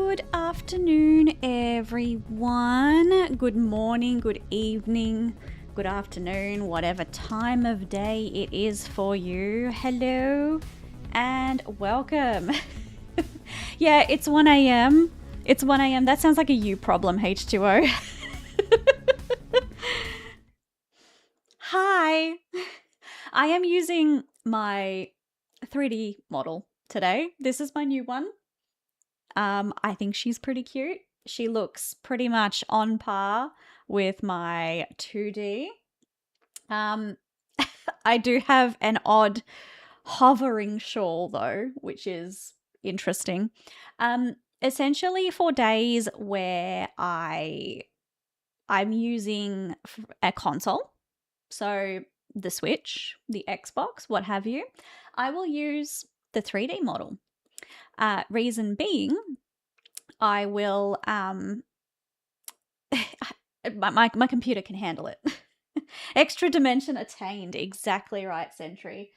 Good afternoon, everyone. Good morning, good evening, good afternoon, whatever time of day it is for you. Hello and welcome. Yeah, it's 1 a.m. It's 1 a.m. That sounds like a you problem, H2O. Hi. I am using my 3D model today. This is my new one. I think she's pretty cute. She looks pretty much on par with my 2D. I do have an odd hovering shawl though, which is interesting. Essentially for days where I'm using a console, so the Switch, the Xbox, what have you, I will use the 3D model. Reason being, I will my computer can handle it. Extra dimension attained. Exactly right, Sentry.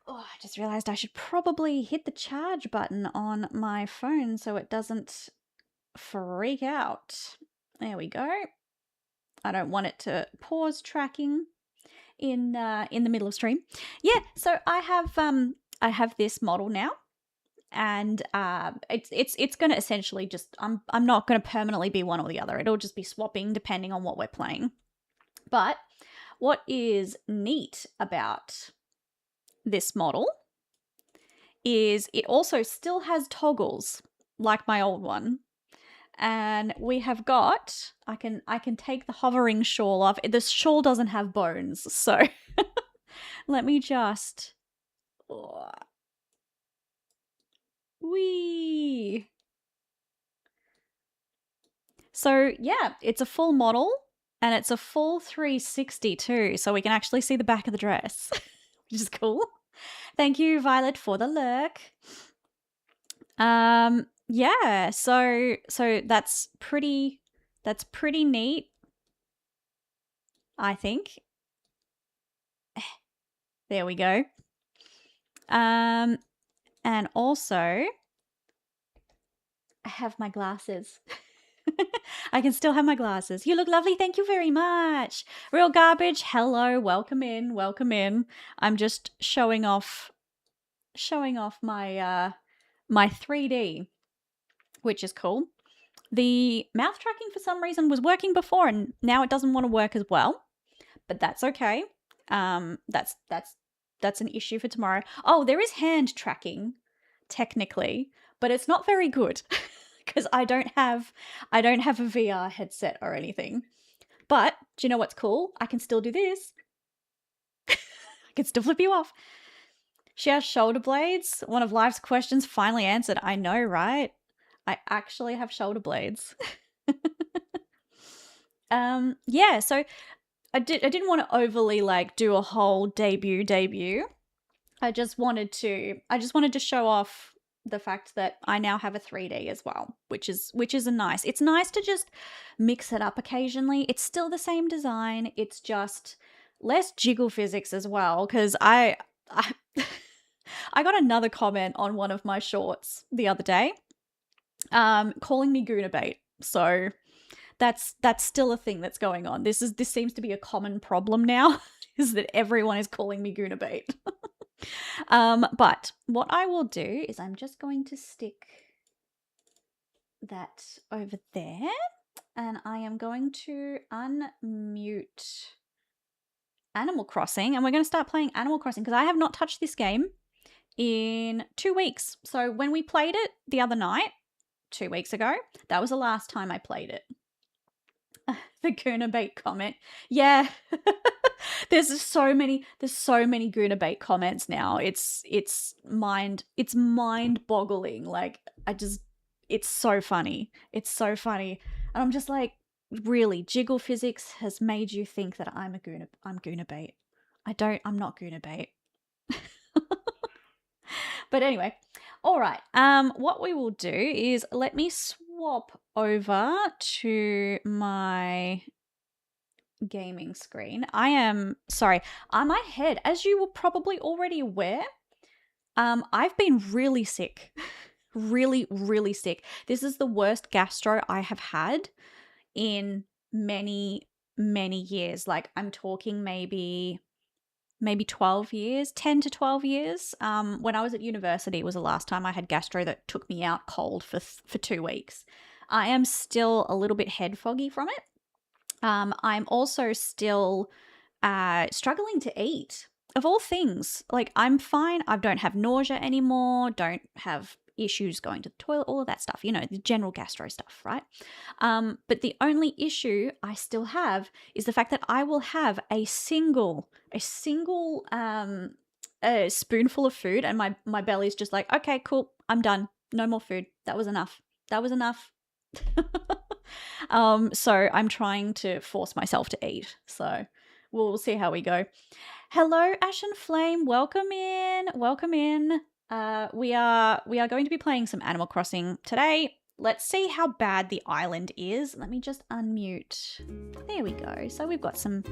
Oh, I just realized I should probably hit the charge button on my phone so it doesn't freak out. There we go. I don't want it to pause tracking in the middle of stream. Yeah, so I have this model now. And it's going to essentially just I'm not going to permanently be one or the other. It'll just be swapping depending on what we're playing. But what is neat about this model is it also still has toggles like my old one. And we have got I can take the hovering shawl off. The shawl doesn't have bones, so let me just Whee! So yeah, it's a full model and it's a full 360 too, so we can actually see the back of the dress, which is cool. Thank you, Violet, for the lurk. Yeah, so that's pretty neat, I think. There we go. And also I have my glasses. I can still have my glasses. You look lovely. Thank you very much. Real Garbage. Hello. Welcome in. Welcome in. I'm just showing off my my 3D, which is cool. The mouth tracking for some reason was working before and now it doesn't want to work as well. But that's okay. That's an issue for tomorrow. Oh, there is hand tracking technically, but it's not very good. Because I don't have a VR headset or anything. But do you know what's cool? I can still do this. I can still flip you off. She has shoulder blades. One of life's questions finally answered. I know, right? I actually have shoulder blades. Yeah, so I didn't want to overly like do a whole debut. I just wanted to show off the fact that I now have a 3D as well, which is a nice. It's nice to just mix it up occasionally. It's still the same design. It's just less jiggle physics as well, because I I got another comment on one of my shorts the other day, calling me Guna bait. So that's still a thing that's going on. This seems to be a common problem now, is that everyone is calling me Guna bait. But what I will do is I'm just going to stick that over there and I am going to unmute Animal Crossing and we're going to start playing Animal Crossing because I have not touched this game in 2 weeks. So when we played it the other night, 2 weeks ago, that was the last time I played it. The Guna bait comment. Yeah. There's so many Guna bait comments now. It's mind boggling. Like it's so funny. It's so funny. And I'm just like, really, jiggle physics has made you think that I'm Guna bait. I'm not Guna bait. But anyway, all right. What we will do is let me swap over to my gaming screen. I am sorry. My head, as you were probably already aware, I've been really sick. Really, really sick. This is the worst gastro I have had in many, many years. Like, I'm talking maybe 12 years, 10 to 12 years. When I was at university was the last time I had gastro that took me out cold for 2 weeks. I am still a little bit head foggy from it. I'm also still struggling to eat. Of all things, like, I'm fine. I don't have nausea anymore, don't have issues going to the toilet, all of that stuff, the general gastro stuff, right? But the only issue I still have is the fact that I will have a single a spoonful of food and my belly's just like, okay, cool, I'm done. No more food. That was enough. That was enough. So I'm trying to force myself to eat. So we'll see how we go. Hello, Ashen Flame. Welcome in. Welcome in. We are going to be playing some Animal Crossing today. Let's see how bad the island is. Let me just unmute. There we go. So we've got some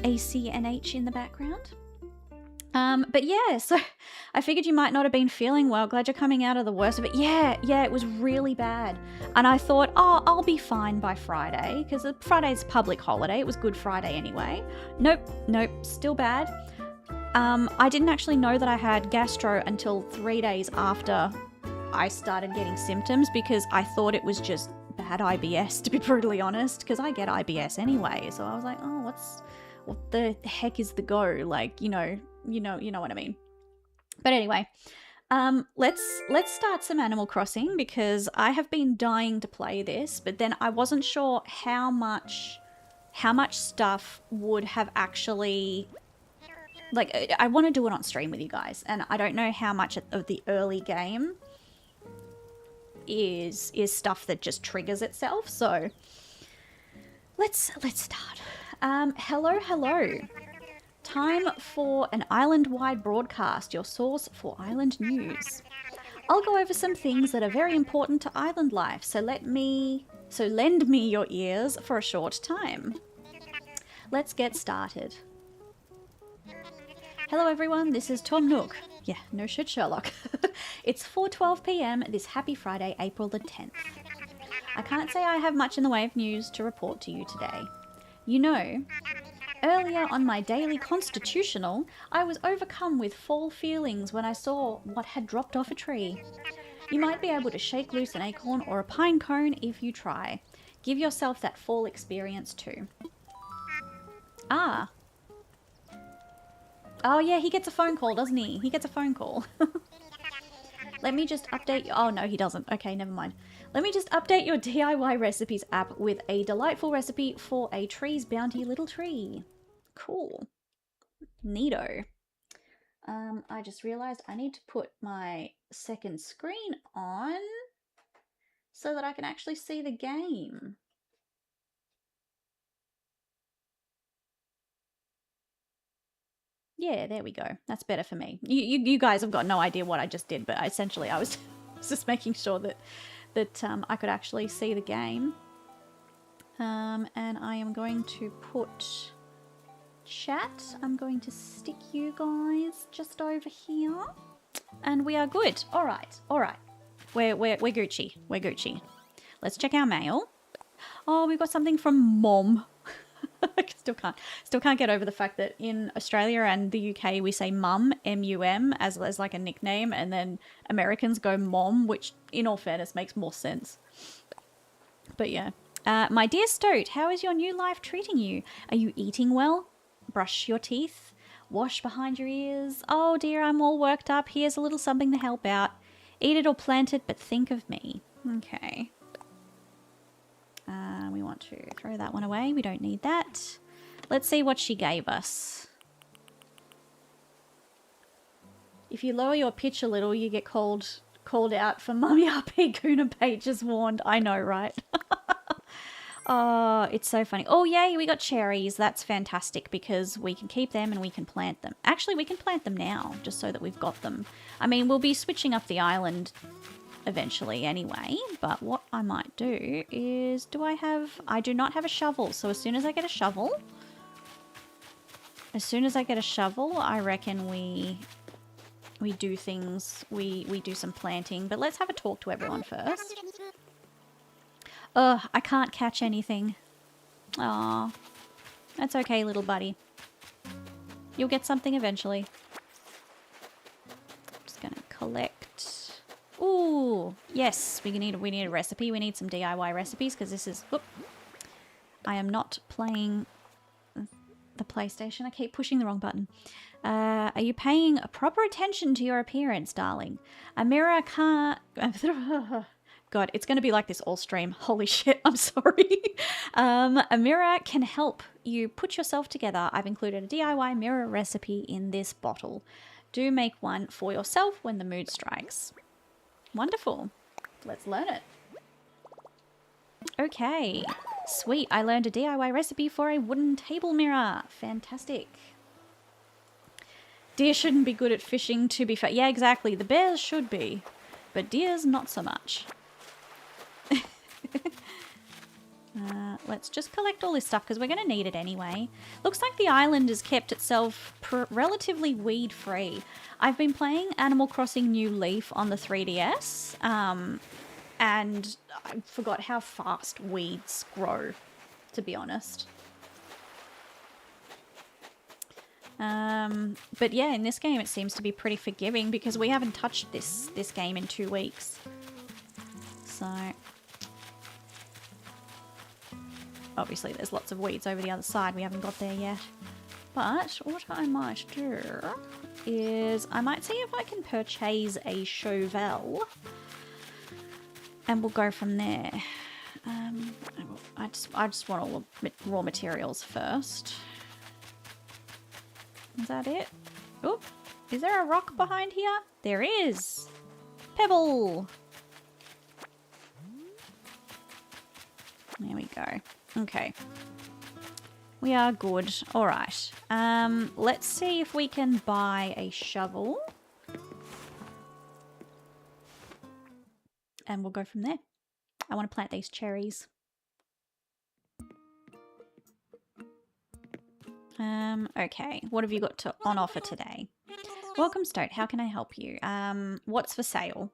AC and H in the background. But yeah, so I figured you might not have been feeling well. Glad you're coming out of the worst of it. Yeah, it was really bad. And I thought, oh, I'll be fine by Friday, because Friday's public holiday. It was Good Friday anyway. Nope, still bad. I didn't actually know that I had gastro until 3 days after I started getting symptoms, because I thought it was just bad IBS, to be brutally honest, because I get IBS anyway. So I was like, oh, what the heck is the go? Like, you know what I mean. But anyway, let's start some Animal Crossing, because I have been dying to play this, but then I wasn't sure how much stuff would have actually, like, I want to do it on stream with you guys, and I don't know how much of the early game is stuff that just triggers itself. So let's start. Hello. Time for an island-wide broadcast, your source for island news. I'll go over some things that are very important to island life, so lend me your ears for a short time. Let's get started. Hello everyone, this is Tom Nook. Yeah, no shit, Sherlock. It's 4:12 p.m. this happy Friday, April the 10th. I can't say I have much in the way of news to report to you today. Earlier on my daily constitutional, I was overcome with fall feelings when I saw what had dropped off a tree. You might be able to shake loose an acorn or a pine cone if you try. Give yourself that fall experience too. Ah. Oh yeah, he gets a phone call, doesn't he? He gets a phone call. Let me just update you. Oh no, he doesn't. Okay, never mind. Let me just update your DIY recipes app with a delightful recipe for a tree's bounty little tree. Cool. Neato. I just realized I need to put my second screen on so that I can actually see the game. Yeah, there we go. That's better for me. You guys have got no idea what I just did, but essentially I was just making sure that I could actually see the game. And I am going to put chat. I'm going to stick you guys just over here, and we are good. All right. We're Gucci. We're Gucci. Let's check our mail. Oh, we've got something from Mom. I still can't get over the fact that in Australia and the UK we say mum, M-U-M, as like a nickname, and then Americans go mom, which in all fairness makes more sense. But yeah. My dear Stoat, how is your new life treating you? Are you eating well? Brush your teeth? Wash behind your ears? Oh dear, I'm all worked up. Here's a little something to help out. Eat it or plant it, but think of me. Okay. We want to throw that one away. We don't need that. Let's see what she gave us. If you lower your pitch a little, you get called out for Mummy RP. Guna Page is warned. I know, right? Oh, it's so funny. Oh, yay, we got cherries. That's fantastic because we can keep them and we can plant them. Actually, we can plant them now just so that we've got them. I mean, we'll be switching up the island eventually anyway, but what I might do is, I do not have a shovel, so as soon as I get a shovel, I reckon we we do things, we do some planting. But let's have a talk to everyone first. Ugh, I can't catch anything. Aw, that's okay, little buddy. You'll get something eventually. Just gonna collect. Ooh, yes, we need a recipe. We need some DIY recipes because this is. Whoop, I am not playing the PlayStation. I keep pushing the wrong button. Are you paying proper attention to your appearance, darling? A mirror can't... God, it's going to be like this all stream. Holy shit, I'm sorry. A mirror can help you put yourself together. I've included a DIY mirror recipe in this bottle. Do make one for yourself when the mood strikes. Wonderful. Let's learn it. Okay. Sweet, I learned a DIY recipe for a wooden table mirror. Fantastic. Deer shouldn't be good at fishing, to be fair. Yeah, exactly. The bears should be, but deers not so much. Let's just collect all this stuff because we're going to need it anyway. Looks like the island has kept itself relatively weed-free. I've been playing Animal Crossing New Leaf on the 3DS, and I forgot how fast weeds grow, to be honest. But yeah, in this game it seems to be pretty forgiving because we haven't touched this game in 2 weeks. So obviously there's lots of weeds over the other side. We haven't got there yet. But what I might do is I might see if I can purchase a shovel. And we'll go from there. I just want all the raw materials first. Is that it? Oh, is there a rock behind here? There is. Pebble. There we go. Okay. We are good. All right. Let's see if we can buy a shovel. And we'll go from there. I want to plant these cherries. Okay. What have you got on offer today? Welcome, Stoat. How can I help you? What's for sale?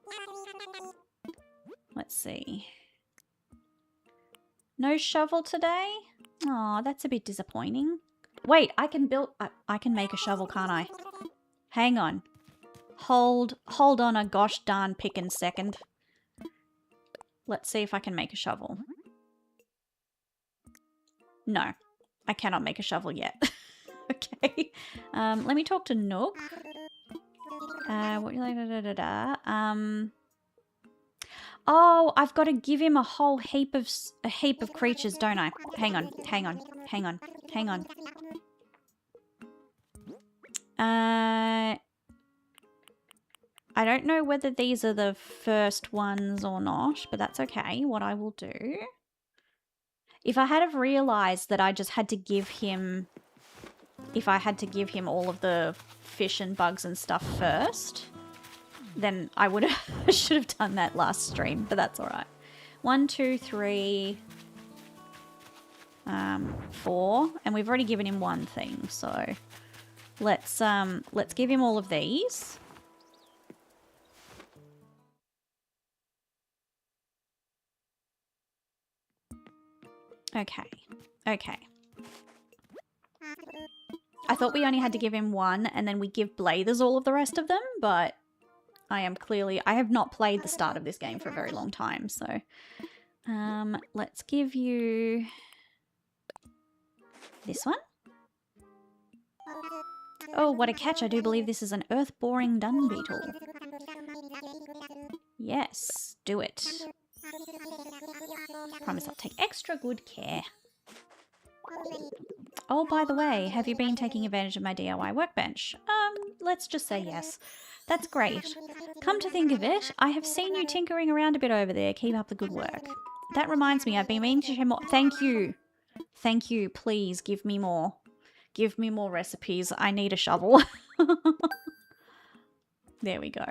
Let's see. No shovel today? Aw, that's a bit disappointing. Wait, I can make a shovel, can't I? Hang on. Hold on a gosh darn pickin' second. Let's see if I can make a shovel. No, I cannot make a shovel yet. Okay. Let me talk to Nook. Oh, I've got to give him a whole heap of creatures, don't I? Hang on. I don't know whether these are the first ones or not, but that's okay. What I will do, if I had have realized that I just had to give him, if I had to give him all of the fish and bugs and stuff first, then I would have, I should have done that last stream, but that's all right. 1, 2, 3, 4, and we've already given him one thing, so let's give him all of these. Okay. I thought we only had to give him one, and then we give Blathers all of the rest of them, but I have not played the start of this game for a very long time, so let's give you this one. Oh, what a catch. I do believe this is an earth-boring dung beetle. Yes, do it. Promise I'll take extra good care. Oh, by the way, have you been taking advantage of my DIY workbench? Let's just say yes. That's great. Come to think of it, I have seen you tinkering around a bit over there. Keep up the good work. That reminds me, I've been meaning to share more. Thank you. Thank you. Please give me more. Give me more recipes. I need a shovel. There we go.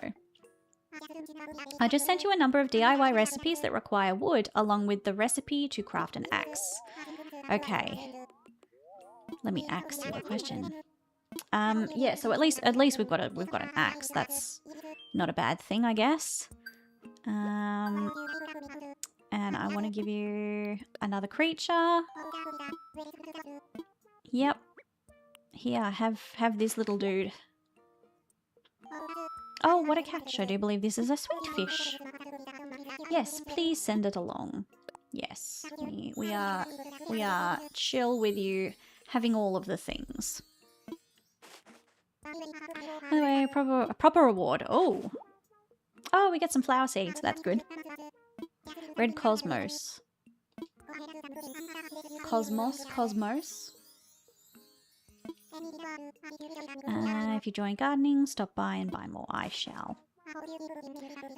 I just sent you a number of DIY recipes that require wood, along with the recipe to craft an axe. Okay. Let me ask you a question. Yeah, so at least we've got an axe. That's not a bad thing, I guess. And I want to give you another creature. Yep. Here, have this little dude. Oh, what a catch. I do believe this is a sweet fish. Yes, please send it along. Yes, we are chill with you having all of the things. Anyway, a proper reward. Oh, we get some flower seeds. That's good. Red Cosmos. Cosmos. If you join gardening, stop by and buy more. I shall.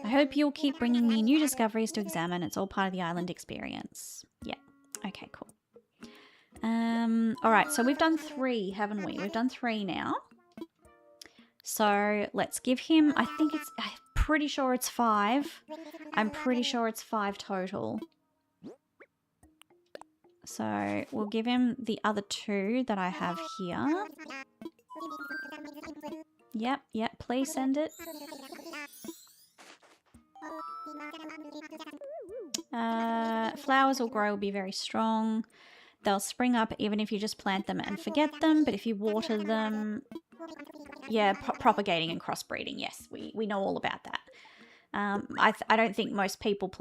I hope you'll keep bringing me new discoveries to examine. It's all part of the island experience. Yeah. Okay, cool. All right, so we've done 3, haven't we? We've done 3 now. So let's give him, I'm pretty sure it's 5. I'm pretty sure it's 5 total. So we'll give him the other 2 that I have here. Yep, please send it. Flowers will grow, will be very strong. They'll spring up even if you just plant them and forget them, but if you water them, yeah, propagating and crossbreeding, yes, we know all about that. I don't think most people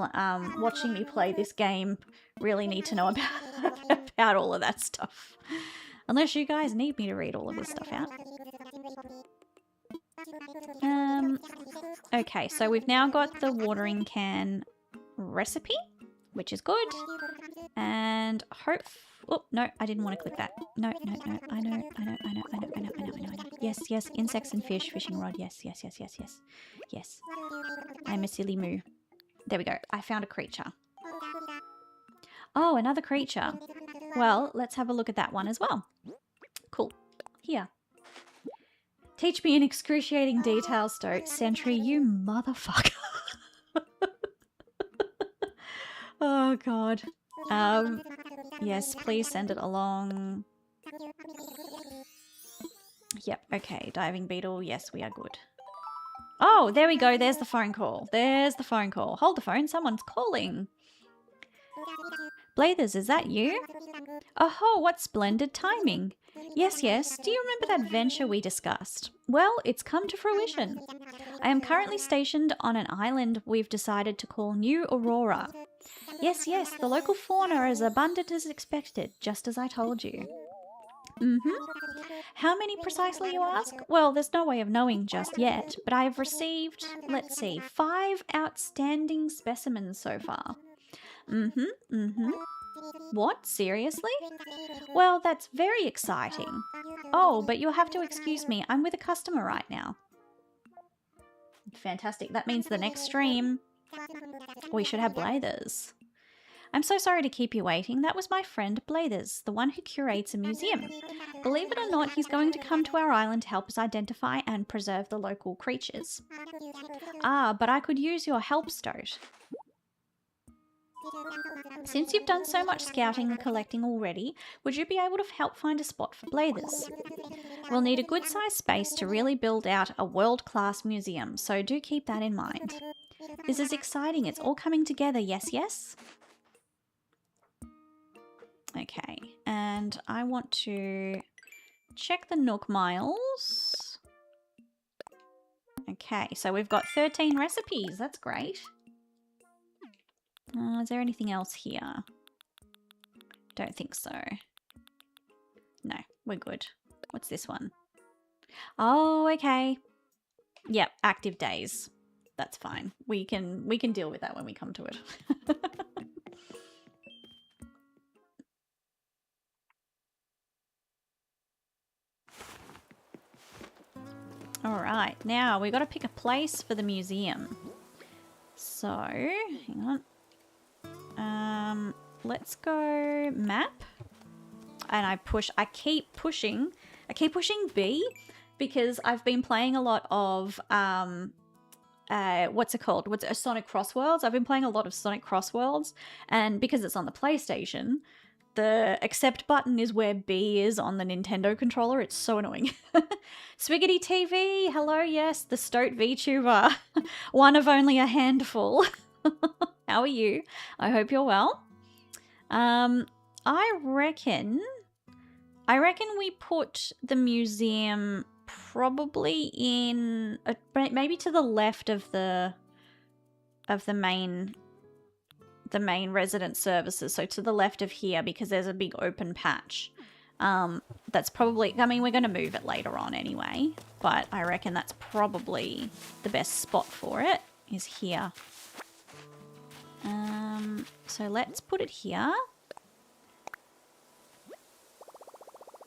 watching me play this game really need to know about all of that stuff. Unless you guys need me to read all of this stuff out. Okay, so we've now got the watering can recipe, which is good. And oh, no, I didn't want to click that. No. I know. Yes, insects and fish, fishing rod. Yes. I'm a silly moo. There we go. I found a creature. Oh, another creature. Well, let's have a look at that one as well. Cool. Here. Teach me in excruciating detail, Stoat. Sentry, you motherfucker. Oh, God. Yes, please send it along. Yep, okay. Diving beetle. Yes, we are good. Oh, there we go. There's the phone call. Hold the phone. Someone's calling. Blathers, is that you? Oh, what splendid timing. Yes. Do you remember that venture we discussed? Well, it's come to fruition. I am currently stationed on an island we've decided to call New Aurora. Yes, the local fauna are as abundant as expected, just as I told you. How many precisely, you ask? Well, there's no way of knowing just yet, but I have received, 5 outstanding specimens so far. What? Seriously? Well, that's very exciting. Oh, but you'll have to excuse me. I'm with a customer right now. Fantastic. That means the next stream we should have Blathers. I'm so sorry to keep you waiting. That was my friend Blathers, the one who curates a museum. Believe it or not, he's going to come to our island to help us identify and preserve the local creatures. Ah, but I could use your help, Stoat. Since you've done so much scouting and collecting already, would you be able to help find a spot for Blathers? We'll need a good-sized space to really build out a world-class museum, so do keep that in mind. This is exciting. It's all coming together, yes? Okay, and I want to check the Nook Miles. Okay, so we've got 13 recipes. That's great. Is there anything else here? Don't think so. No, we're good. What's this one? Oh, okay. Yep, active days. That's fine. We can deal with that when we come to it. All right, now we got to pick a place for the museum. So, hang on. Let's go map. And I keep pushing B because I've been playing a lot of, what's it called? Sonic Crossworlds. I've been playing a lot of Sonic Crossworlds, and because it's on the PlayStation, the accept button is where B is on the Nintendo controller. It's so annoying. Swiggity TV, hello, yes, the Stoat VTuber. One of only a handful. How are you? I hope you're well. I reckon we put the museum probably in maybe to the left of the main resident services, so to the left of here, because there's a big open patch. That's probably, I mean, we're going to move it later on anyway, but I reckon that's probably the best spot for it, is here. So let's put it here.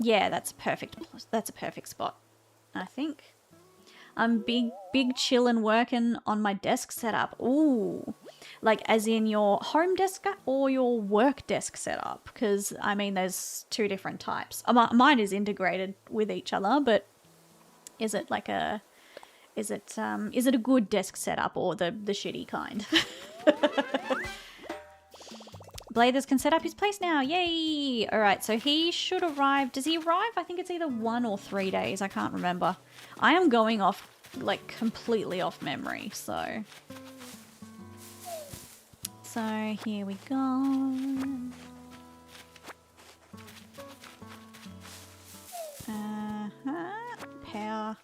Yeah, that's perfect. That's a perfect spot, I think. I'm big chillin' working on my desk setup. Ooh, like as in your home desk or your work desk setup? Because I mean, there's two different types. Mine is integrated with each other, but is it like a, is it a good desk setup or the shitty kind? Blathers can set up his place now. Yay! All right, so he should arrive. Does he arrive? I think it's either 1 or 3 days. I can't remember. I am going off, like, completely off memory, so. So here we go. Power.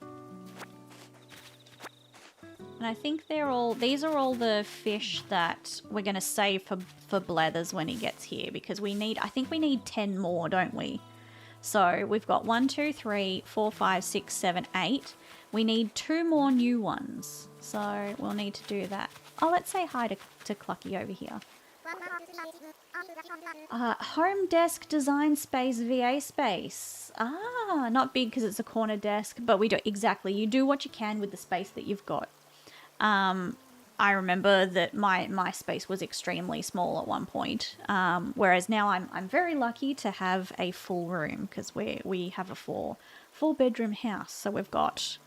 And I think these are all the fish that we're going to save for Blathers when he gets here, because I think we need 10 more, don't we? So we've got 1, 2, 3, 4, 5, 6, 7, 8. We need 2 more new ones. So we'll need to do that. Oh, let's say hi to Clucky over here. Home desk design space, VA space. Ah, not big because it's a corner desk, but we do exactly. You do what you can with the space that you've got. I remember that my space was extremely small at one point, whereas now I'm very lucky to have a full room, because we have a four bedroom house. So we've got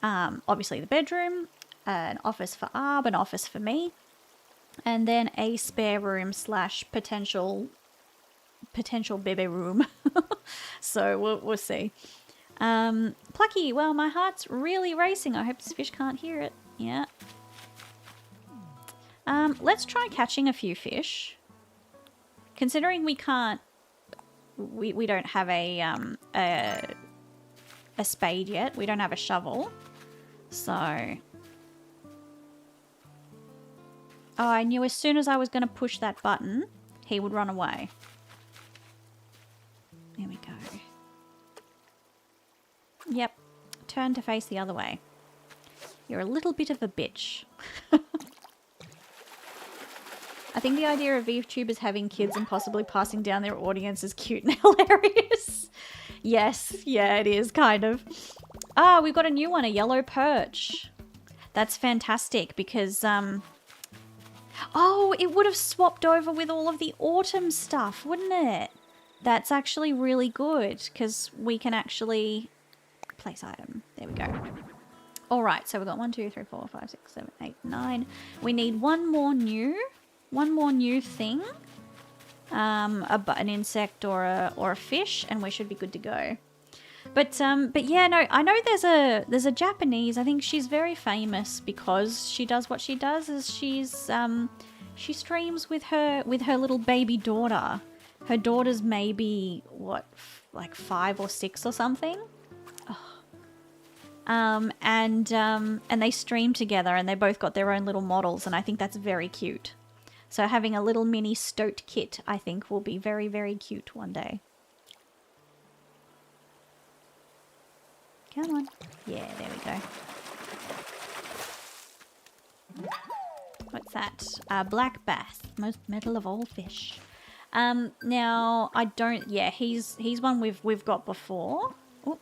obviously the bedroom, an office for Arb, an office for me, and then a spare room / potential baby room. So we'll see. Plucky, well, my heart's really racing. I hope this fish can't hear it. Yeah. Let's try catching a few fish. Considering we can't, we don't have a spade yet. We don't have a shovel. So. Oh, I knew as soon as I was going to push that button, he would run away. There we go. Yep. Turn to face the other way. You're a little bit of a bitch. I think the idea of VTubers having kids and possibly passing down their audience is cute and hilarious. Yes, yeah, it is, kind of. Ah, we've got a new one, a yellow perch. That's fantastic because, oh, it would have swapped over with all of the autumn stuff, wouldn't it? That's actually really good because we can actually place item. There we go. All right, so we've got 1, 2, 3, 4, 5, 6, 7, 8, 9. We need one more new thing, an insect or a fish, and we should be good to go. But yeah, no, I know there's a Japanese. I think she's very famous because she does what she does. Is she streams with her little baby daughter. Her daughter's maybe what, like 5 or 6 or something. And they stream together, and they both got their own little models, and I think that's very cute. So having a little mini Stoat kit, I think, will be very, very cute one day. Come on. Yeah, there we go. What's that? Black bass, most metal of all fish. Now I don't. Yeah, he's one we've got before. Oh,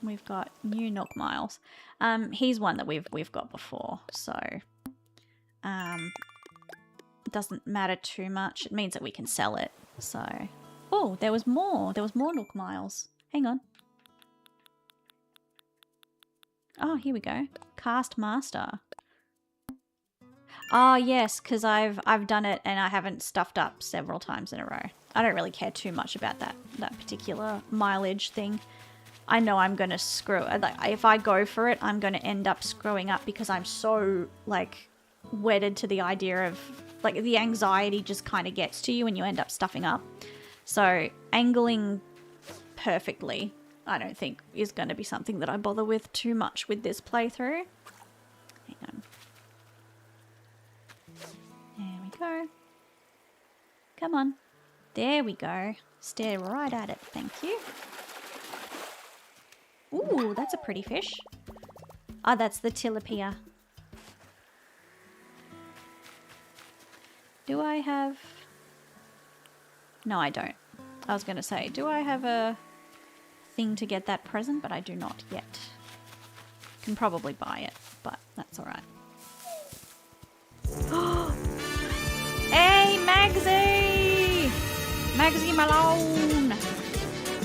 we've got new Nook Miles. He's one that we've got before. So, it doesn't matter too much. It means that we can sell it. So, oh, there was more. There was more Nook Miles. Hang on. Oh, here we go. Cast Master. Ah, yes, because I've done it and I haven't stuffed up several times in a row. I don't really care too much about that particular mileage thing. I know I'm going to screw it. Like, if I go for it, I'm going to end up screwing up because I'm so, like, wedded to the idea of, like, the anxiety just kind of gets to you and you end up stuffing up. So angling perfectly, I don't think is going to be something that I bother with too much with this playthrough. Hang on. There we go. Come on. There we go. Stare right at it. Thank you. Ooh, that's a pretty fish. Oh, that's the tilapia. Do I have... No, I don't. I was going to say, do I have a thing to get that present? But I do not yet. Can probably buy it, but that's all right. Hey, Magsy! Magsy Malone!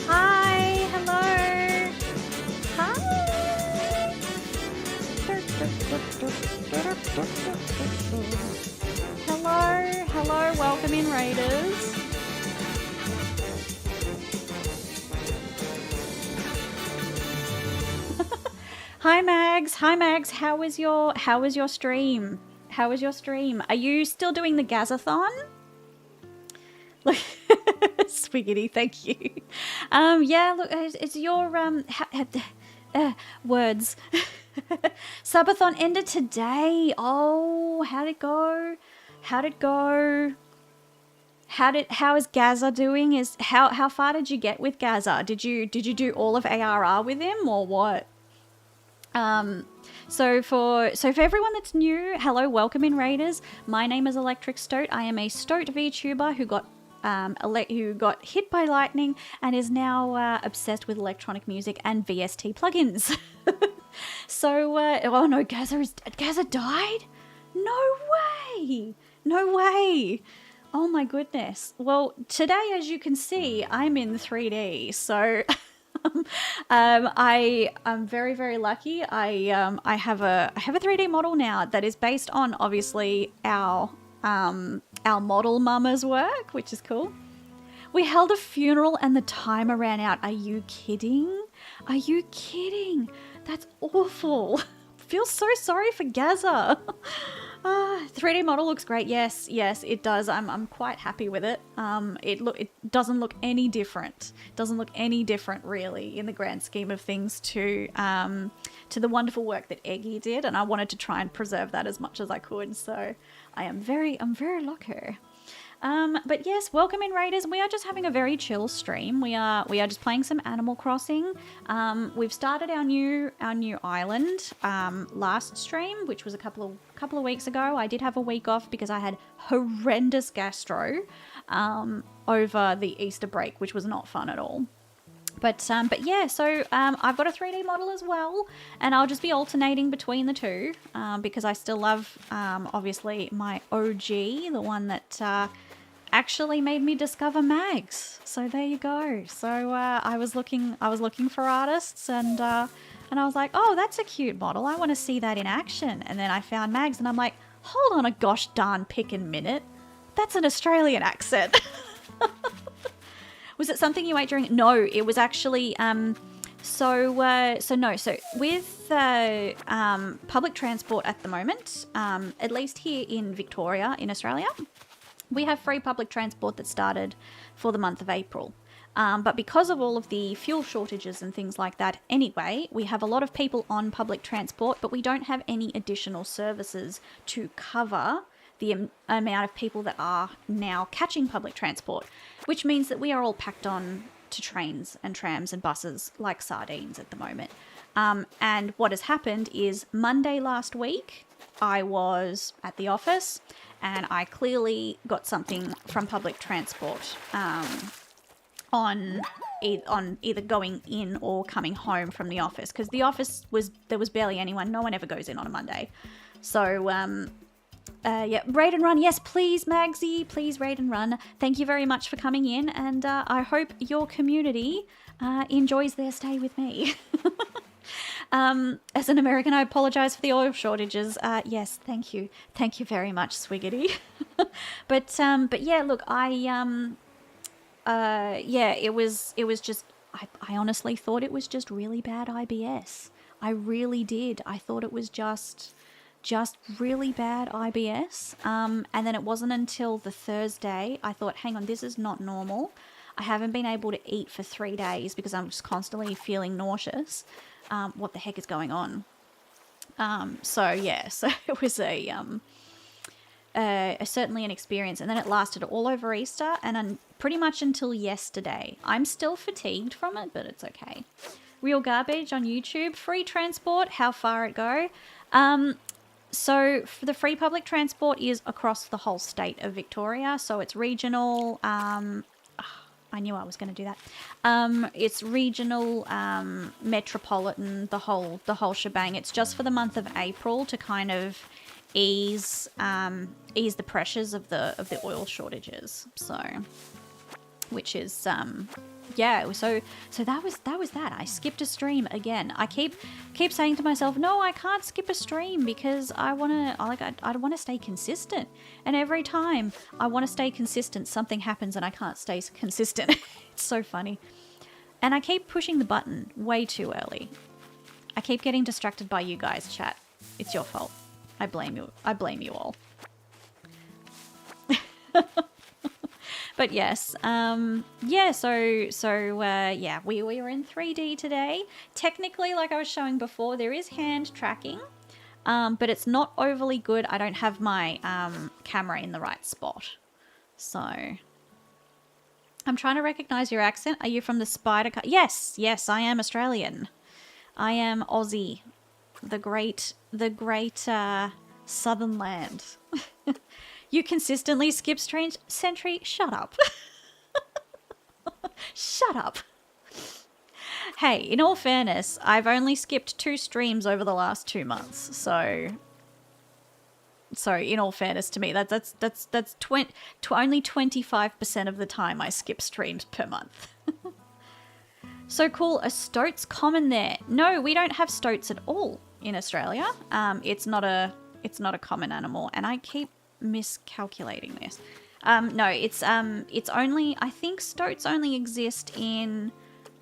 Hi! Hello! Hi! Hello! Hello! Welcome in, Raiders! Hi, Mags! Hi, Mags! How was your stream? How was your stream? Are you still doing the Gazathon? Swiggity, thank you. Yeah, look, it's your words. Subathon ended today. Oh, how'd it go? How'd it go? How is Gaza doing? How far did you get with Gaza? Did you do all of ARR with him or what? So for everyone that's new, hello, welcome in, Raiders. My name is Electric Stoat. I am a Stoat VTuber who got hit by lightning and is now obsessed with electronic music and VST plugins. So, oh no, Gaza died? No way! No way! Oh my goodness. Well, today, as you can see, I'm in 3D, so... I'm very, very lucky. I have a 3D model now that is based on obviously our model mama's work, which is cool. We held a funeral and the timer ran out. Are you kidding? Are you kidding? That's awful. Feel so sorry for Gaza. 3D model looks great. Yes, it does. I'm quite happy with it. It doesn't look any different. Doesn't look any different really in the grand scheme of things to the wonderful work that Eggy did, and I wanted to try and preserve that as much as I could. So I'm very lucky. But yes, welcome in, Raiders. We are just having a very chill stream. We are just playing some Animal Crossing. We've started our new island last stream, which was a couple of weeks ago. I did have a week off because I had horrendous gastro over the Easter break, which was not fun at all. But yeah, so I've got a 3D model as well, and I'll just be alternating between the two because I still love, obviously, my OG, the one that actually made me discover Mags. So there you go. So I was looking for artists, and I was like, oh, that's a cute model. I want to see that in action. And then I found Mags, and I'm like, hold on a gosh darn pickin' minute. That's an Australian accent. Was it something you ate during? No, it was actually, so with public transport at the moment, at least here in Victoria, in Australia, we have free public transport that started for the month of April. But because of all of the fuel shortages and things like that anyway, we have a lot of people on public transport, but we don't have any additional services to cover the amount of people that are now catching public transport, which means that we are all packed on to trains and trams and buses like sardines at the moment. And what has happened is Monday last week, I was at the office and I clearly got something from public transport on either going in or coming home from the office, because the office there was barely anyone. No one ever goes in on a Monday. So, yeah, raid and run. Yes, please, Magsy. Please raid and run. Thank you very much for coming in, and I hope your community enjoys their stay with me. As an American, I apologize for the oil shortages. Yes, thank you. Thank you very much, Swiggity. But yeah, look, yeah, it was just, I honestly thought it was just really bad IBS. I really did. I thought it was just really bad IBS. And then it wasn't until the Thursday I thought, hang on, this is not normal. I haven't been able to eat for 3 days because I'm just constantly feeling nauseous. What the heck is going on? So yeah, so it was certainly an experience, and then it lasted all over Easter and pretty much until yesterday. I'm still fatigued from it, but it's okay. Real Garbage on YouTube, free transport, how far it go? So for the free public transport is across the whole state of Victoria, so it's regional. I knew I was going to do that. It's regional, metropolitan, the whole shebang. It's just for the month of April to kind of ease the pressures of the oil shortages. So, which is yeah. So that was that. I skipped a stream again. I keep saying to myself, no, I can't skip a stream because I want to stay consistent. And every time I want to stay consistent, something happens and I can't stay consistent. It's so funny. And I keep pushing the button way too early. I keep getting distracted by you guys, chat. It's your fault. I blame you. I blame you all. But yes, yeah, yeah, we were in 3D today. Technically, like I was showing before, there is hand tracking, but it's not overly good. I don't have my camera in the right spot. So, I'm trying to recognize your accent. Are you from the Spider? Yes, I am Australian. I am Aussie. The great southern land. You consistently skip Strange Sentry. Shut up. Shut up. Hey, in all fairness, I've only skipped 2 streams over the last 2 months. So in all fairness to me, that's only 25% of the time I skip streams per month. So cool. Are stoats common there? No, we don't have stoats at all in Australia. It's not a common animal, and I keep miscalculating this. No, it's only, I think stoats only exist in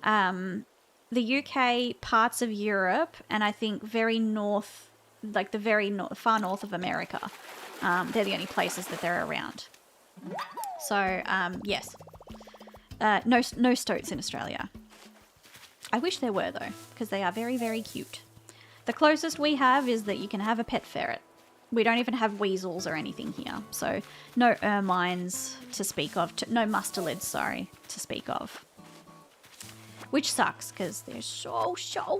the UK, parts of Europe, and I think very north, like the very far north of America. They're the only places that they're around. So yes, no stoats in Australia. I wish there were though, because they are very, very cute. The closest we have is that you can have a pet ferret. We don't even have weasels or anything here. So no ermines to speak of. No mustelids, sorry, to speak of. Which sucks because they're so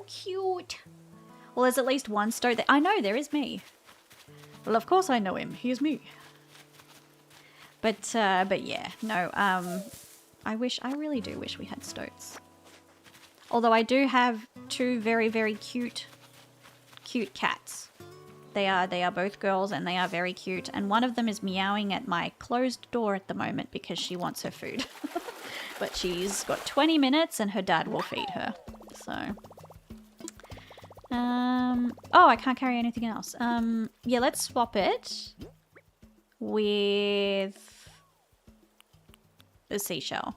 cute. Well, there's at least one stoat. I know, there is me. Well, of course I know him. He is me. But yeah, no, I really do wish we had stoats. Although I do have 2 very, very cute cats. They are both girls and they are very cute. And one of them is meowing at my closed door at the moment because she wants her food. But she's got 20 minutes and her dad will feed her. So, oh, I can't carry anything else. Yeah, let's swap it with the seashell.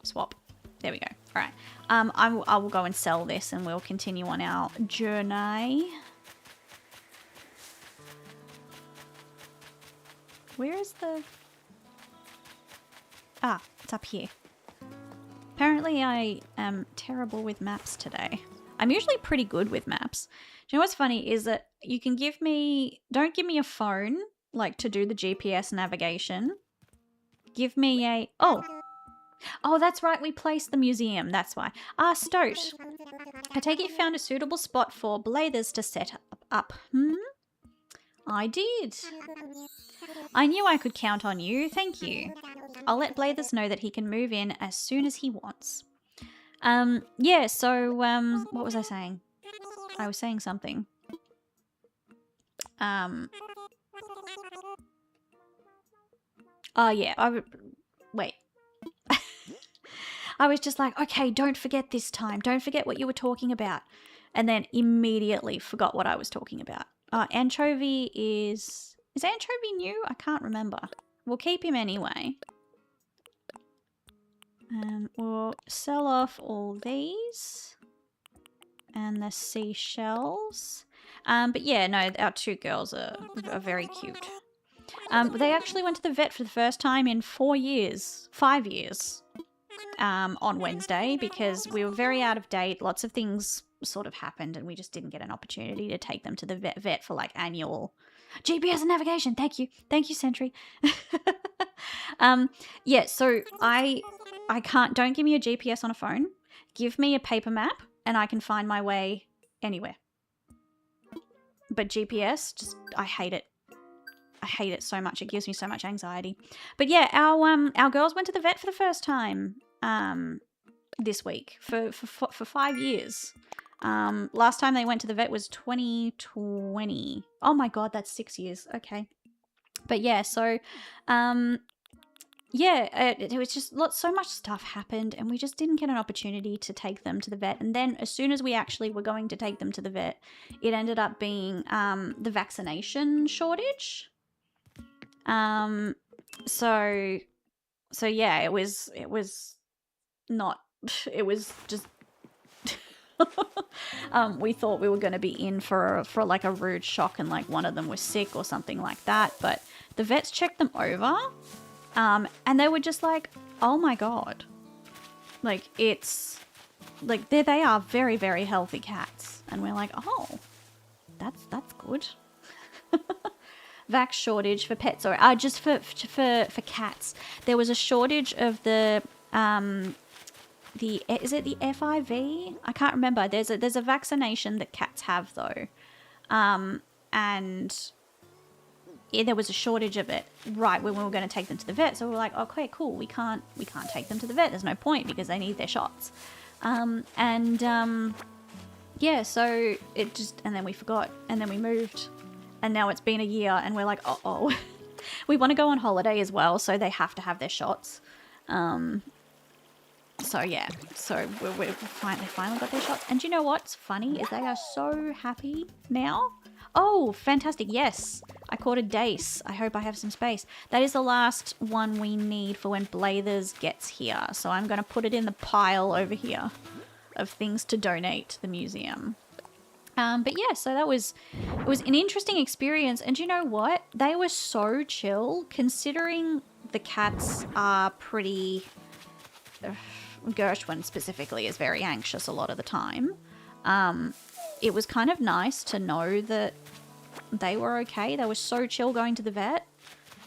Swap. There we go. All right. I will go and sell this and we'll continue on our journey. Where is the... Ah, it's up here. Apparently I am terrible with maps today. I'm usually pretty good with maps. Do you know what's funny is that you can give me... Don't give me a phone, like, to do the GPS navigation. Give me a... Oh, that's right, we placed the museum, that's why. Ah, Stoat. I take it you found a suitable spot for Blathers to set up. I did. I knew I could count on you, thank you. I'll let Blathers know that he can move in as soon as he wants. Yeah, so, what was I saying? I was saying something. Oh, yeah, wait. I was just like, okay, don't forget this time. Don't forget what you were talking about. And then immediately forgot what I was talking about. Anchovy is Anchovy new? I can't remember. We'll keep him anyway. And we'll sell off all these. And the seashells. But yeah, no, our two girls are very cute. They actually went to the vet for the first time in 5 years, on Wednesday, because we were very out of date. Lots of things sort of happened and we just didn't get an opportunity to take them to the vet for like annual GPS and navigation. Thank you, Sentry. Yeah, so I don't give me a GPS on a phone. Give me a paper map and I can find my way anywhere. But GPS, just, I hate it. I hate it so much. It gives me so much anxiety. But yeah, our girls went to the vet for the first time this week for 5 years. Last time they went to the vet was 2020. Oh my god, that's 6 years. Okay. But yeah, so yeah, it was just so much stuff happened and we just didn't get an opportunity to take them to the vet. And then as soon as we actually were going to take them to the vet, it ended up being the vaccination shortage. So yeah, it was not, it was just, we thought we were going to be in for like a rude shock and like one of them was sick or something like that. But the vets checked them over, and they were just like, oh my god, like it's like they are very, very healthy cats. And we're like, oh, that's good. Vac shortage for pets, or just for cats. There was a shortage of the is it the FIV? I can't remember. There's a vaccination that cats have though, and yeah, there was a shortage of it right when we were going to take them to the vet. So we were like, okay, cool. We can't take them to the vet. There's no point because they need their shots. Yeah, so it just, and then we forgot, and then we moved. And now it's been a year and we're like, uh-oh. We want to go on holiday as well, so they have to have their shots. So yeah, so we finally got their shots. And do you know what's funny is they are so happy now. Oh, fantastic. Yes, I caught a dace. I hope I have some space. That is the last one we need for when Blathers gets here. So I'm going to put it in the pile over here of things to donate to the museum. But yeah, so it was an interesting experience. And you know what? They were so chill, considering the cats are pretty... Gershwin specifically is very anxious a lot of the time. It was kind of nice to know that they were okay. They were so chill going to the vet.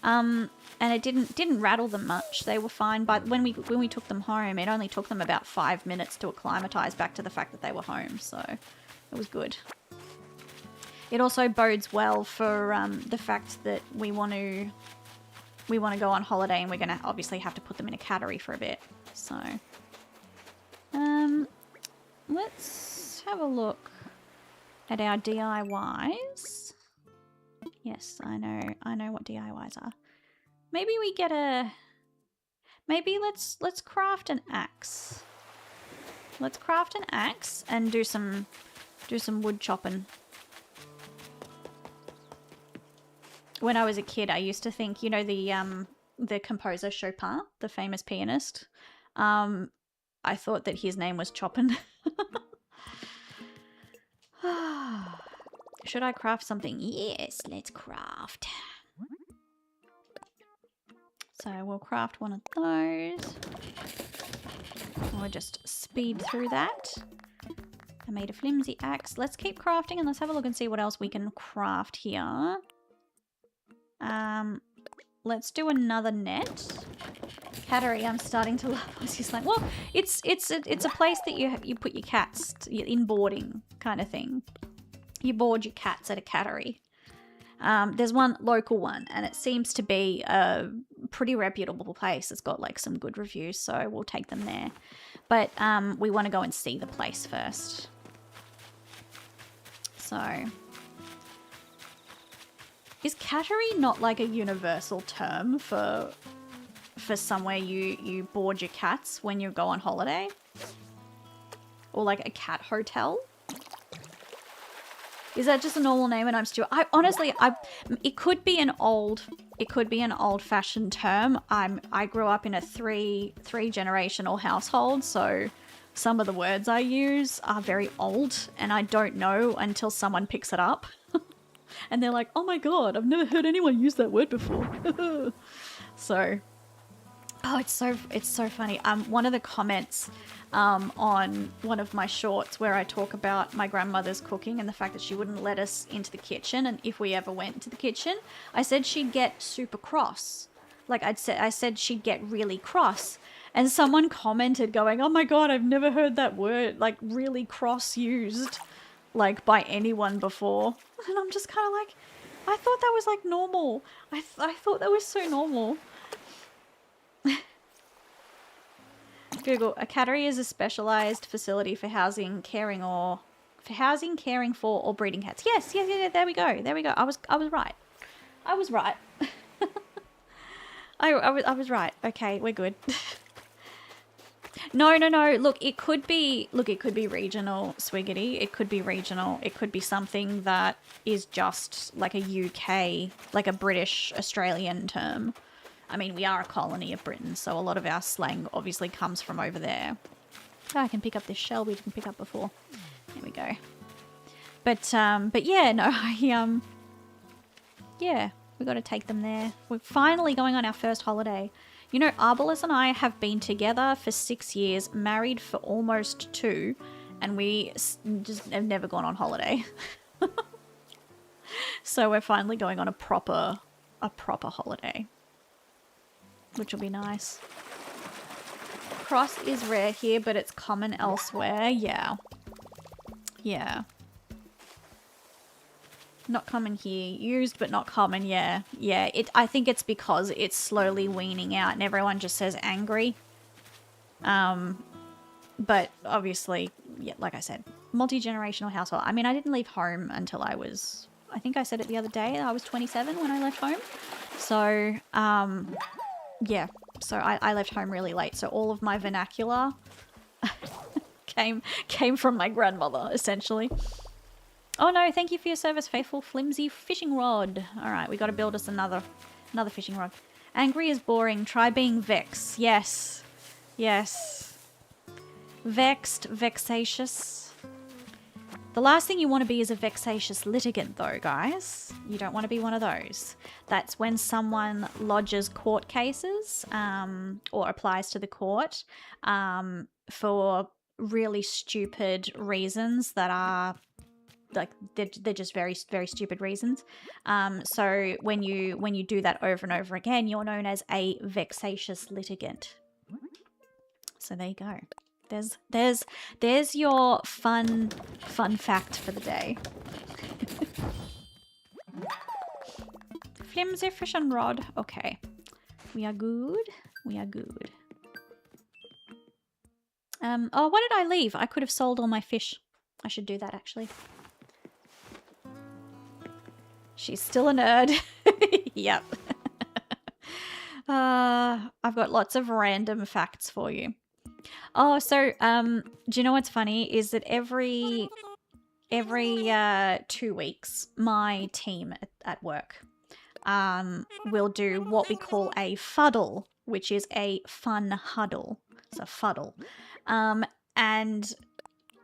And it didn't rattle them much. They were fine. But when we took them home, it only took them about 5 minutes to acclimatize back to the fact that they were home. So it was good. It also bodes well for the fact that we want to go on holiday and we're going to obviously have to put them in a cattery for a bit. So let's have a look at our DIYs. Yes, I know what DIYs are. Maybe we get let's craft an axe. Let's craft an axe and do some wood chopping. When I was a kid, I used to think, you know, the composer Chopin, the famous pianist. I thought that his name was Chopin. Should I craft something? Yes, let's craft. So we'll craft one of those. We'll just speed through that. I made a flimsy axe. Let's keep crafting and let's have a look and see what else we can craft here. Let's do another net. Cattery, I'm starting to love. I was just like, well, it's a place that you put your cats in boarding kind of thing. You board your cats at a cattery. There's one local one, and it seems to be a pretty reputable place. It's got like some good reviews, so we'll take them there. But we want to go and see the place first. So, is cattery not like a universal term for somewhere you board your cats when you go on holiday? Or like a cat hotel? Is that just a normal name and I'm Stuart? It could be an old-fashioned term. I grew up in a three generational household, so some of the words I use are very old and I don't know until someone picks it up. And they're like, "Oh my god, I've never heard anyone use that word before." So, oh, it's so funny. One of the comments on one of my shorts where I talk about my grandmother's cooking and the fact that she wouldn't let us into the kitchen, and if we ever went to the kitchen, I said she'd get super cross. Like I said she'd get really cross. And someone commented going, "Oh my god, I've never heard that word, like really cross used, like by anyone before." And I'm just kind of like, I thought that was like normal. I thought that was so normal. Google, a cattery is a specialized facility for housing, caring for, or breeding cats. Yes, there we go. I was right. I was right. I was right. Okay, we're good. No. Look, it could be regional, Swiggity. It could be regional. It could be something that is just like a UK, like a British Australian term. I mean, we are a colony of Britain, so a lot of our slang obviously comes from over there. Oh, I can pick up this shell we didn't pick up before. There we go. But yeah, no, yeah, we got to take them there. We're finally going on our first holiday. You know, Arbalest and I have been together for 6 years, married for almost 2, and we just have never gone on holiday. So we're finally going on a proper holiday, which will be nice. Cross is rare here, but it's common elsewhere. Yeah. Not common here. Used, but not common. Yeah. I think it's because it's slowly weaning out and everyone just says angry. But obviously, yeah, like I said, multi-generational household. I mean, I didn't leave home until I think I said it the other day, I was 27 when I left home. So, yeah. So I left home really late. So all of my vernacular came from my grandmother, essentially. Oh no, thank you for your service, faithful flimsy fishing rod. Alright, we got to build us another fishing rod. Angry is boring. Try being vex. Yes. Vexed, vexatious. The last thing you want to be is a vexatious litigant, though, guys. You don't want to be one of those. That's when someone lodges court cases or applies to the court for really stupid reasons that are like they're just very, very stupid reasons. So when you do that over and over again, you're known as a vexatious litigant. So there you go. There's your fun fact for the day. Flimsy fishing rod. Okay. We are good. Oh, why did I leave? I could have sold all my fish. I should do that, actually. She's still a nerd. Yep. I've got lots of random facts for you. Oh, so do you know what's funny is that every 2 weeks my team at work will do what we call a fuddle, which is a fun huddle. It's a fuddle. And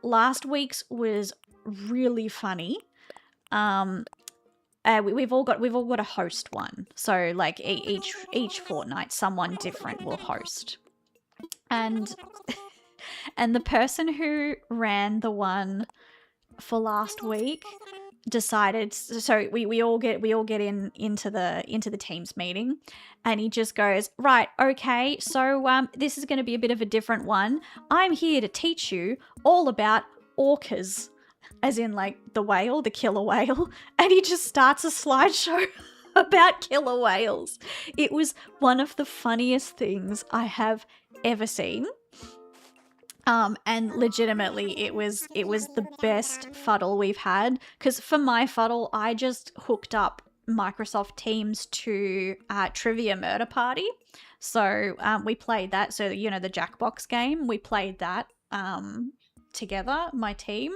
last week's was really funny. We've all got to host one. So like each fortnight someone different will host. And the person who ran the one for last week decided, so we all get into the team's meeting, and he just goes, right, okay, so this is going to be a bit of a different one. I'm here to teach you all about orcas, as in like the whale, the killer whale, and he just starts a slideshow about killer whales. It was one of the funniest things I have ever seen. And legitimately it was the best fuddle we've had, because for my fuddle I just hooked up Microsoft Teams to Trivia Murder Party. So we played that. So, you know, the Jackbox game, we played that together, my team.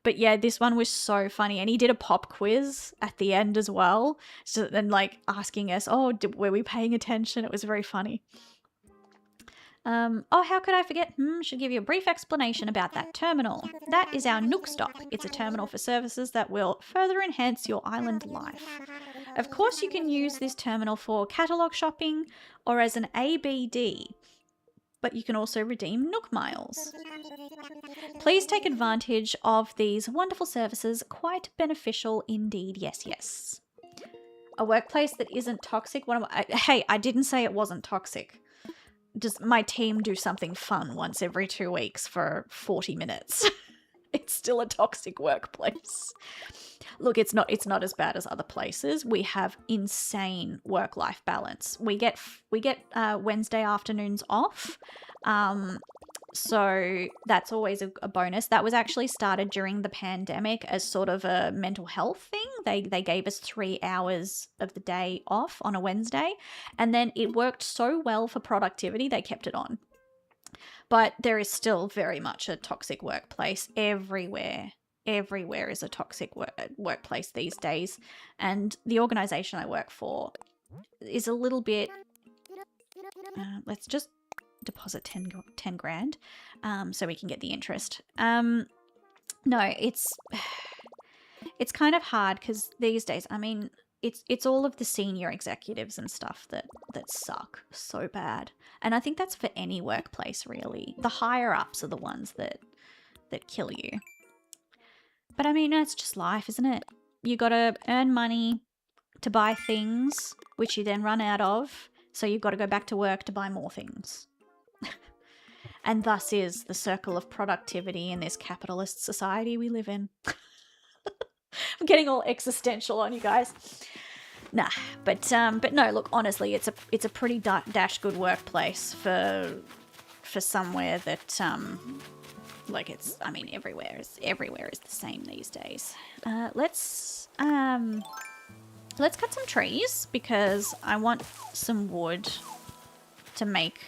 But yeah, this one was so funny. And he did a pop quiz at the end as well. So, and like asking us, were we paying attention? It was very funny. How could I forget? Should give you a brief explanation about that terminal. That is our Nook Stop. It's a terminal for services that will further enhance your island life. Of course, you can use this terminal for catalogue shopping or as an ABD, but you can also redeem Nook Miles. Please take advantage of these wonderful services. Quite beneficial indeed. Yes, yes. A workplace that isn't toxic. Hey, I didn't say it wasn't toxic. Does my team do something fun once every 2 weeks for 40 minutes? It's still a toxic workplace. Look, it's not as bad as other places. We have insane work-life balance. We get Wednesday afternoons off. So that's always a bonus. That was actually started during the pandemic as sort of a mental health thing. They gave us 3 hours of the day off on a Wednesday, and then it worked so well for productivity, they kept it on. But there is still very much a toxic workplace everywhere. Everywhere is a toxic workplace these days. And the organization I work for is a little bit... let's just deposit 10 grand so we can get the interest. No, it's kind of hard because these days, I mean, it's all of the senior executives and stuff that suck so bad. And I think that's for any workplace, really. The higher ups are the ones that kill you. But I mean, it's just life, isn't it? You got to earn money to buy things, which you then run out of. So you've got to go back to work to buy more things. And thus is the circle of productivity in this capitalist society we live in. I'm getting all existential on you guys. Nah, but no, look, honestly, it's a pretty dash good workplace for somewhere that like it's, I mean, everywhere is the same these days. Let's cut some trees because I want some wood to make,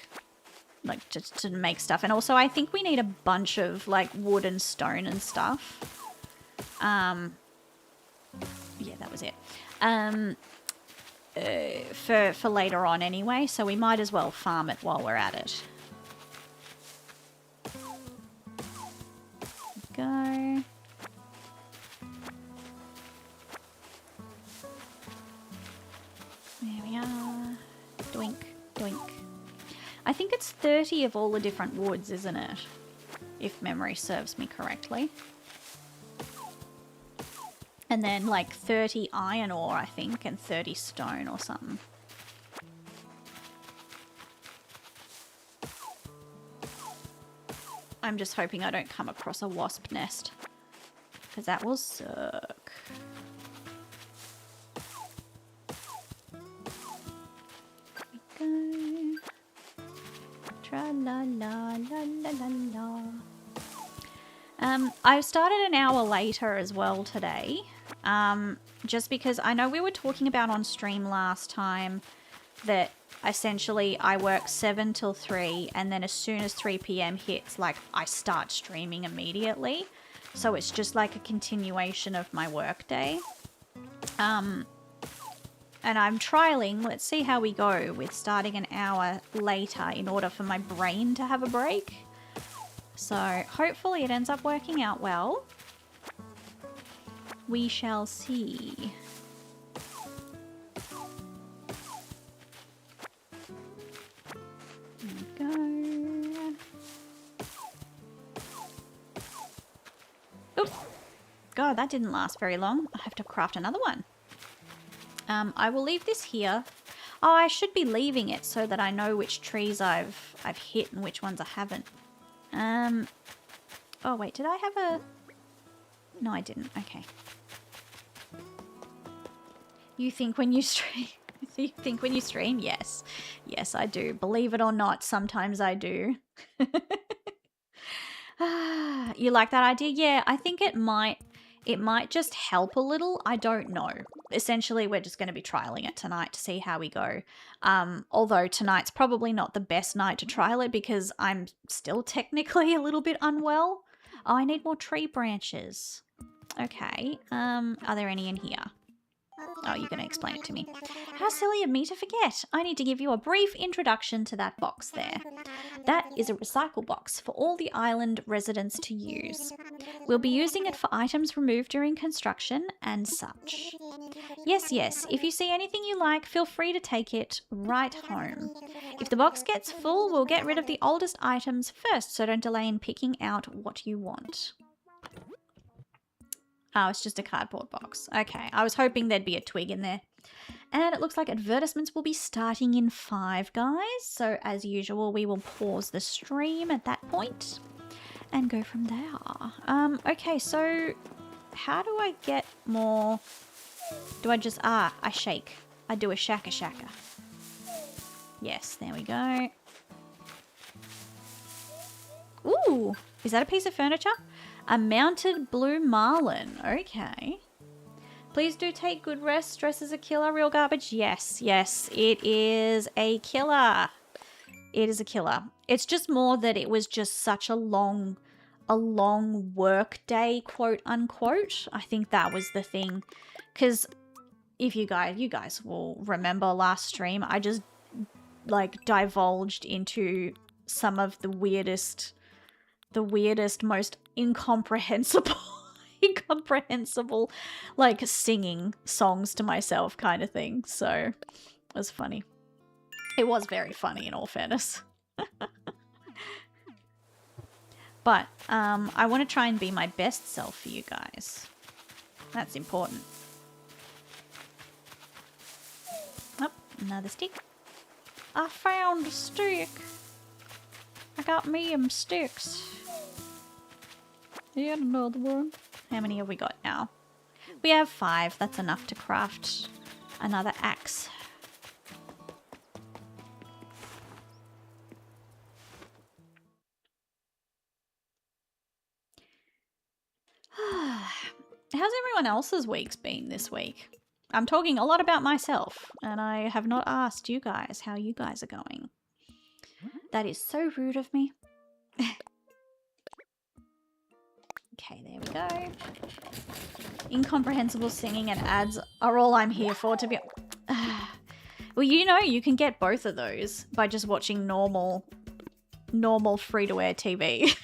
like, just to make stuff. And also I think we need a bunch of like wood and stone and stuff. Yeah, that was it. For later on anyway, so we might as well farm it while we're at it. Go. There we are. Doink, doink. I think it's 30 of all the different woods, isn't it? If memory serves me correctly. And then like 30 iron ore, I think, and 30 stone or something. I'm just hoping I don't come across a wasp nest, because that will suck. There we go. Tra-la-la-la-la-la-la. I started an hour later as well today, just because I know we were talking about on stream last time that essentially I work 7 till 3, and then as soon as 3 p.m. hits, like, I start streaming immediately. So it's just like a continuation of my work day. And I'm trialing, let's see how we go with starting an hour later in order for my brain to have a break. So hopefully it ends up working out well. We shall see. There we go. Oop. God, that didn't last very long. I have to craft another one. I will leave this here. Oh, I should be leaving it so that I know which trees I've hit and which ones I haven't. Oh wait, did I have a... No, I didn't. Okay. You think when you stream... You think when you stream? Yes. Yes, I do. Believe it or not, sometimes I do. You like that idea? Yeah, I think it might just help a little. I don't know. Essentially, we're just going to be trialing it tonight to see how we go. Although tonight's probably not the best night to trial it because I'm still technically a little bit unwell. Oh, I need more tree branches. Okay. Are there any in here? Oh, you're going to explain it to me. How silly of me to forget. I need to give you a brief introduction to that box there. That is a recycle box for all the island residents to use. We'll be using it for items removed during construction and such. Yes, if you see anything you like, feel free to take it right home. If the box gets full, we'll get rid of the oldest items first, so don't delay in picking out what you want. Oh, it's just a cardboard box. Okay, I was hoping there'd be a twig in there. And it looks like advertisements will be starting in 5, guys. So as usual, we will pause the stream at that point and go from there. Okay, so how do I get more? Do I just, I shake. I do a shaka shaka. Yes, there we go. Ooh, is that a piece of furniture? A mounted blue marlin. Okay. Please do take good rest. Stress is a killer. Real garbage. Yes, it is a killer. It is a killer. It's just more that it was just such a long work day, quote unquote. I think that was the thing. Because if you guys will remember last stream, I just like divulged into some of the weirdest, most incomprehensible like singing songs to myself kind of thing. So it was funny. It was very funny in all fairness. But I want to try and be my best self for you guys. That's important. Oh, another stick. I found a stick. I got me some sticks. And another one. How many have we got now? We have 5. That's enough to craft another axe. How's everyone else's weeks been this week? I'm talking a lot about myself, and I have not asked you guys how you guys are going. That is so rude of me. Okay, there we go. Incomprehensible singing and ads are all I'm here for, to be... Well, you know, you can get both of those by just watching normal free-to-air TV.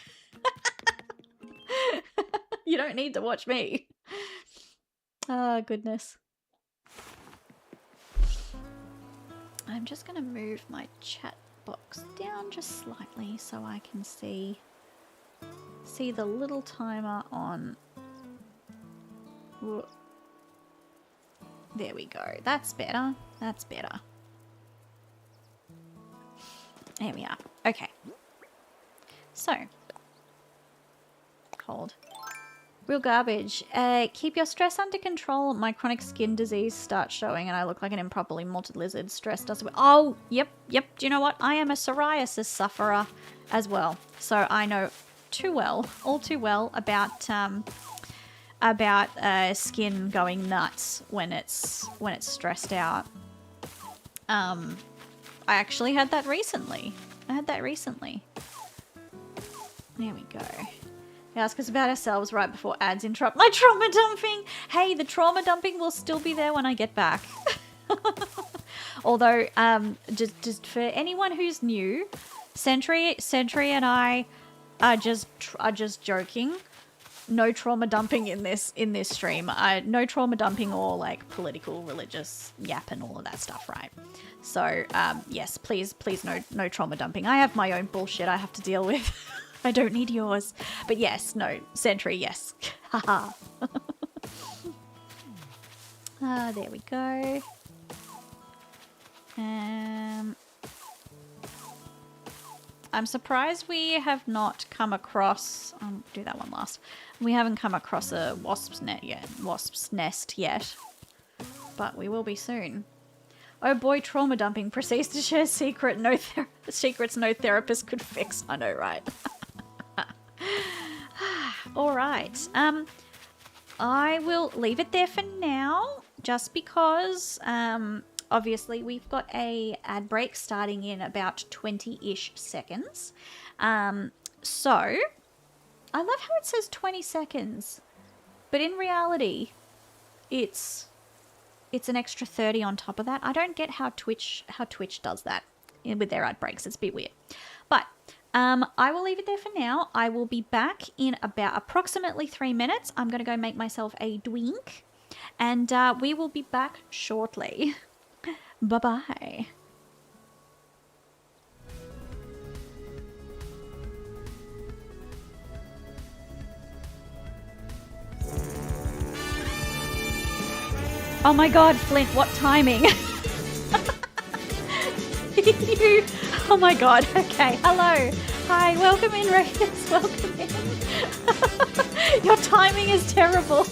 You don't need to watch me. Oh, goodness. I'm just going to move my chat box down just slightly so I can see the little timer on. Whoa. There we go. That's better. That's better. There we are. Okay. So. Hold. Real garbage. Keep your stress under control. My chronic skin disease starts showing and I look like an improperly molted lizard. Stress does... Oh, yep. Do you know what? I am a psoriasis sufferer as well. So I know all too well about skin going nuts when it's stressed out. I actually had that recently. There we go. Ask us about ourselves right before ads interrupt my trauma dumping. Hey, the trauma dumping will still be there when I get back. Although, just for anyone who's new, Sentry and I are just joking. No trauma dumping in this stream. No trauma dumping or like political, religious yap and all of that stuff, right? So, yes, please, no trauma dumping. I have my own bullshit I have to deal with. I don't need yours. But yes, no, Sentry, yes. Haha. There we go. I'm surprised we have not come across... do that one last. We haven't come across a wasp's nest yet. But we will be soon. Oh boy, trauma dumping proceeds to share secrets no therapist could fix. I know, right? All right. I will leave it there for now, just because obviously we've got a ad break starting in about 20-ish seconds. So I love how it says 20 seconds, but in reality, it's an extra 30 on top of that. I don't get how Twitch does that with their ad breaks. It's a bit weird. But I will leave it there for now. I will be back in about approximately 3 minutes. I'm going to go make myself a drink, and we will be back shortly. Bye-bye. Oh my god, Flint, what timing? Oh my god, okay, hello. Hi, welcome in, Radius, welcome in. Your timing is terrible.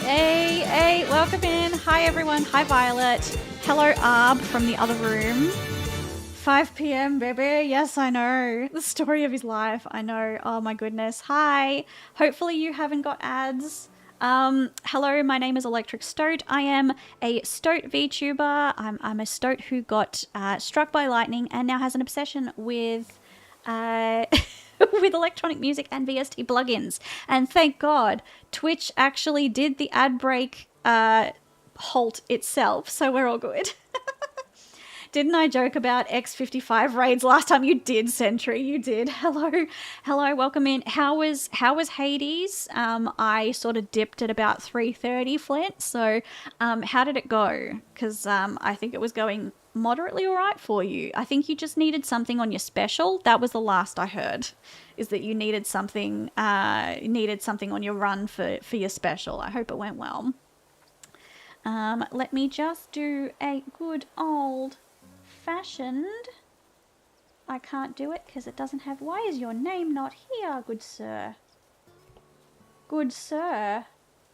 Hey, welcome in. Hi everyone, hi Violet. Hello Arb from the other room. 5 p.m, baby. Yes, I know. The story of his life, I know. Oh my goodness. Hi. Hopefully you haven't got ads. Hello, my name is Electric Stoat. I am a Stoat VTuber. I'm a Stoat who got struck by lightning and now has an obsession with with electronic music and VST plugins. And thank God, Twitch actually did the ad break halt itself, so we're all good. Didn't I joke about X55 raids last time? You did, Sentry. You did. Hello, welcome in. How was Hades? I sort of dipped at about 3:30, Flint. So, how did it go? Because I think it was going moderately all right for you. I think you just needed something on your special. That was the last I heard, is that you needed something. On your run for your special. I hope it went well. Let me just do a good old fashioned. I can't do it because it doesn't have. Why is your name not here, good sir? Good sir,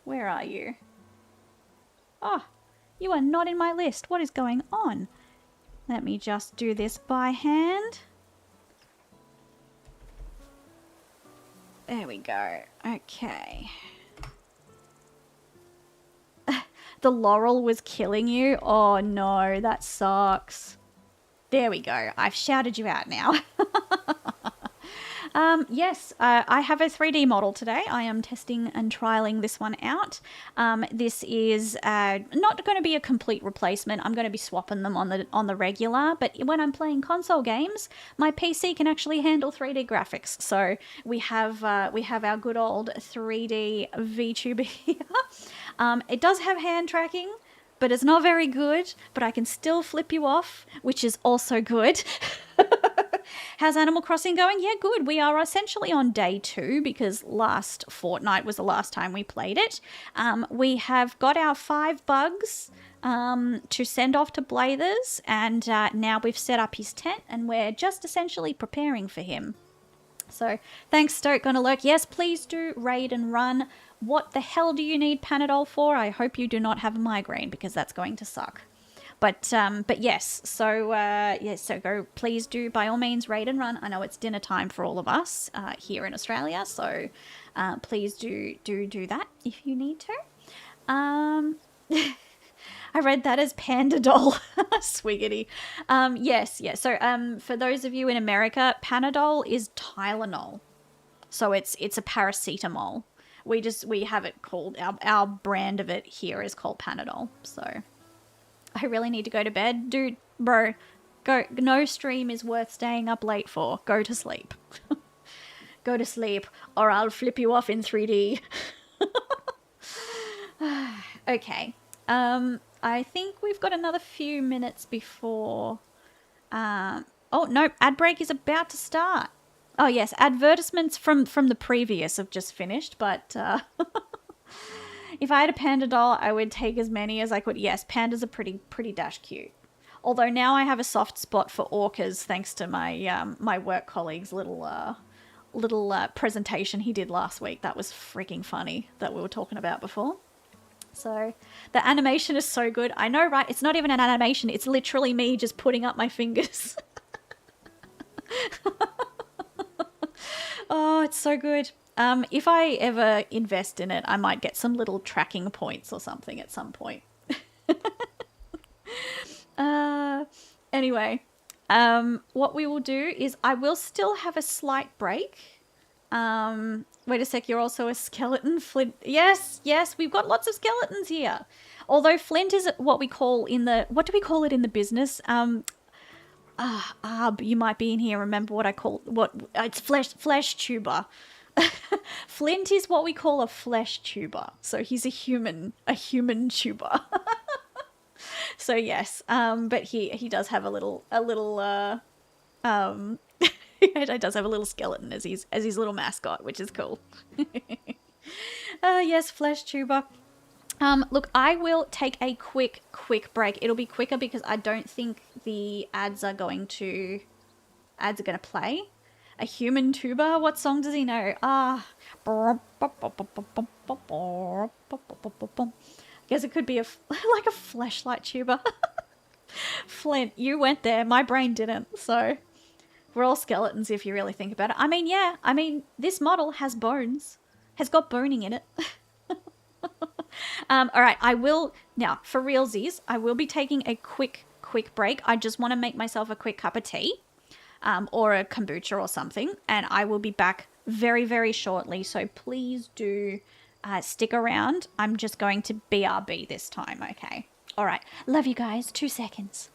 where are you? Oh, you are not in my list. What is going on? Let me just do this by hand. There we go. Okay. The laurel was killing you? Oh no, that sucks. There we go. I've shouted you out now. Yes, I have a 3D model today. I am testing and trialing this one out. This is not going to be a complete replacement. I'm going to be swapping them on the regular, but when I'm playing console games, my PC can actually handle 3D graphics. So we have our good old 3D VTuber here. It does have hand tracking, but it's not very good, but I can still flip you off, which is also good. How's Animal Crossing going? Yeah, good. We are essentially on day 2 because last fortnight was the last time we played it. We have got our 5 bugs to send off to Blathers, and now we've set up his tent and we're just essentially preparing for him. So thanks, Stoat Gonna Lurk. Yes, please do raid and run. What the hell do you need Panadol for? I hope you do not have a migraine because that's going to suck. But yes, so go, please do by all means raid and run. I know it's dinner time for all of us here in Australia, so please do that if you need to. I read that as Pandadol. Swiggity. Yes. So for those of you in America, Panadol is Tylenol. So it's a paracetamol. We have it called, our brand of it here is called Panadol. So I really need to go to bed. Dude, bro, go. No stream is worth staying up late for. Go to sleep. Go to sleep or I'll flip you off in 3D. Okay. I think we've got another few minutes before... oh, no, ad break is about to start. Oh, yes, advertisements from the previous have just finished, but if I had a panda doll, I would take as many as I could. Yes, pandas are pretty dash cute. Although now I have a soft spot for orcas thanks to my my work colleague's little presentation he did last week. That was freaking funny that we were talking about before. So the animation is so good. I know, right? It's not even an animation. It's literally me just putting up my fingers. Oh, it's so good. If I ever invest in it, I might get some little tracking points or something at some point. Anyway, What we will do is I will still have a slight break. Wait a sec, you're also a skeleton. Flint. Yes, yes, we've got lots of skeletons here. Although Flint is what we call in the, what do we call it in the business? You might be in here. Remember what I call, it's flesh tuber. Flint is what we call a flesh tuber. So he's a human tuber. So yes, but he does have a little he does have a little skeleton as his little mascot, which is cool. Yes, flesh tuber. Look, I will take a quick break. It'll be quicker because I don't think the ads are going to play. A human tuber? What song does he know? Guess it could be like a fleshlight tuber. Flint, you went there. My brain didn't. So we're all skeletons if you really think about it. I mean, yeah. I mean, this model has bones. Has got boning in it. All right. I will now for realsies. I will be taking a quick break. I just want to make myself a quick cup of tea, or a kombucha or something, and I will be back very, very shortly. So please do stick around. I'm just going to BRB this time. Okay. All right. Love you guys. 2 seconds.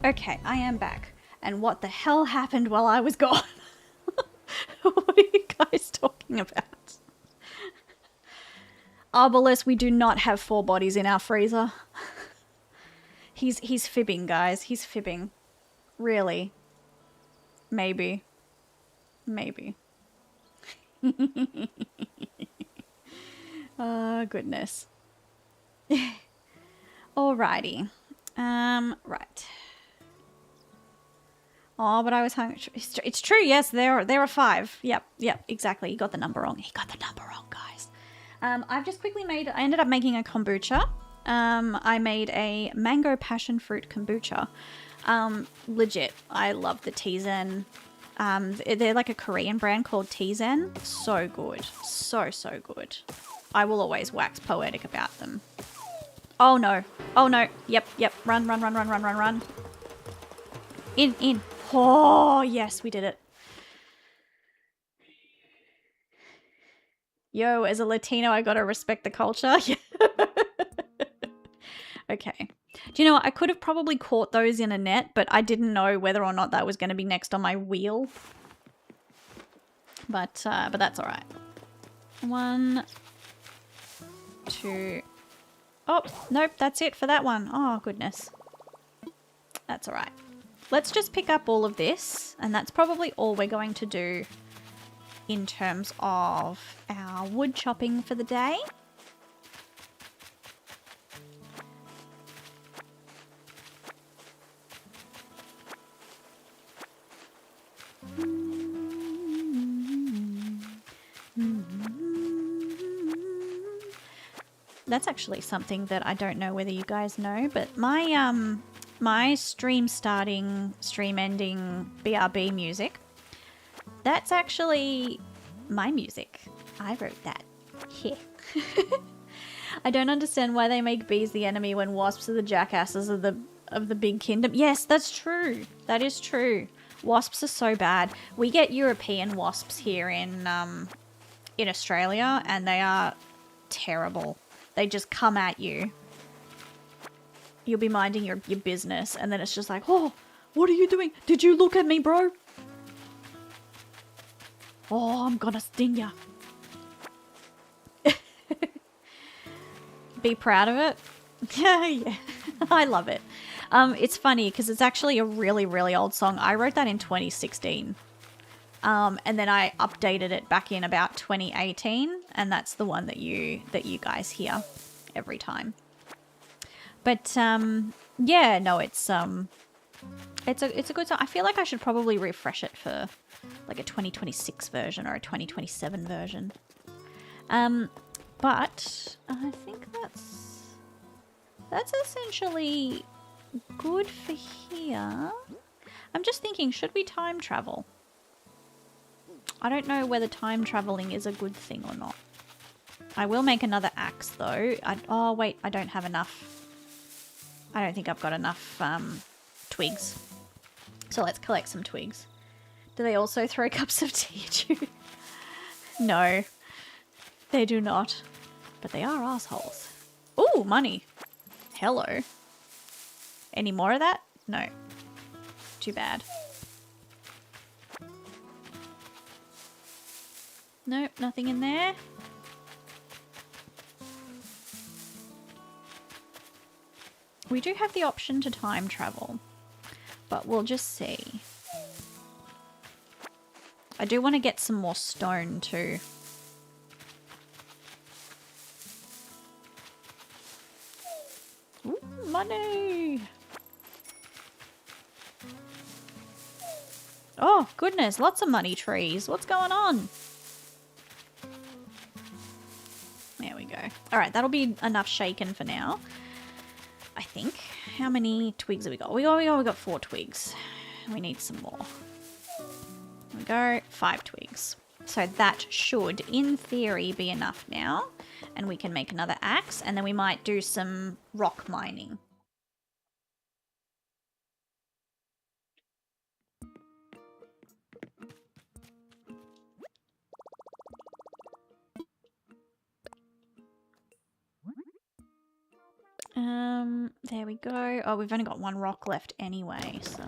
Okay, I am back. And what the hell happened while I was gone? What are you guys talking about? Arbalest, we do not have 4 bodies in our freezer. He's fibbing, guys. He's fibbing. Really. Maybe. Oh, goodness. Alrighty. Right. Oh, but I was hungry. It's true. Yes, there are 5. Yep, exactly. He got the number wrong. Guys. I've just quickly I ended up making a kombucha. I made a mango passion fruit kombucha. Legit. I love the Tizen. They're like a Korean brand called Tizen. So good. So good. I will always wax poetic about them. Oh no. Yep. Run. In. Oh, yes, we did it. Yo, as a Latino, I gotta respect the culture. Okay. Do you know what? I could have probably caught those in a net, but I didn't know whether or not that was going to be next on my wheel. But that's all right. 1, 2. Oh, nope, that's it for that one. Oh, goodness. That's all right. Let's just pick up all of this, and that's probably all we're going to do in terms of our wood chopping for the day. That's actually something that I don't know whether you guys know, but my stream starting, stream ending BRB music, that's actually my music. I wrote that. Yeah. I don't understand why they make bees the enemy when wasps are the jackasses of the big kingdom. Yes, that's true. That is true. Wasps are so bad. We get European wasps here in Australia, and they are terrible. They just come at you. You'll be minding your business, and then it's just like, oh, what are you doing? Did you look at me, bro? Oh, I'm gonna sting ya. Be proud of it. Yeah, I love it. It's funny because it's actually a really, really old song. I wrote that in 2016. And then I updated it back in about 2018, and that's the one that you guys hear every time. But yeah, no, it's a good song. I feel like I should probably refresh it for like a 2026 version or a 2027 version. But I think that's essentially good for here. I'm just thinking, should we time travel? I don't know whether time traveling is a good thing or not. I will make another axe though. Oh wait, I don't have enough. I don't think I've got enough twigs. So let's collect some twigs. Do they also throw cups of tea at you? No, they do not. But they are assholes. Ooh, money. Hello. Any more of that? No. Too bad. Nope, nothing in there. We do have the option to time travel, but we'll just see. I do want to get some more stone too. Ooh, money! Oh, goodness, lots of money trees. What's going on? There we go. Alright, that'll be enough shaken for now. I think. How many twigs have we got? We got 4 twigs. We need some more. There we go. 5 twigs. So that should, in theory, be enough now. And we can make another axe, and then we might do some rock mining. There we go. Oh, we've only got 1 rock left anyway, so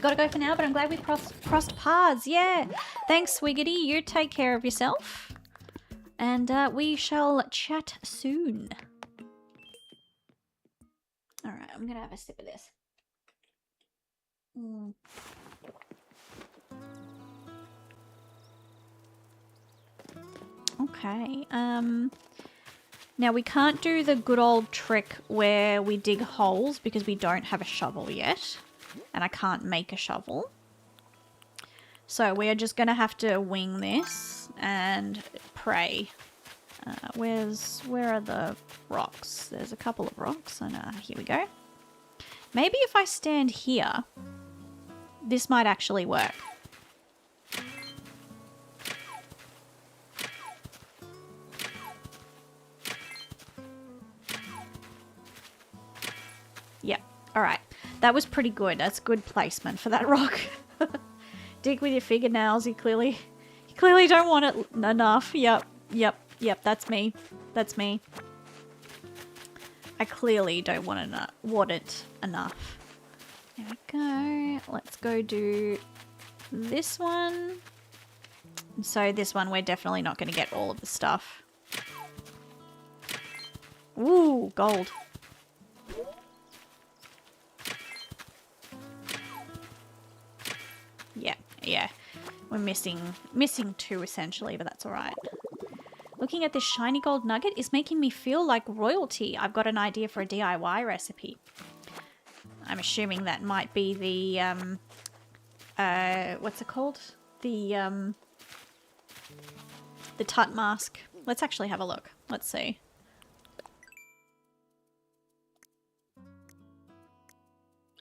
gotta go for now, but I'm glad we crossed paths. Yeah. Thanks, Wiggity. You take care of yourself. And we shall chat soon. Alright, I'm gonna have a sip of this. Okay. Now we can't do the good old trick where we dig holes because we don't have a shovel yet. And I can't make a shovel. So we are just going to have to wing this and pray. Where are the rocks? There's a couple of rocks. And here we go. Maybe if I stand here, this might actually work. Yeah, alright. That was pretty good. That's good placement for that rock. Dig with your fingernails. You clearly don't want it enough. Yep, that's me. That's me. I clearly don't want it enough. There we go. Let's go do this one. So this one, we're definitely not going to get all of the stuff. Ooh, gold. Yeah. We're missing 2 essentially, but that's all right. Looking at this shiny gold nugget is making me feel like royalty. I've got an idea for a DIY recipe. I'm assuming that might be the what's it called? The tut mask. Let's actually have a look. Let's see.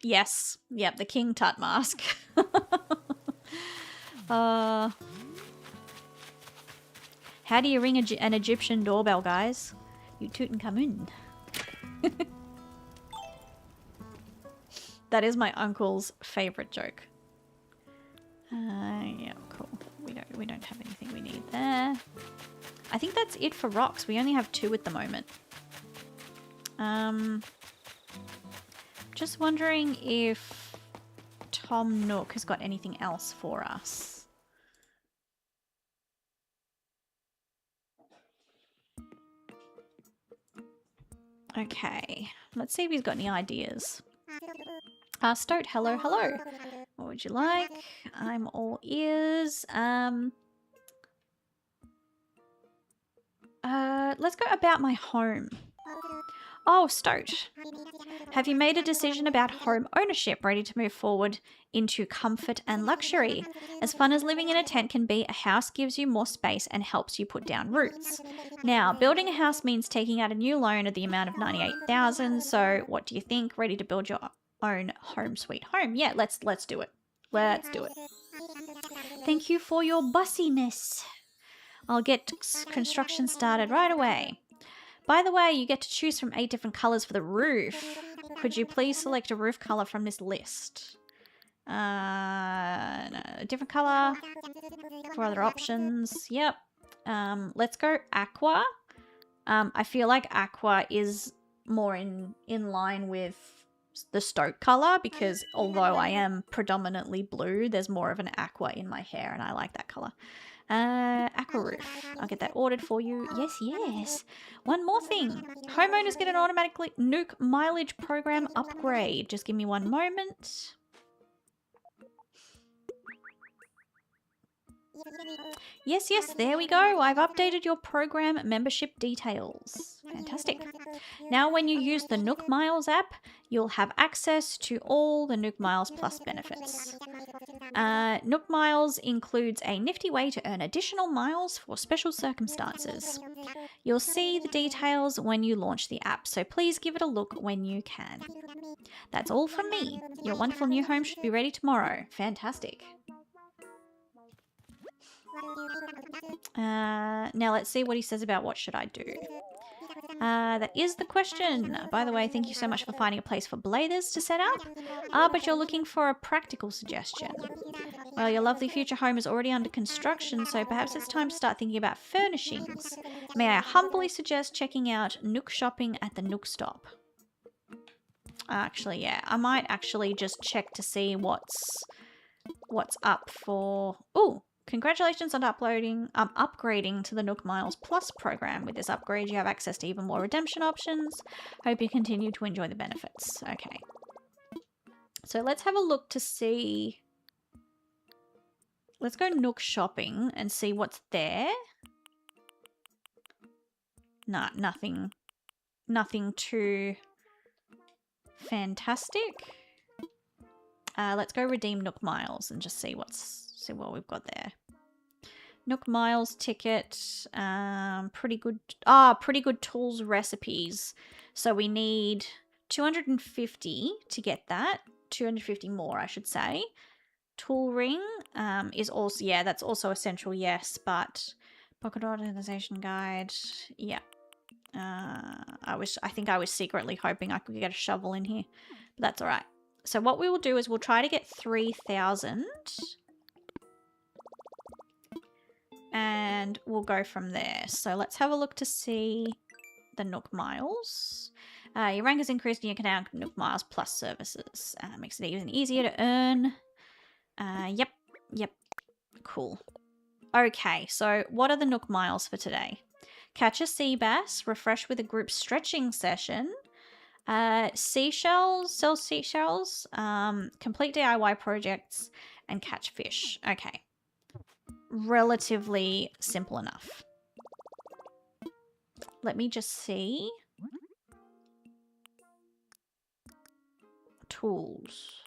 Yes. Yep, the King Tut mask. How do you ring an Egyptian doorbell, guys? You Tutankhamun. That is my uncle's favorite joke. Yeah, cool. We don't have anything we need there. I think that's it for rocks. We only have 2 at the moment. Just wondering if Tom Nook has got anything else for us. Okay, let's see if he's got any ideas. Stoat, hello, hello. What would you like? I'm all ears. Let's go about my home. Oh, Stoat. Have you made a decision about home ownership, ready to move forward into comfort and luxury? As fun as living in a tent can be, a house gives you more space and helps you put down roots. Now, building a house means taking out a new loan of the amount of $98,000. So, what do you think? Ready to build your own home sweet home? Yeah, let's do it. Let's do it. Thank you for your bussiness. I'll get construction started right away. By the way, you get to choose from 8 different colours for the roof. Could you please select a roof colour from this list? No, a different colour. 4 other options. Yep. Let's go aqua. I feel like aqua is more in line with the Stoat colour, because although I am predominantly blue, there's more of an aqua in my hair and I like that colour. Aqua roof. I'll get that ordered for you. Yes, yes. One more thing. Homeowners get an automatically Nuke mileage program upgrade. Just give me one moment. Yes, yes, there we go. I've updated your program membership details. Fantastic. Now when you use the Nook Miles app, you'll have access to all the Nook Miles Plus benefits. Nook Miles includes a nifty way to earn additional miles for special circumstances. You'll see the details when you launch the app, so please give it a look when you can. That's all from me. Your wonderful new home should be ready tomorrow. Fantastic. Now let's see what he says about what should I do. That is the question. By the way, thank you so much for finding a place for blathers to set up. But you're looking for a practical suggestion. Well, your lovely future home is already under construction, so perhaps it's time to start thinking about furnishings. May I humbly suggest checking out Nook shopping at the Nook Stop. Actually, yeah, I might actually just check to see what's up for... Ooh! Congratulations on upgrading to the Nook Miles Plus program. With this upgrade, you have access to even more redemption options. Hope you continue to enjoy the benefits. Okay. So let's have a look to see... Let's go Nook shopping and see what's there. Nah, nothing too fantastic. Let's go redeem Nook Miles and just see what we've got there. Nook Miles ticket, pretty good tools recipes. So we need 250 to get that. 250 more, I should say. Tool ring is also, yeah, that's also essential, yes, but pocket organization guide, yeah. I think I was secretly hoping I could get a shovel in here, but that's all right. So what we will do is we'll try to get 3,000. And we'll go from there. So let's have a look to see the Nook Miles. Your rank is increased and you can add Nook Miles Plus services. Makes it even easier to earn. Yep. Cool. Okay, so what are the Nook Miles for today? Catch a sea bass, refresh with a group stretching session, seashells, sell seashells, complete DIY projects, and catch fish. Okay. Relatively simple enough. Let me just see. Tools.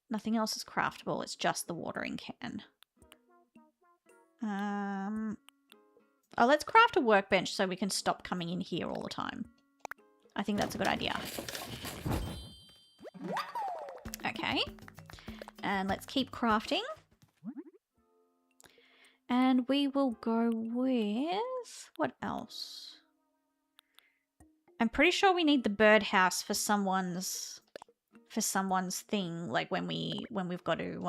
Nothing else is craftable. It's just the watering can. Oh, let's craft a workbench so we can stop coming in here all the time. I think that's a good idea. Okay. And let's keep crafting. And we will go with... what else? I'm pretty sure we need the birdhouse for someone's thing, like when we've got to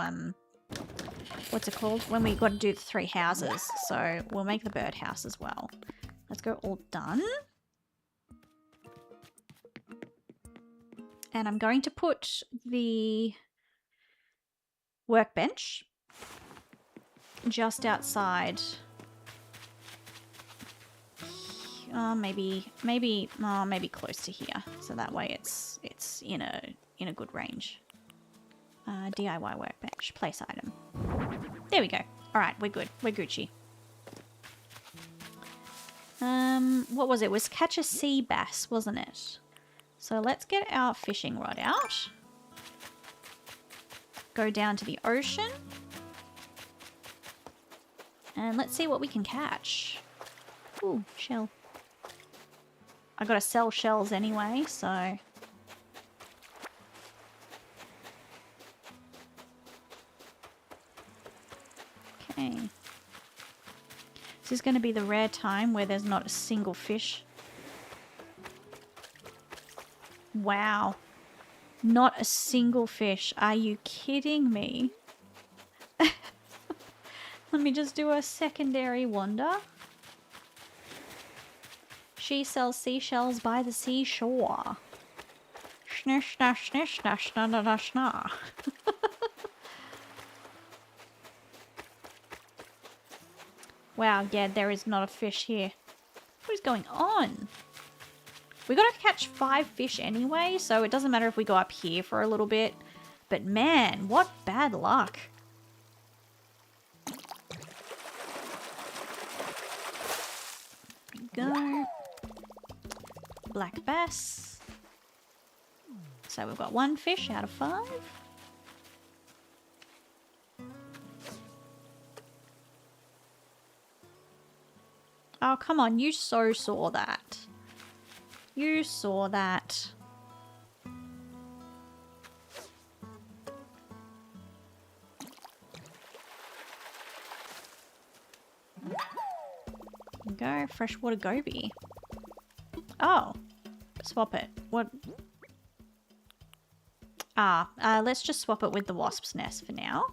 what's it called? When we got to do the 3 houses. So we'll make the birdhouse as well. Let's go all done. And I'm going to put the workbench just outside. Maybe close to here, so that way it's in a good range. DIY workbench, place item. There we go. All right, we're good. We're Gucci. What was it? It was catch a sea bass, wasn't it? So let's get our fishing rod out. Go down to the ocean. And let's see what we can catch. Ooh, shell. I gotta sell shells anyway, so... Okay. This is gonna be the rare time where there's not a single fish. Wow. Not a single fish. Are you kidding me? Let me just do a secondary wander. She sells seashells by the seashore. Shnish, shnash, shnish, shnash, shna, shna, shna, shna. Wow, yeah, there is not a fish here. What is going on? We gotta catch 5 fish anyway, so it doesn't matter if we go up here for a little bit. But man, what bad luck. There we go. Black bass. So we've got 1 fish out of 5. Oh, come on, you so saw that. You saw that. Go, freshwater goby. Oh, swap it. What? Let's just swap it with the wasp's nest for now.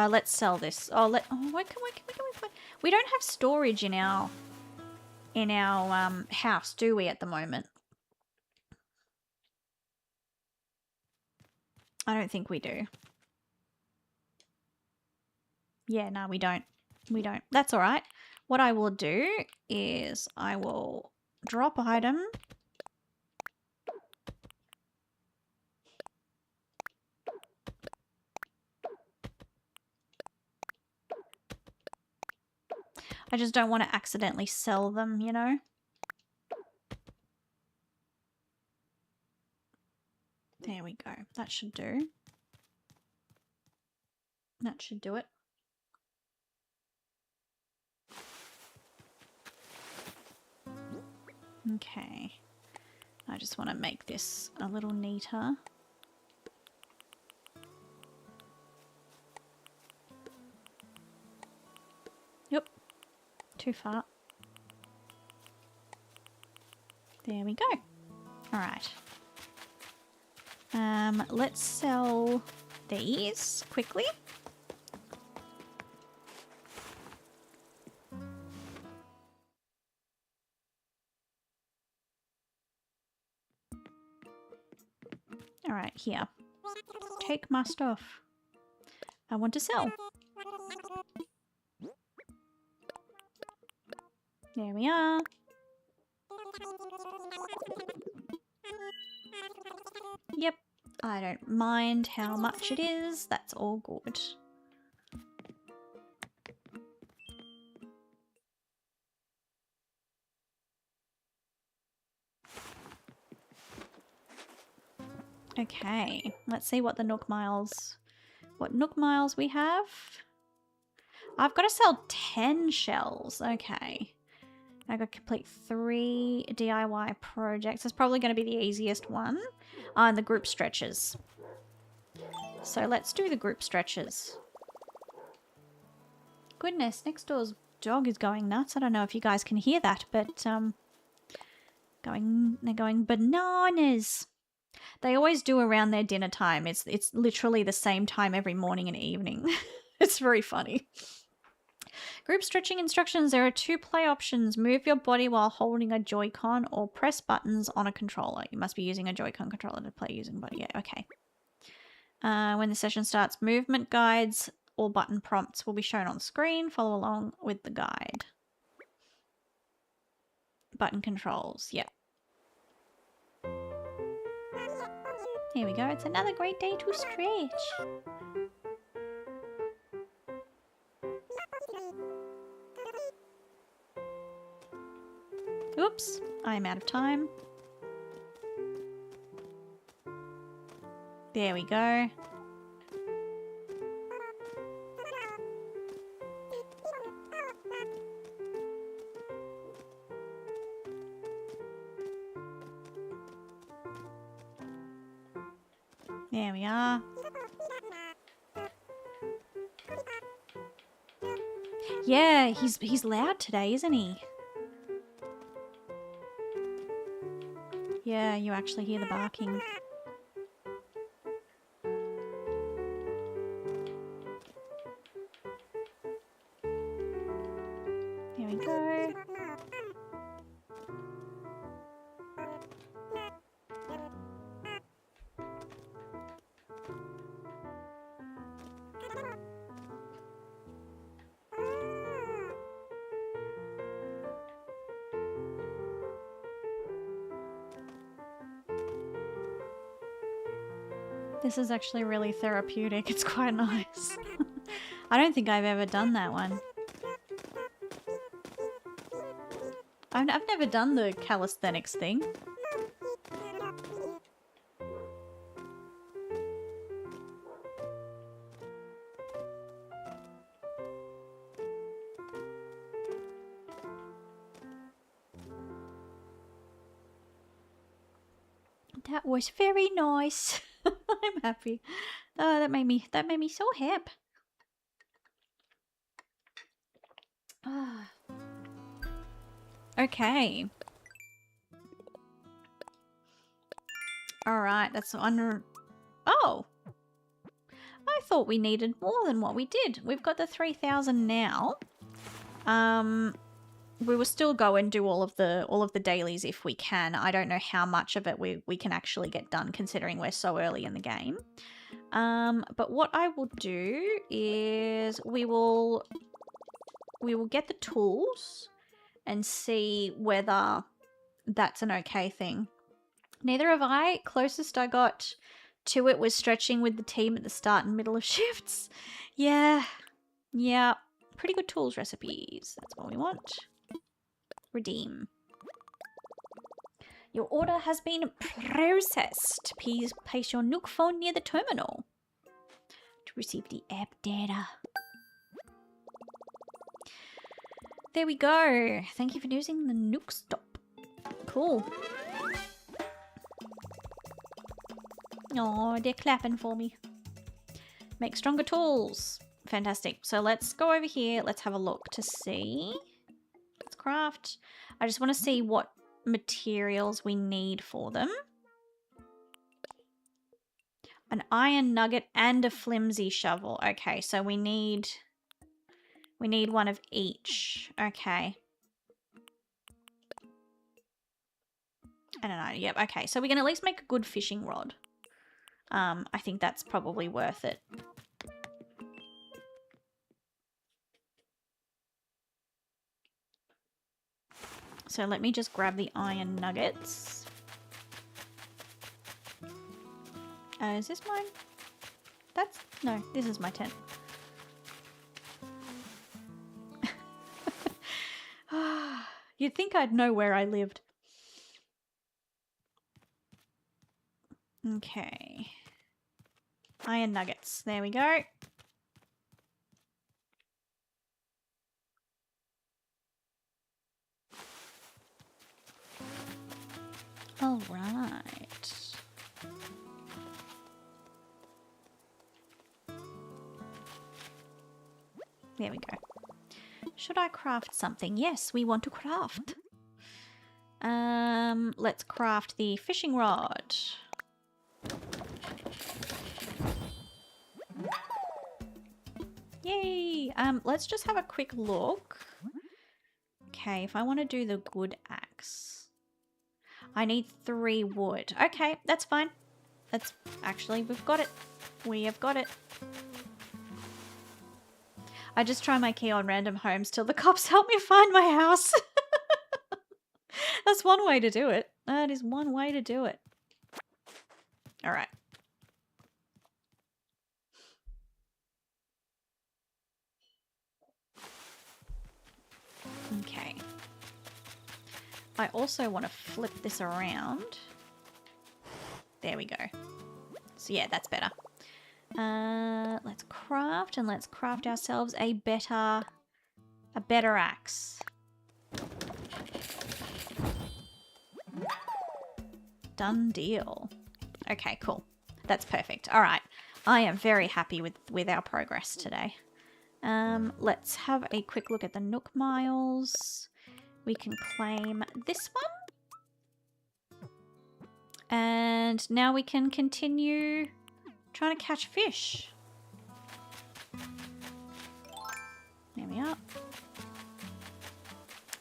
Let's sell this. Oh, what can we? We don't have storage in our house, do we, at the moment? I don't think we do. Yeah, no, we don't. We don't. That's all right. What I will do is I will drop item. I just don't want to accidentally sell them, you know? There we go. That should do. That should do it. Okay. I just want to make this a little neater. Yep. Too far. There we go. All right. Let's sell these quickly. All right, here. Take my stuff. I want to sell. There we are. Yep, I don't mind how much it is. That's all good. Okay, let's see what the Nook Miles we have. I've got to sell 10 shells. Okay. I got to complete 3 DIY projects. That's probably going to be the easiest one. And the group stretches. So let's do the group stretches. Goodness, next door's dog is going nuts. I don't know if you guys can hear that, but they're going bananas. They always do around their dinner time. It's literally the same time every morning and evening. It's very funny. Group stretching instructions. There are 2 play options. Move your body while holding a Joy-Con or press buttons on a controller. You must be using a Joy-Con controller to play using body. Yeah, okay. When the session starts, movement guides or button prompts will be shown on screen. Follow along with the guide. Button controls. Yep. Here we go. It's another great day to stretch. Oops, I'm out of time. There we go. There we are. Yeah, he's loud today, isn't he? Yeah, you actually hear the barking. Here we go. This is actually really therapeutic. It's quite nice. I don't think I've ever done that one. I've never done the calisthenics thing. That was very nice. I'm happy. Oh, that made me so happy. Okay. Alright, that's under... Oh! I thought we needed more than what we did. We've got the 3,000 now. We will still go and do all of the dailies if we can. I don't know how much of it we can actually get done considering we're so early in the game. But what I will do is we will get the tools and see whether that's an okay thing. Neither have I. Closest I got to it was stretching with the team at the start and middle of shifts. Yeah. Pretty good tools recipes. That's what we want. Redeem. Your order has been processed. Please place your Nook phone near the terminal to receive the app data. There we go. Thank you for using the Nook stop. Cool. Oh, they're clapping for me. Make stronger tools. Fantastic. So let's go over here. Let's have a look to see. Let's craft. I just want to see what materials we need for them. An iron nugget and a flimsy shovel. Okay, so we need one of each. Okay. I don't know. Yep, okay. So we can at least make a good fishing rod. I think that's probably worth it. So let me just grab the iron nuggets. Is this mine? No, this is my tent. You'd think I'd know where I lived. Okay. Iron nuggets. There we go. All right. There we go. Should I craft something? Yes, we want to craft. Let's craft the fishing rod. Yay! Let's just have a quick look. Okay, if I want to do the good axe, I need 3 wood. Okay, that's fine. That's actually, we've got it. We have got it. I just try my key on random homes till the cops help me find my house. That's one way to do it. That is one way to do it. All right. Okay. I also want to flip this around. There we go. So yeah, that's better. Let's craft, and let's craft ourselves a better axe. Done deal. Okay, cool. That's perfect. All right. I am very happy with our progress today. Let's have a quick look at the Nook Miles. We can claim this one. And now we can continue trying to catch fish. There we are.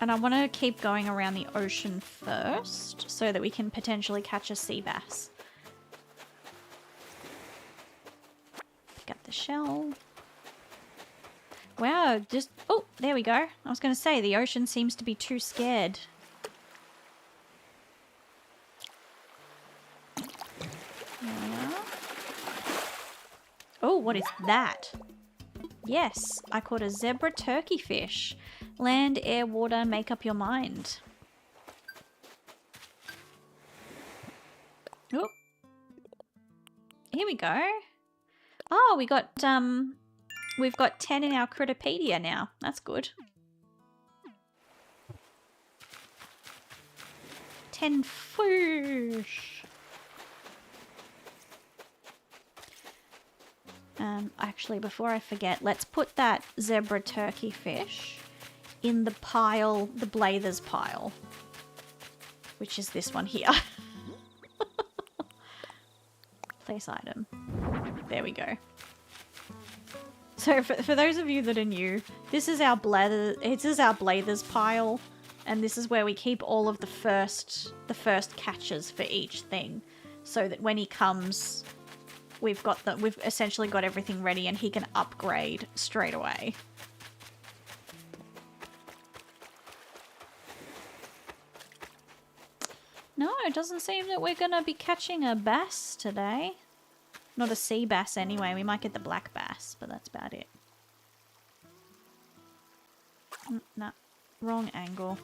And I want to keep going around the ocean first so that we can potentially catch a sea bass. Pick up the shell. Wow, just... Oh, there we go. I was going to say, the ocean seems to be too scared. There we are. Oh, what is that? Yes, I caught a zebra turkey fish. Land, air, water, make up your mind. Oh. Here we go. Oh, we've got 10 in our Critterpedia now. That's good. 10 fish. Actually, before I forget, let's put that zebra turkey fish in the pile, the Blathers pile, which is this one here. Place item. There we go. So for those of you that are new, this is our Blathers pile, and this is where we keep all of the first catches for each thing, so that when he comes, we've essentially got everything ready and he can upgrade straight away. No, it doesn't seem that we're gonna be catching a bass today. Not a sea bass anyway. We might get the black bass, but that's about it. Nah, wrong angle.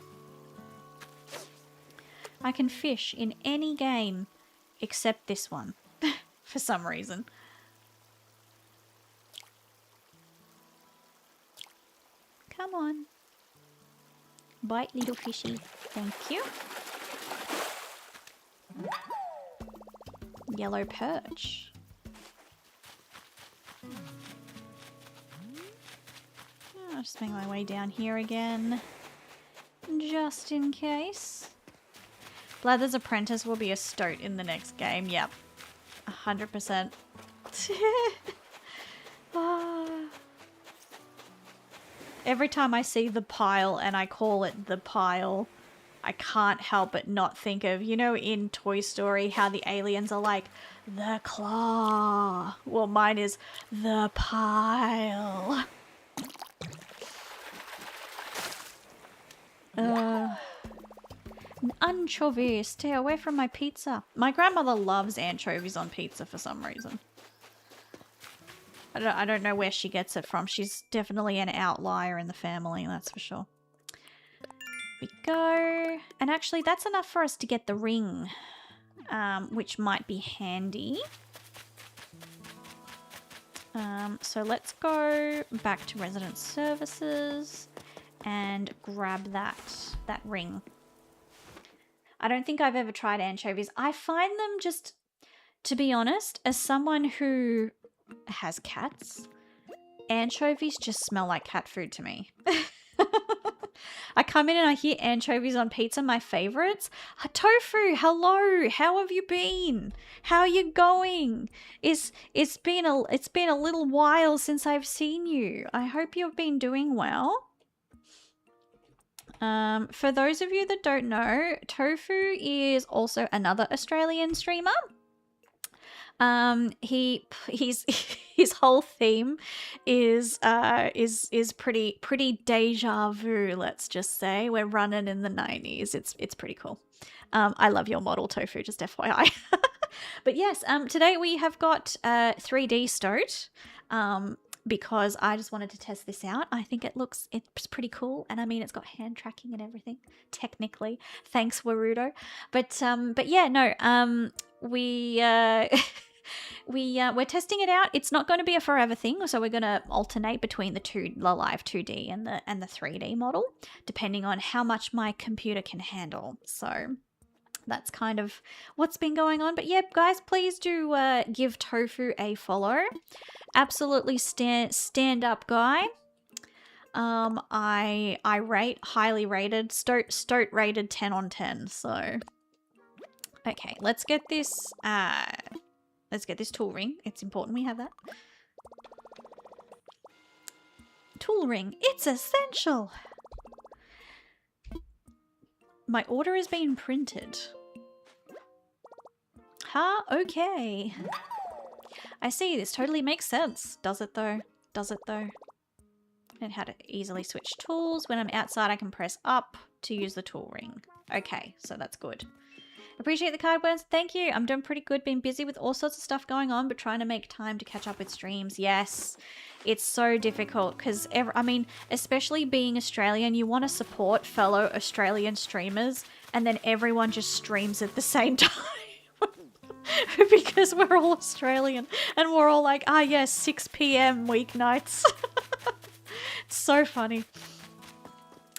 I can fish in any game except this one. For some reason. Come on. Bite, little fishy. Thank you. Yellow perch. I'll just make my way down here again. Just in case. Blathers Apprentice will be a Stoat in the next game. Yep. 100%. Every time I see the pile and I call it the pile, I can't help but not think of, you know, in Toy Story, how the aliens are like, the claw. Well, mine is the pile. Anchovies, stay away from my pizza. My grandmother loves anchovies on pizza for some reason. I don't know where she gets it from. She's definitely an outlier in the family, that's for sure. We go. And actually, that's enough for us to get the ring, which might be handy. So let's go back to resident services and grab that ring. I don't think I've ever tried anchovies. I find them just, to be honest, as someone who has cats, anchovies just smell like cat food to me. I come in and I hear anchovies on pizza, my favorites. Tofu, hello, how have you been? How are you going? It's been a little while since I've seen you. I hope you've been doing well. For those of you that don't know, Tofu is also another Australian streamer. He's his whole theme is pretty deja vu, let's just say. We're running in the 90s. It's pretty cool. I love your model, Tofu, just FYI. But yes, today we have got 3D Stoat. Because I just wanted to test this out. I think it's pretty cool, and I mean it's got hand tracking and everything. Technically, thanks Warudo. But yeah, no. We're testing it out. It's not going to be a forever thing, so we're going to alternate between the live 2D and the 3D model, depending on how much my computer can handle. So that's kind of what's been going on. But yeah, guys, please do give Tofu a follow. Absolutely stand up guy. I rate highly rated. Stoat rated 10 on 10. So okay, let's get this tool ring. It's important we have that. Tool ring, it's essential. My order is being printed. Huh? Okay. I see, this totally makes sense. Does it though? Does it though? And how to easily switch tools. When I'm outside, I can press up to use the tool ring. Okay, so that's good. Appreciate the card words. Thank you. I'm doing pretty good. Been busy with all sorts of stuff going on, but trying to make time to catch up with streams. Yes, it's so difficult because, I mean, especially being Australian, you want to support fellow Australian streamers, and then everyone just streams at the same time. Because we're all Australian and we're all like, ah yes, 6 p.m. weeknights. It's so funny.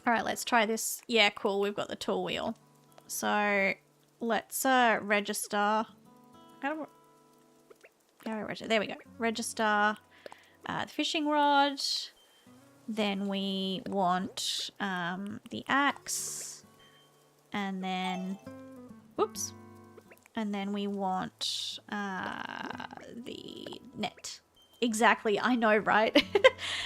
All right, let's try this. Yeah, cool. We've got the tool wheel. So let's register. How do I register? There we go. Register the fishing rod. Then we want the axe. And then, whoops. And then we want the net. Exactly, I know, right?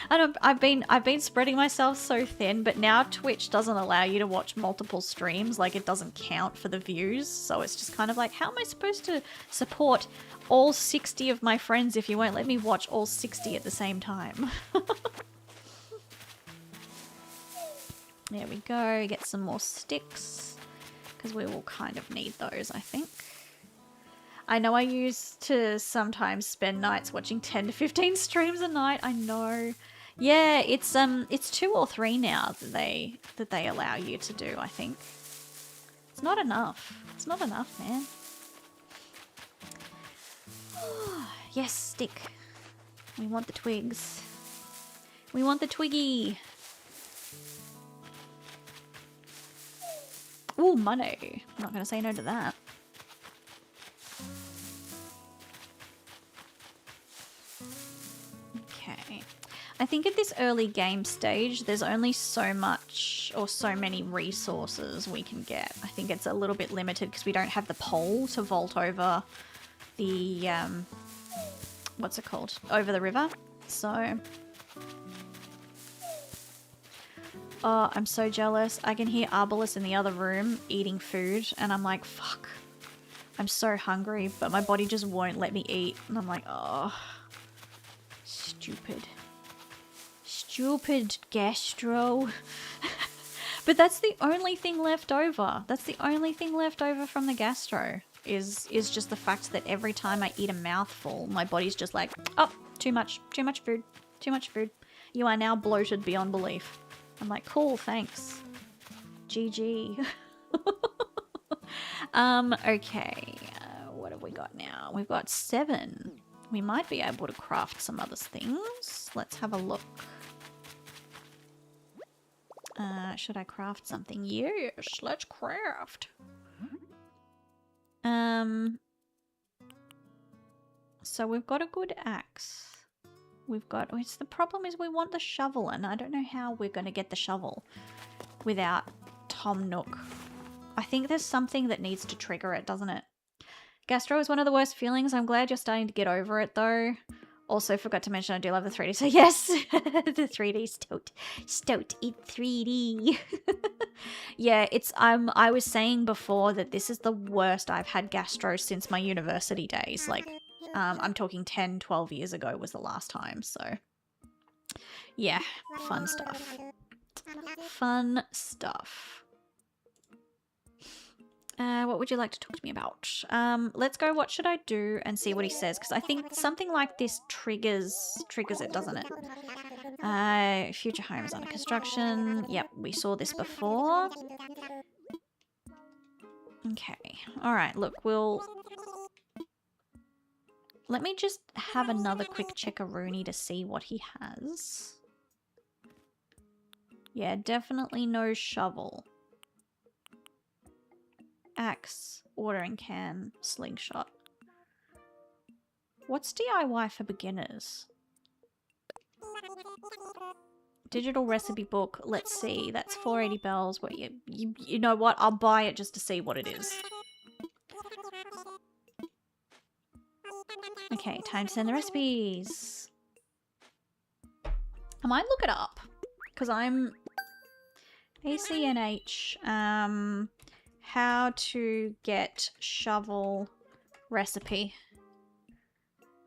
I've been spreading myself so thin, but now Twitch doesn't allow you to watch multiple streams. Like, it doesn't count for the views, so it's just kind of like, how am I supposed to support all 60 of my friends if you won't let me watch all 60 at the same time? There we go. Get some more sticks, because we will kind of need those, I think. I know I used to sometimes spend nights watching 10 to 15 streams a night. I know. Yeah, it's 2 or 3 now that they allow you to do, I think. It's not enough. It's not enough, man. Yes, stick. We want the twigs. We want the twiggy. Ooh, money. I'm not going to say no to that. Okay. I think at this early game stage, there's only so much or so many resources we can get. I think it's a little bit limited because we don't have the pole to vault over the, what's it called? Over the river. So, oh, I'm so jealous. I can hear Arbalest in the other room eating food, and I'm like, fuck. I'm so hungry, but my body just won't let me eat. And I'm like, oh, stupid. Stupid gastro. But that's the only thing left over. That's the only thing left over from the gastro is just the fact that every time I eat a mouthful, my body's just like, oh, too much food, too much food. You are now bloated beyond belief. I'm like, cool, thanks. GG. Okay. What have we got now? We've got 7. We might be able to craft some other things. Let's have a look. Should I craft something? Yes, let's craft. So we've got a good axe. We've got... It's the problem is we want the shovel, and I don't know how we're going to get the shovel without Tom Nook. I think there's something that needs to trigger it, doesn't it? Gastro is one of the worst feelings. I'm glad you're starting to get over it, though. Also, forgot to mention I do love the 3D. So yes, the 3D Stoat. Stoat, eat 3D. Yeah, it's... I was saying before that this is the worst I've had gastro since my university days. Like, I'm talking 10, 12 years ago was the last time, so... Yeah, fun stuff. Fun stuff. What would you like to talk to me about? Let's go what should I do and see what he says, because I think something like this triggers it, doesn't it? Future home is under construction. Yep, we saw this before. Okay. Alright, look, let me just have another quick checkaroonie to see what he has. Yeah, definitely no shovel. Axe, watering can, slingshot. What's DIY for beginners? Digital recipe book. Let's see. That's 480 bells. What you know what? I'll buy it just to see what it is. Okay, time to send the recipes. I might look it up because I'm ACNH. How to get shovel recipe.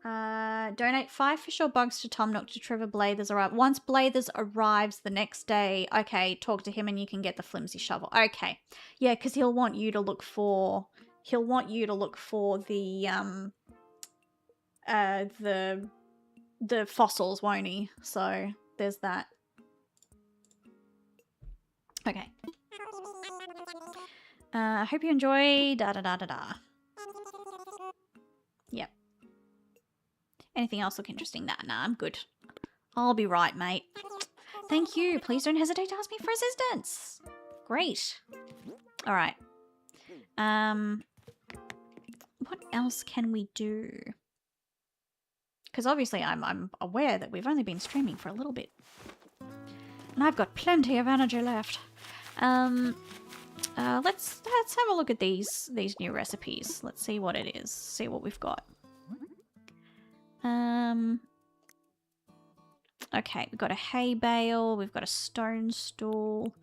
Donate 5 fish or bugs to Tom Nook to Trevor Blathers arrive. Once Blathers arrives the next day, okay, talk to him and you can get the flimsy shovel. Okay. Yeah, because he'll want you to look for the fossils, won't he? So there's that. Okay. I hope you enjoy da-da-da-da-da. Yep. Anything else look interesting? Nah, I'm good. I'll be right, mate. Thank you. Please don't hesitate to ask me for assistance. Great. Alright. What else can we do? Because obviously I'm aware that we've only been streaming for a little bit. And I've got plenty of energy left. Let's have a look at these new recipes. Let's see what it is. See what we've got. Okay, we've got a hay bale, we've got a stone stool.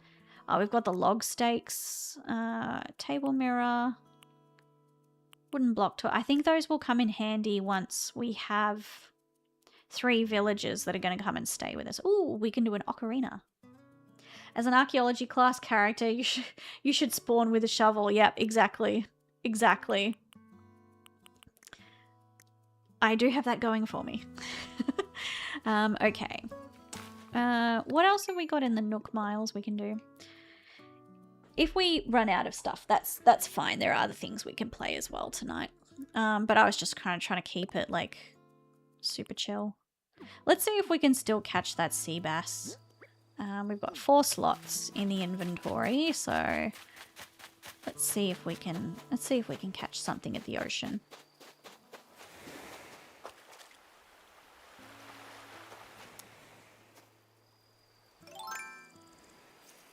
Oh, we've got the log stakes, table mirror, wooden block tool. I think those will come in handy once we have 3 villagers that are going to come and stay with us. Ooh, we can do an ocarina. As an archaeology class character, you should spawn with a shovel. Yep, exactly. Exactly. I do have that going for me. Okay. What else have we got in the Nook Miles we can do? If we run out of stuff, that's fine. There are other things we can play as well tonight. But I was just kind of trying to keep it, like, super chill. Let's see if we can still catch that sea bass. We've got 4 slots in the inventory, so let's see if we can catch something at the ocean.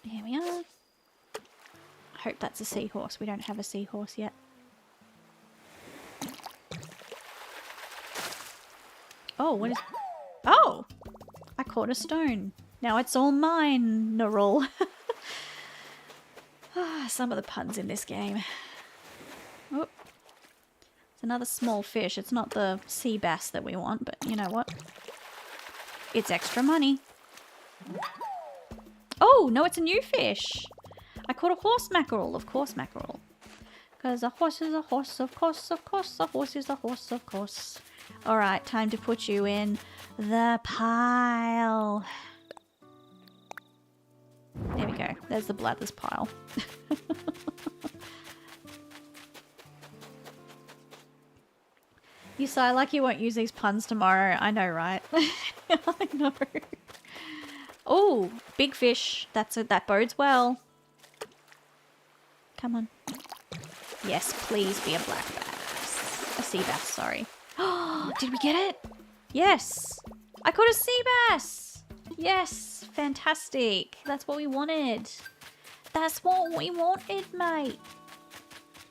Here we are. I hope that's a seahorse. We don't have a seahorse yet. Oh, what is... Oh! I caught a stone. Now it's all mine, Narul. Some of the puns in this game. Oh. It's another small fish. It's not the sea bass that we want, but you know what? It's extra money. Oh, no, it's a new fish. I caught a horse mackerel, of course mackerel. Because a horse is a horse, of course, a horse is a horse, of course. Alright, time to put you in the pile. There we go. There's the Blathers pile. You sigh like you won't use these puns tomorrow. I know, right? I know. Oh, big fish. That bodes well. Come on. Yes, please be a black bass. A sea bass, sorry. Oh, did we get it? Yes. I caught a sea bass. Yes, fantastic. That's what we wanted. That's what we wanted, mate.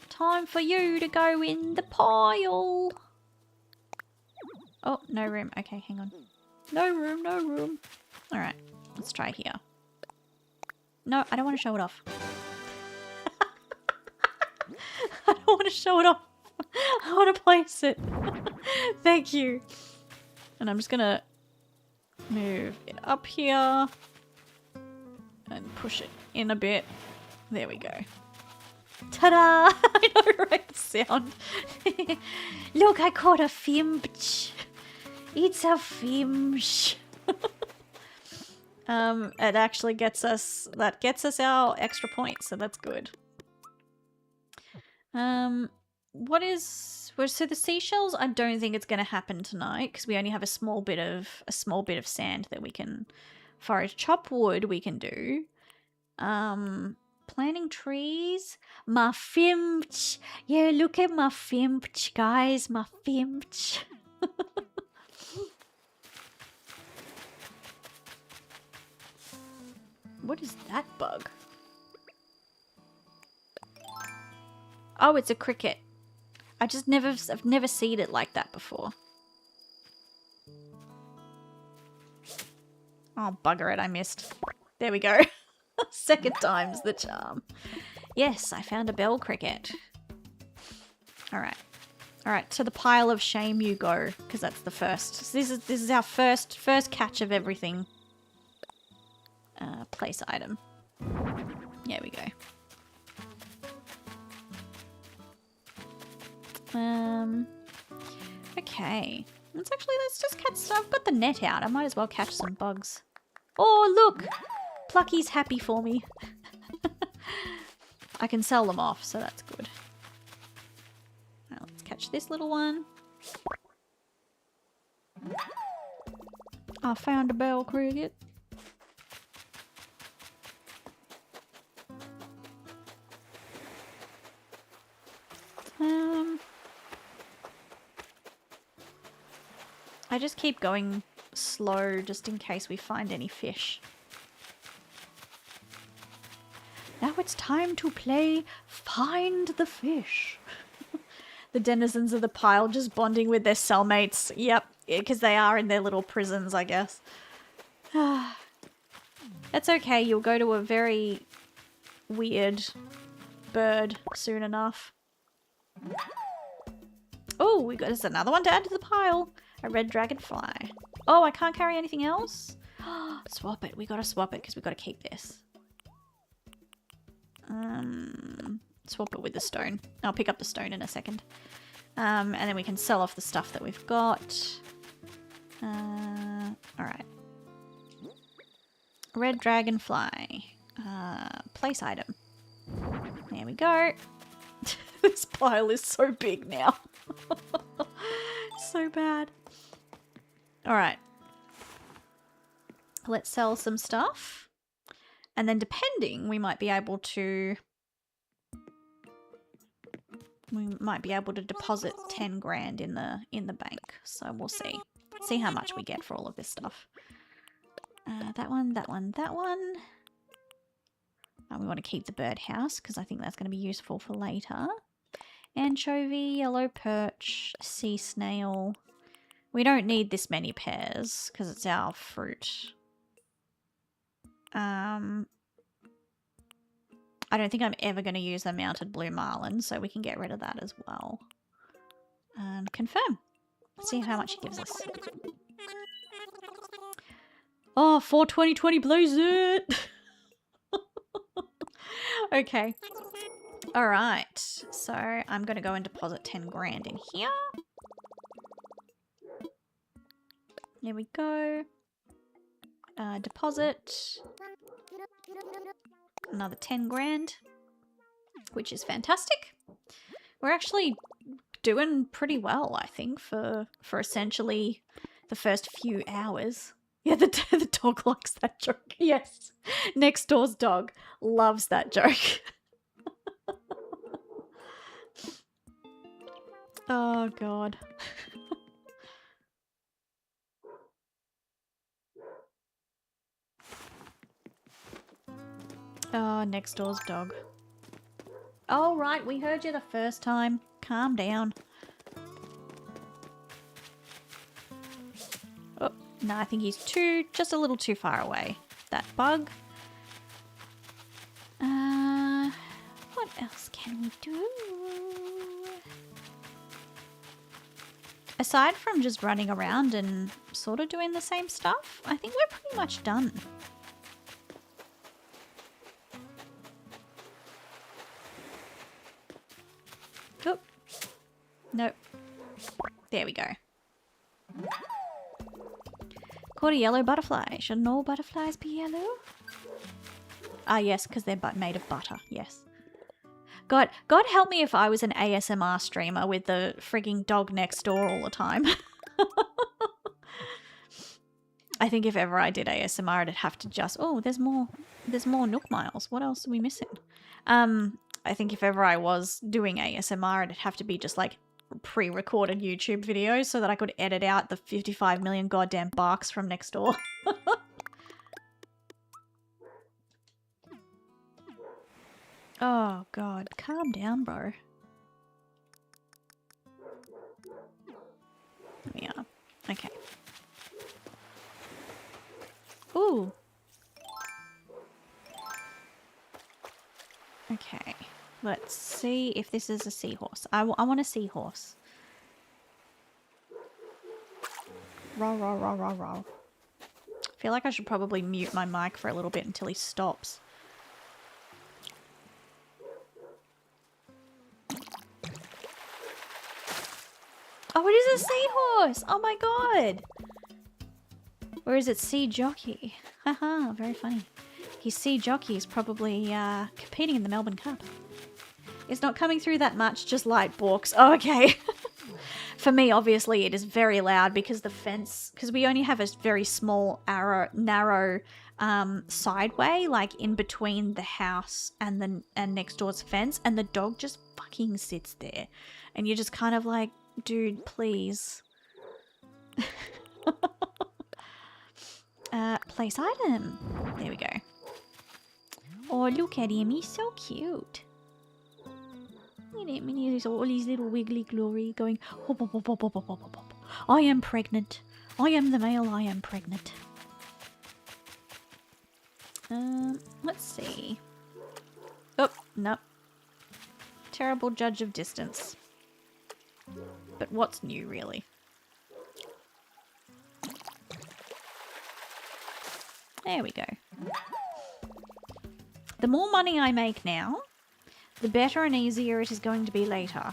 Time for you to go in the pile. Oh, no room. Okay, hang on. No room, no room. All right, let's try here. No, I don't want to show it off. I don't want to show it off. I want to place it. Thank you. And I'm just going to move it up here and push it in a bit. There we go. Ta-da! I know, right? The sound. Look, I caught a fimch. It's a fimch. It actually gets us our extra points, so that's good. So the seashells, I don't think it's going to happen tonight because we only have a small bit of sand that we can forage. Chop wood we can do. Planting trees. My fimch. Yeah, look at my fimch, guys. My fimch. What is that bug? Oh, it's a cricket. I've never seen it like that before. Oh, bugger it, I missed. There we go. Second time's the charm. Yes, I found a bell cricket. Alright. Alright, to the pile of shame you go, because that's the first. So this is our first catch of everything. Place item. There we go. Okay. Let's just catch some. I've got the net out. I might as well catch some bugs. Oh, look! Plucky's happy for me. I can sell them off, so that's good. Now let's catch this little one. I found a bell cricket. I just keep going slow just in case we find any fish. Now it's time to play Find the Fish. The denizens of the pile just bonding with their cellmates. Yep, because they are in their little prisons, I guess. That's okay, you'll go to a very weird bird soon enough. Oh, there's another one to add to the pile. A red dragonfly. Oh, I can't carry anything else? Swap it. We gotta swap it because we gotta keep this. Swap it with the stone. I'll pick up the stone in a second. And then we can sell off the stuff that we've got. Alright. Red dragonfly. Place item. There we go. This pile is so big now. So bad. Alright. Let's sell some stuff. And then depending, we might be able to deposit 10 grand in the bank. So we'll see. See how much we get for all of this stuff. That one, that one, that one. We want to keep the birdhouse because I think that's going to be useful for later. Anchovy, yellow perch, sea snail. We don't need this many pairs because it's our fruit. I don't think I'm ever going to use the mounted blue marlin, so we can get rid of that as well. Confirm. Let's see how much it gives us. Oh, 420 blaze it! Okay. Alright, so I'm going to go and deposit 10 grand in here. There we go. Deposit. Another 10 grand, which is fantastic. We're actually doing pretty well, I think, for essentially the first few hours. Yeah, the dog likes that joke. Yes. Next door's dog loves that joke. Oh, God. Oh, next door's dog. Oh, right, we heard you the first time. Calm down. Oh, no, I think he's just a little too far away. That bug. What else can we do? Aside from just running around and sort of doing the same stuff, I think we're pretty much done. Oh. Nope. There we go. Caught a yellow butterfly. Shouldn't all butterflies be yellow? Ah, yes, because they're made of butter. Yes. God help me if I was an ASMR streamer with the frigging dog next door all the time. I think if ever I did ASMR, it'd have to just... Oh, there's more Nook Miles. What else are we missing? I think if ever I was doing ASMR, it'd have to be just like pre-recorded YouTube videos so that I could edit out the 55 million goddamn barks from next door. Oh, God. Calm down, bro. There we are. Okay. Ooh. Okay. Let's see if this is a seahorse. I want a seahorse. Roll, roll, roll, roll, roll. I feel like I should probably mute my mic for a little bit until he stops. Oh, it is a seahorse! Oh my god! Or is it sea jockey? Haha, very funny. His sea jockey is probably competing in the Melbourne Cup. It's not coming through that much, just light balks. Oh, okay. For me, obviously, it is very loud because the fence... Because we only have a very small, narrow sideway, like in between the house and next door's fence, and the dog just fucking sits there. And you're just kind of like, dude, please. Place item. There we go. Oh, look at him. He's so cute. Look at him. And he's all his little wiggly glory going, hop, hop, hop, hop, hop, hop, hop, hop. I am pregnant. I am the male. I am pregnant. Let's see. Oh, no. Terrible judge of distance. But what's new, really? There we go. The more money I make now, the better and easier it is going to be later.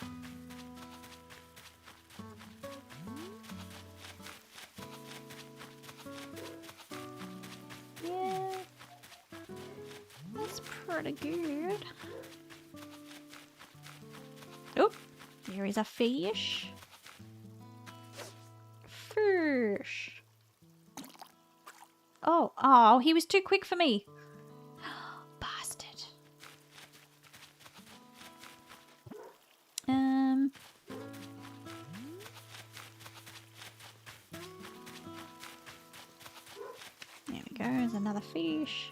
Yeah. That's pretty good. Oh, there is a fish. Fish. Oh, he was too quick for me. Bastard. There we go, there's another fish.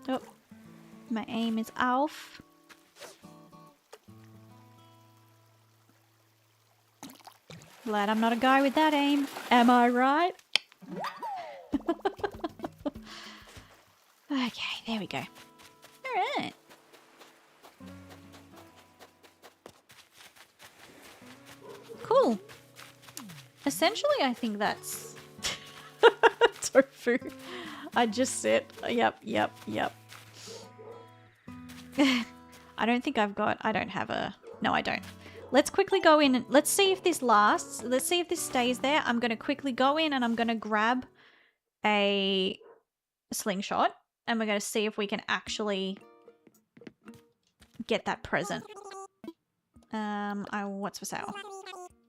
Oh, my aim is off. Glad I'm not a guy with that aim. Am I right? Okay, there we go. Alright. Cool. Essentially, I think that's... tofu. I just sit. Yep. I don't think I've got... I don't have a... No, I don't. Let's quickly go in and... Let's see if this lasts. Let's see if this stays there. I'm going to quickly go in and I'm going to grab a slingshot. And we're going to see if we can actually get that present. What's for sale?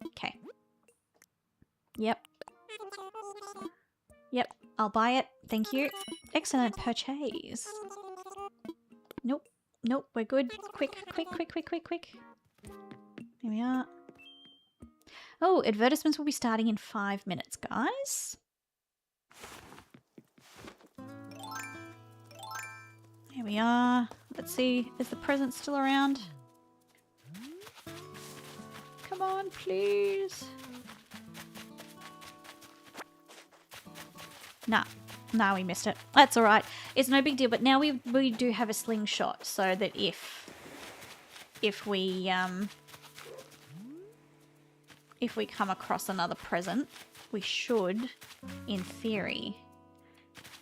Okay. Yep. I'll buy it. Thank you. Excellent purchase. Nope. We're good. Quick. Here we are. Oh, advertisements will be starting in 5 minutes, guys. Here we are. Let's see. Is the present still around? Come on, please. Nah, we missed it. That's all right. It's no big deal. But now we do have a slingshot, so that if we come across another present, we should, in theory,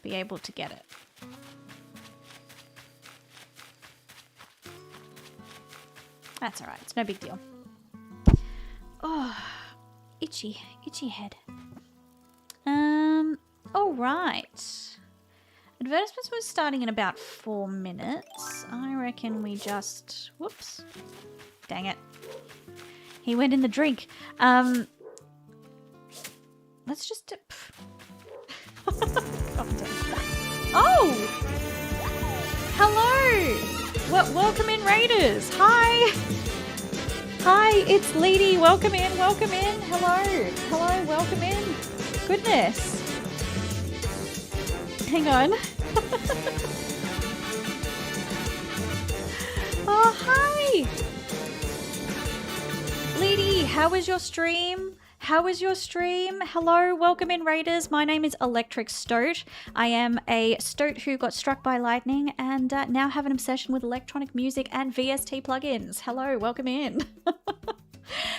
be able to get it. That's all right. It's no big deal. Oh, itchy head. All right. Advertisements was starting in about 4 minutes. I reckon we just... Whoops. Dang it. He went in the drink. Let's just... Oh! Hello! Welcome in, Raiders. Hi! Hi, it's Leedy. Welcome in. Hello, welcome in. Goodness. Hang on. Oh, hi! Leedy, how was your stream? Hello, welcome in, Raiders. My name is Electric Stoat. I am a Stoat who got struck by lightning and now have an obsession with electronic music and VST plugins. Hello, welcome in.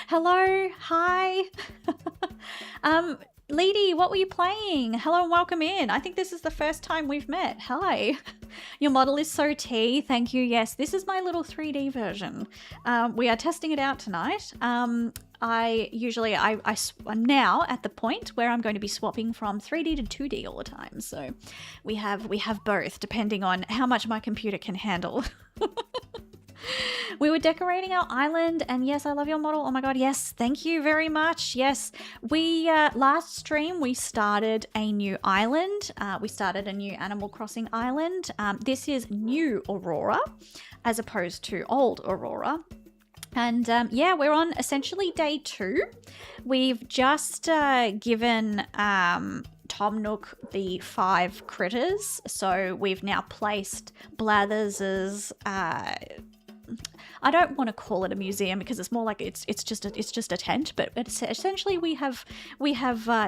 Hello, hi. Leedy, what were you playing? Hello and welcome in. I think this is the first time we've met. Hi. Your model is so tea. Thank you. Yes, this is my little 3D version. We are testing it out tonight. I'm now at the point where I'm going to be swapping from 3D to 2D all the time. So we have both, depending on how much my computer can handle. We were decorating our island, and yes, I love your model. Oh my god, yes, thank you very much. Yes, we last stream we started a new island. We started a new Animal Crossing island. This is new Aurora as opposed to old Aurora. And yeah, we're on essentially day 2. We've just given Tom Nook the 5 critters, so we've now placed Blathers's I don't want to call it a museum because it's more like it's just a tent, but it's essentially we have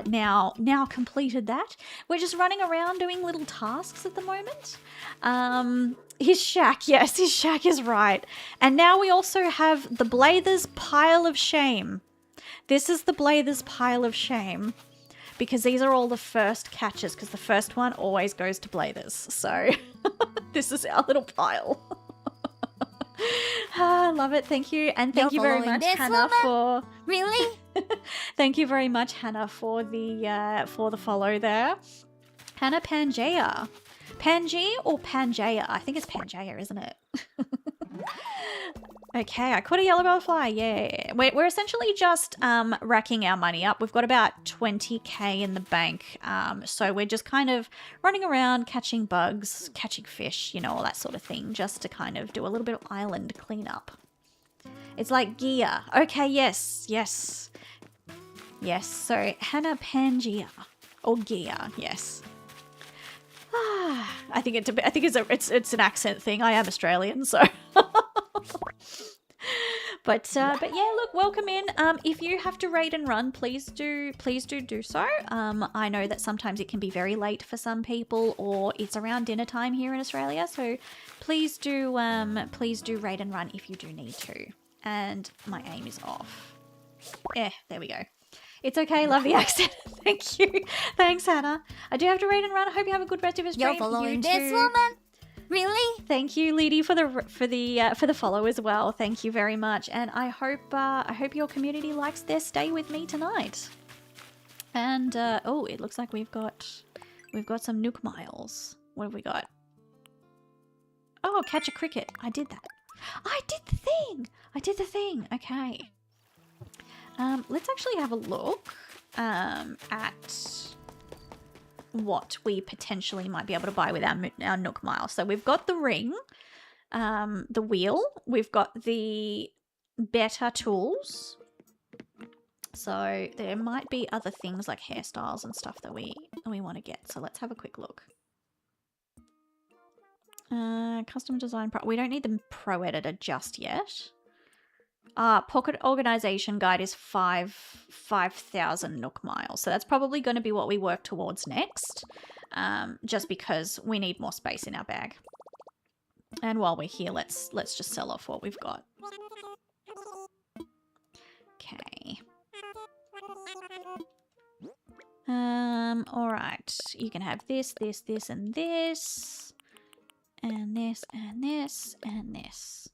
now completed that. We're just running around doing little tasks at the moment. His shack, yes, his shack is right. And now we also have the Blathers Pile of Shame. This is the Blathers Pile of Shame because these are all the first catches because the first one always goes to Blathers. So this is our little pile. I love it. Thank you. And thank you very much, Hannah, for... Really? Thank you very much, Hannah, for the follow there. Hannah Pangea. Pangaea or Pangea? I think it's Pangea, isn't it? Okay, I caught a yellow butterfly. Yeah. We're essentially just racking our money up. We've got about 20k in the bank. So we're just kind of running around catching bugs, catching fish, you know, all that sort of thing, just to kind of do a little bit of island cleanup. It's like gear. Okay, yes. Yes, so Hannah Pangea. Or gear, yes. I think it's an accent thing. I am Australian, so... But yeah, look, welcome in. If you have to raid and run, please do so. I know that sometimes it can be very late for some people, or it's around dinner time here in Australia. So please do raid and run if you do need to. And my aim is off. There we go. It's okay, love the accent. Thank you. Thanks, Hannah. I do have to raid and run. I hope you have a good rest of your stream. You're following this woman? Really? Thank you, Leedy, for the follow as well. Thank you very much, and I hope your community likes their stay with me tonight. And oh, it looks like we've got some Nook miles. What have we got? Oh, catch a cricket. I did that. I did the thing. Okay. Let's actually have a look at what we potentially might be able to buy with our Nook Mile. So we've got the ring, the wheel, we've got the better tools. So there might be other things like hairstyles and stuff that we want to get. So let's have a quick look. Custom design pro. We don't need the pro editor just yet. Pocket organization guide is 5,000 Nook miles. So that's probably going to be what we work towards next. Just because we need more space in our bag. And while we're here, let's just sell off what we've got. Okay. Alright. You can have this, this, this, and this. And this, and this, and this.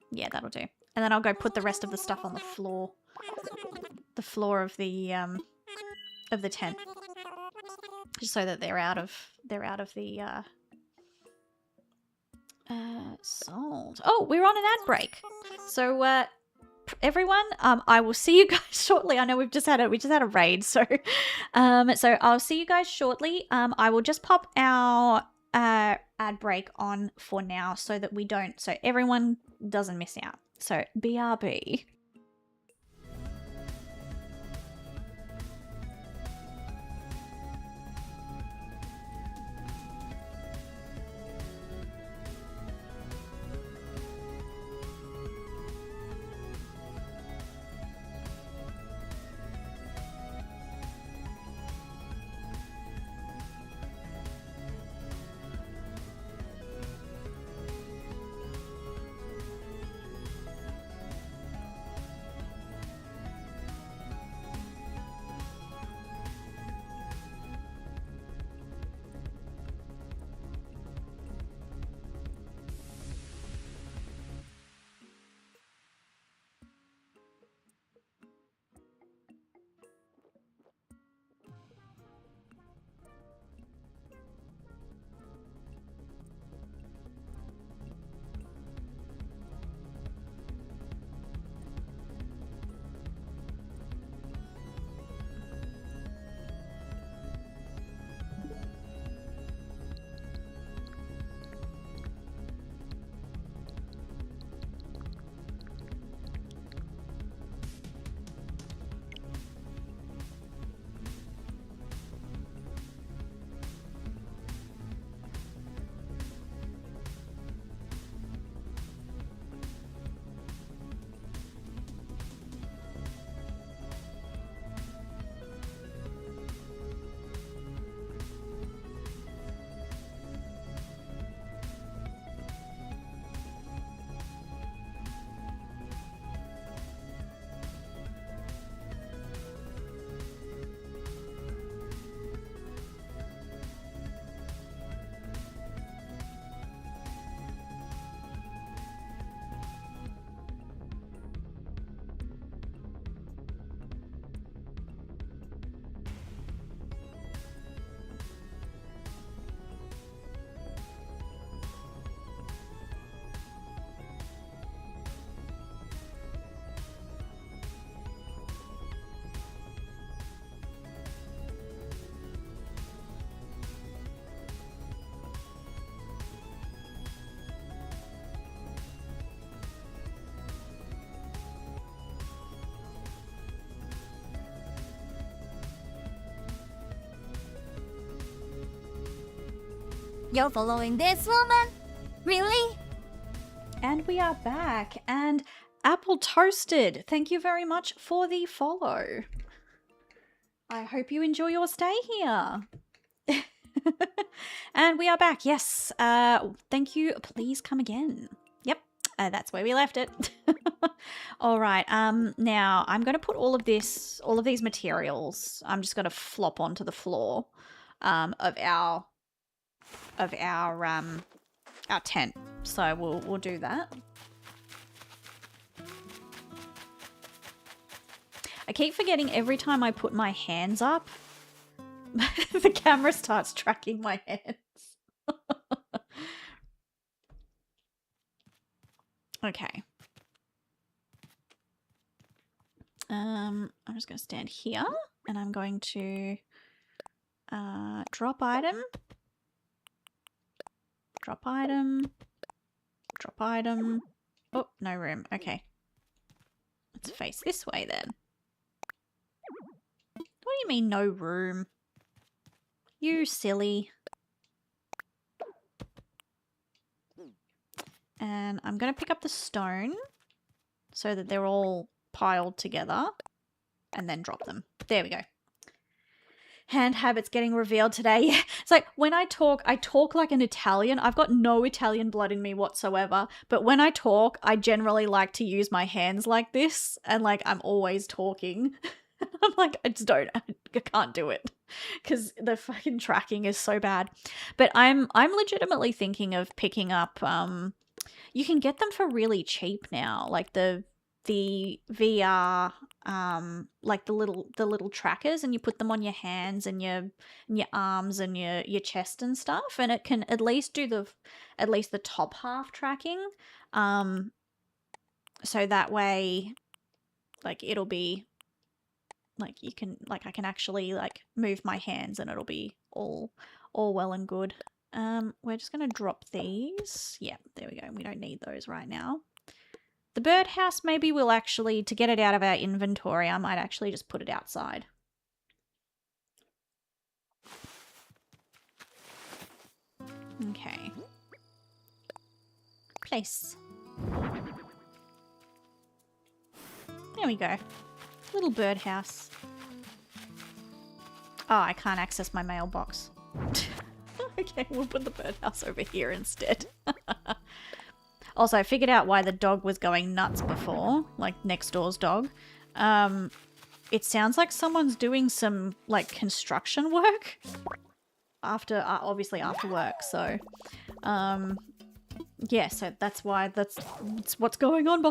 Yeah, that'll do. And then I'll go put the rest of the stuff on the floor. The floor of the tent. Just so that they're out of the sold. Oh, we're on an ad break. So everyone, I will see you guys shortly. I know we just had a raid, so so I'll see you guys shortly. I will just pop our ad break on for now so everyone doesn't miss out. So BRB. You're following this woman? Really? And we are back. And Apple Toasted, thank you very much for the follow. I hope you enjoy your stay here. And we are back. Yes. Thank you. Please come again. Yep. That's where we left it. All right. Now I'm going to put all of these materials. I'm just going to flop onto the floor of our tent. So we'll do that. I keep forgetting every time I put my hands up, the camera starts tracking my hands. Okay. I'm just going to stand here and I'm going to drop item. Drop item. Drop item. Oh, no room. Okay. Let's face this way then. What do you mean no room? You silly. And I'm going to pick up the stone so that they're all piled together and then drop them. There we go. Hand habits getting revealed today. Yeah. It's like when I talk like an Italian. I've got no Italian blood in me whatsoever. But when I talk, I generally like to use my hands like this. And like I'm always talking. I'm like, I can't do it. Because the fucking tracking is so bad. But I'm legitimately thinking of picking up, you can get them for really cheap now. Like the VR, like the little trackers, and you put them on your hands and your arms and your chest and stuff, and it can at least do the top half tracking. So that way, like it'll be like you can like I can actually like move my hands and it'll be all well and good. We're just gonna drop these. Yeah, there we go. We don't need those right now. The birdhouse, maybe we'll actually, to get it out of our inventory, I might actually just put it outside. Okay. Place. There we go. Little birdhouse. Oh, I can't access my mailbox. Okay, we'll put the birdhouse over here instead. Also, I figured out why the dog was going nuts before, like next door's dog. It sounds like someone's doing some like construction work after, obviously after work. So, yeah, so that's why that's what's going on,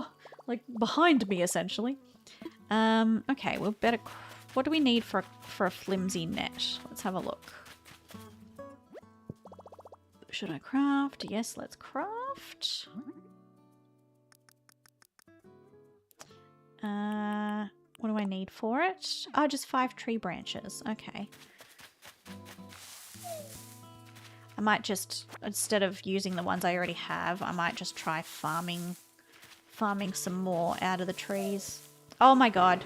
like behind me essentially. Okay, we'll better. What do we need for a flimsy net? Let's have a look. Should I craft? Yes, let's craft. What do I need for it? Oh, just 5 tree branches. Okay. I might just, instead of using the ones I already have, I might just try farming some more out of the trees. Oh my god.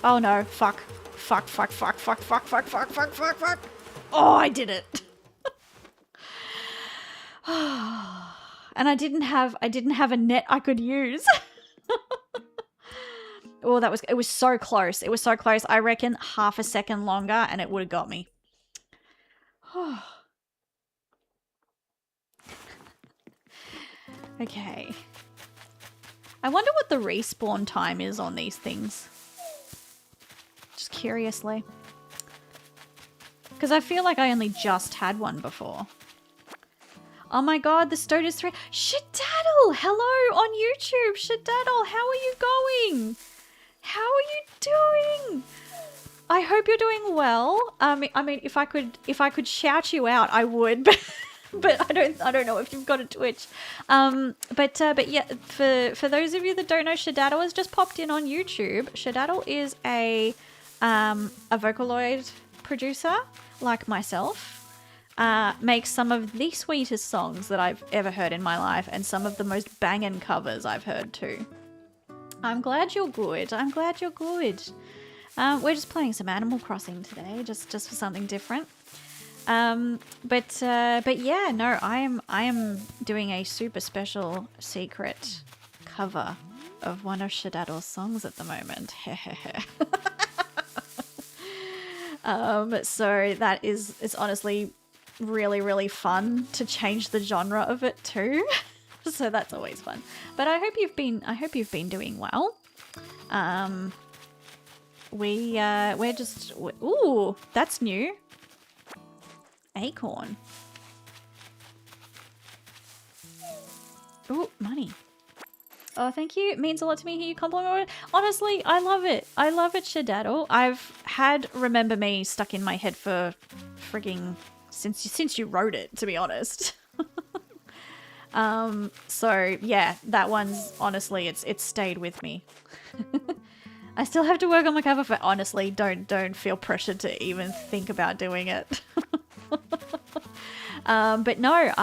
Oh no, fuck. Fuck. Oh, I did it. And I didn't have a net I could use. Oh, it was so close. It was so close. I reckon half a second longer and it would have got me. Okay. I wonder what the respawn time is on these things. Just curiously. Because I feel like I only just had one before. Oh my god, the Stoat is 3. Shadaddle! Hello on YouTube! Shadaddle, how are you going? How are you doing? I hope you're doing well. I mean, if I could shout you out, I would, but I don't know if you've got a Twitch. But yeah, for those of you that don't know, Shadaddle has just popped in on YouTube. Shadaddle is a Vocaloid producer like myself. Makes some of the sweetest songs that I've ever heard in my life, and some of the most banging covers I've heard too. I'm glad you're good. I'm glad you're good. We're just playing some Animal Crossing today, just for something different. But yeah, no, I am doing a super special secret cover of one of Shadaddle's songs at the moment. So that it's honestly really, really fun to change the genre of it too. So that's always fun. But I hope you've been doing well. We're just, ooh, that's new. Acorn. Ooh, money. Oh, thank you. It means a lot to me to hear you compliment. Honestly, I love it. I love it, Shadaddle. I've had Remember Me stuck in my head for frigging since you wrote it, to be honest. So yeah, that one's honestly it's stayed with me. I still have to work on my cover, but honestly, don't feel pressured to even think about doing it. But no,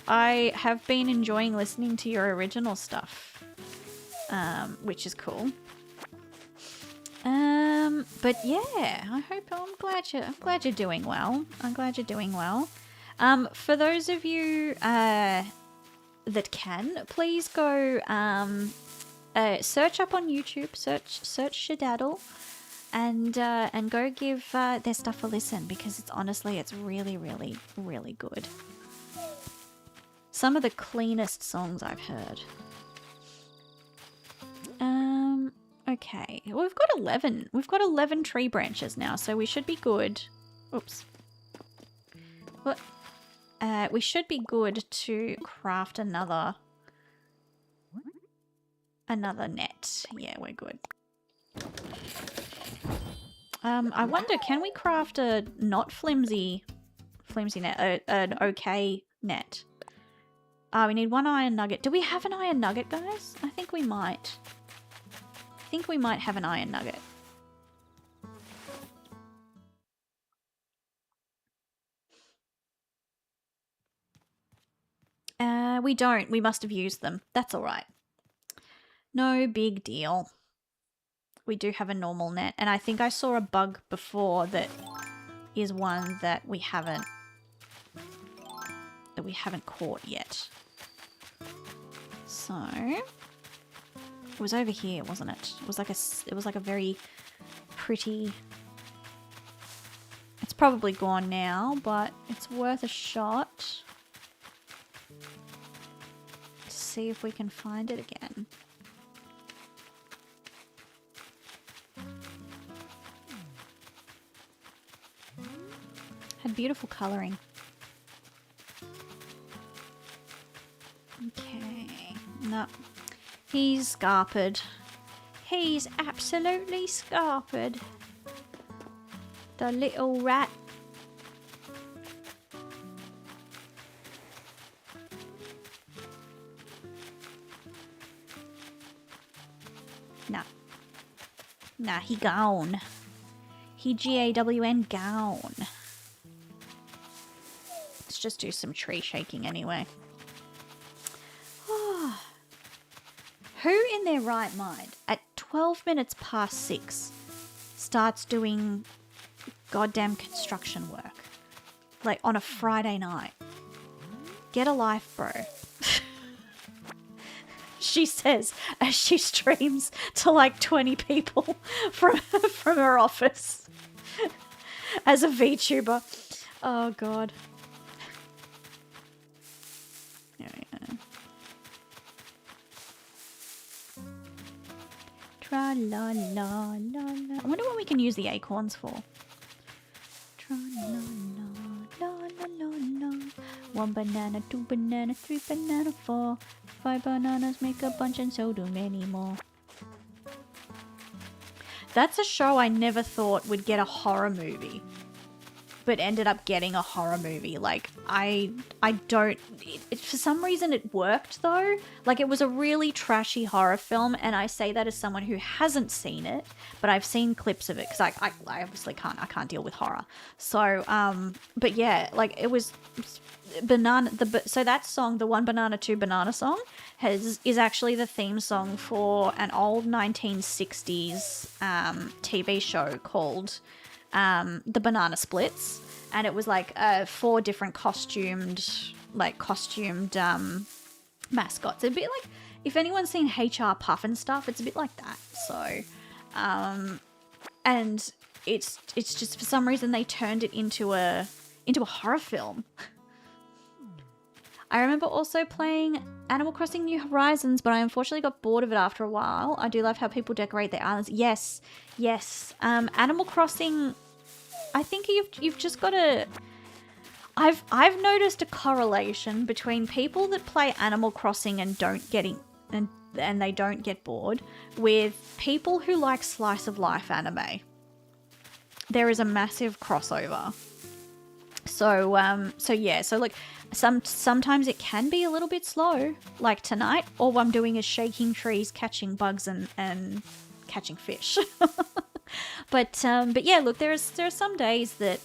I have been enjoying listening to your original stuff, which is cool. But yeah, I'm glad you're doing well. I'm glad you're doing well. For those of you that can, please go search up on YouTube, search Shadaddle, and go give their stuff a listen, because it's really, really, really good. Some of the cleanest songs I've heard. Okay, well, we've got 11. We've got 11 tree branches now, so we should be good. Oops. What? We should be good to craft another net. Yeah, we're good. I wonder, can we craft a not flimsy net, an okay net? We need 1 iron nugget. Do we have an iron nugget, guys? I think we might. I think we might have an iron nugget. We don't. We must have used them. That's all right. No big deal. We do have a normal net, and I think I saw a bug before that is one that we haven't caught yet. So it was over here, wasn't it? It was like a very pretty. It's probably gone now, but it's worth a shot to see if we can find it again. Had beautiful colouring. Okay. No. He's scarpered. He's absolutely scarpered. The little rat. Nah. Nah, he gone. He GAWN gone. Let's just do some tree shaking anyway. Who in their right mind at 12 minutes past 6 starts doing goddamn construction work? Like on a Friday night. Get a life, bro. She says as she streams to like 20 people from her office as a VTuber. Oh god. There we go. Tra la la la la. I wonder what we can use the acorns for. Tra la la la la la la. 1 banana, 2 banana, 3 banana, 4. 5 bananas make a bunch, and so do many more. That's a show I never thought would get a horror movie, but ended up getting a horror movie. Like, I don't... for some reason it worked, though. Like, it was a really trashy horror film, and I say that as someone who hasn't seen it, but I've seen clips of it, because I obviously can't deal with horror. So, but yeah, like, it was... So that song, the 1 banana 2 banana song, is actually the theme song for an old 1960s TV show called The Banana Splits, and it was like 4 different costumed mascots. It's a bit like, if anyone's seen HR Puff and stuff, it's a bit like that. So and it's just, for some reason they turned it into a horror film. I remember also playing Animal Crossing New Horizons, but I unfortunately got bored of it after a while. I do love how people decorate their islands. Yes. Animal Crossing, I think you've just got to... I've noticed a correlation between people that play Animal Crossing and don't get and they don't get bored with people who like slice of life anime. There is a massive crossover. So like sometimes it can be a little bit slow, like tonight. All I'm doing is shaking trees, catching bugs, and catching fish. But yeah, look, there are some days that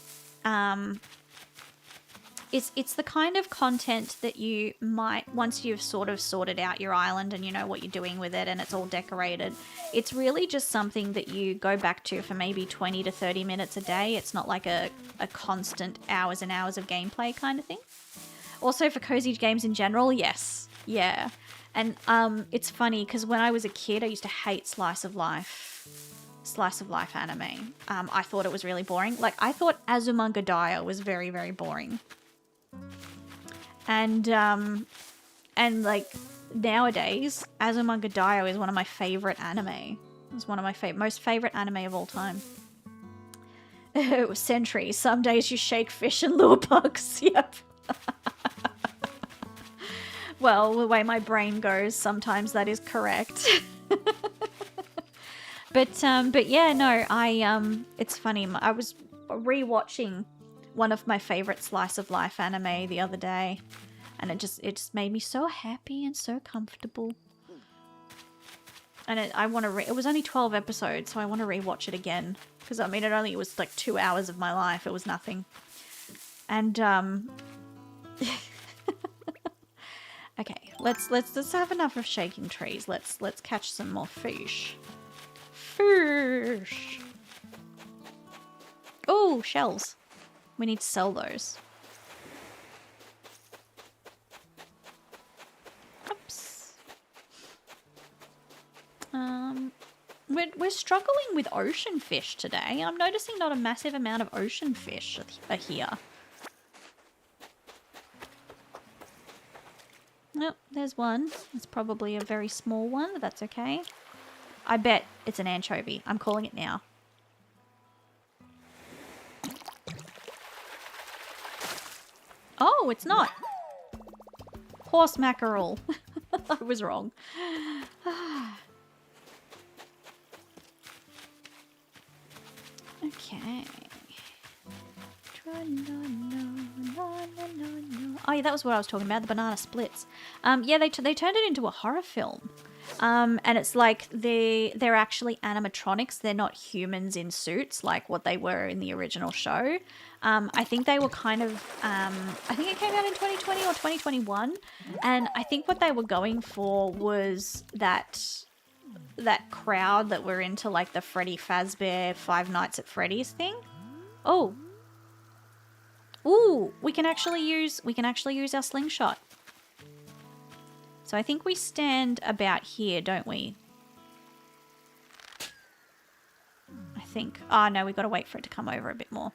It's the kind of content that you might, once you've sort of sorted out your island and you know what you're doing with it and it's all decorated, it's really just something that you go back to for maybe 20 to 30 minutes a day. It's not like a constant hours and hours of gameplay kind of thing. Also for cozy games in general, yes. Yeah. And it's funny because when I was a kid, I used to hate slice of life anime. I thought it was really boring. Like, I thought Azumanga Daioh was very, very boring. And like nowadays, Azumanga Daioh is one of my favorite anime. It's one of my most favorite anime of all time. It was Sentry. Some days you shake fish and lure bugs. Yep. Well, the way my brain goes, sometimes that is correct. But yeah, no, it's funny. I was rewatching one of my favorite slice of life anime the other day, and it just made me so happy and so comfortable. And I want to it was only 12 episodes, so I want to rewatch it again because I mean it was like 2 hours of my life. It was nothing. And okay, let's have enough of shaking trees. Let's catch some more fish. Fish. Oh, shells. We need to sell those. Oops. We're struggling with ocean fish today. I'm noticing not a massive amount of ocean fish are here. Nope, there's one. It's probably a very small one, but that's okay. I bet it's an anchovy. I'm calling it now. Oh, it's not. Horse mackerel. I was wrong. Okay. Oh yeah, that was what I was talking about, the banana splits. Yeah, they turned it into a horror film. And it's like they're actually animatronics. They're not humans in suits like what they were in the original show. I think they were kind of, I think it came out in 2020 or 2021. And I think what they were going for was that crowd that were into like the Freddy Fazbear Five Nights at Freddy's thing. Oh. Ooh, we can actually use our slingshot. So I think we stand about here, don't we? I think. Oh no, we've got to wait for it to come over a bit more.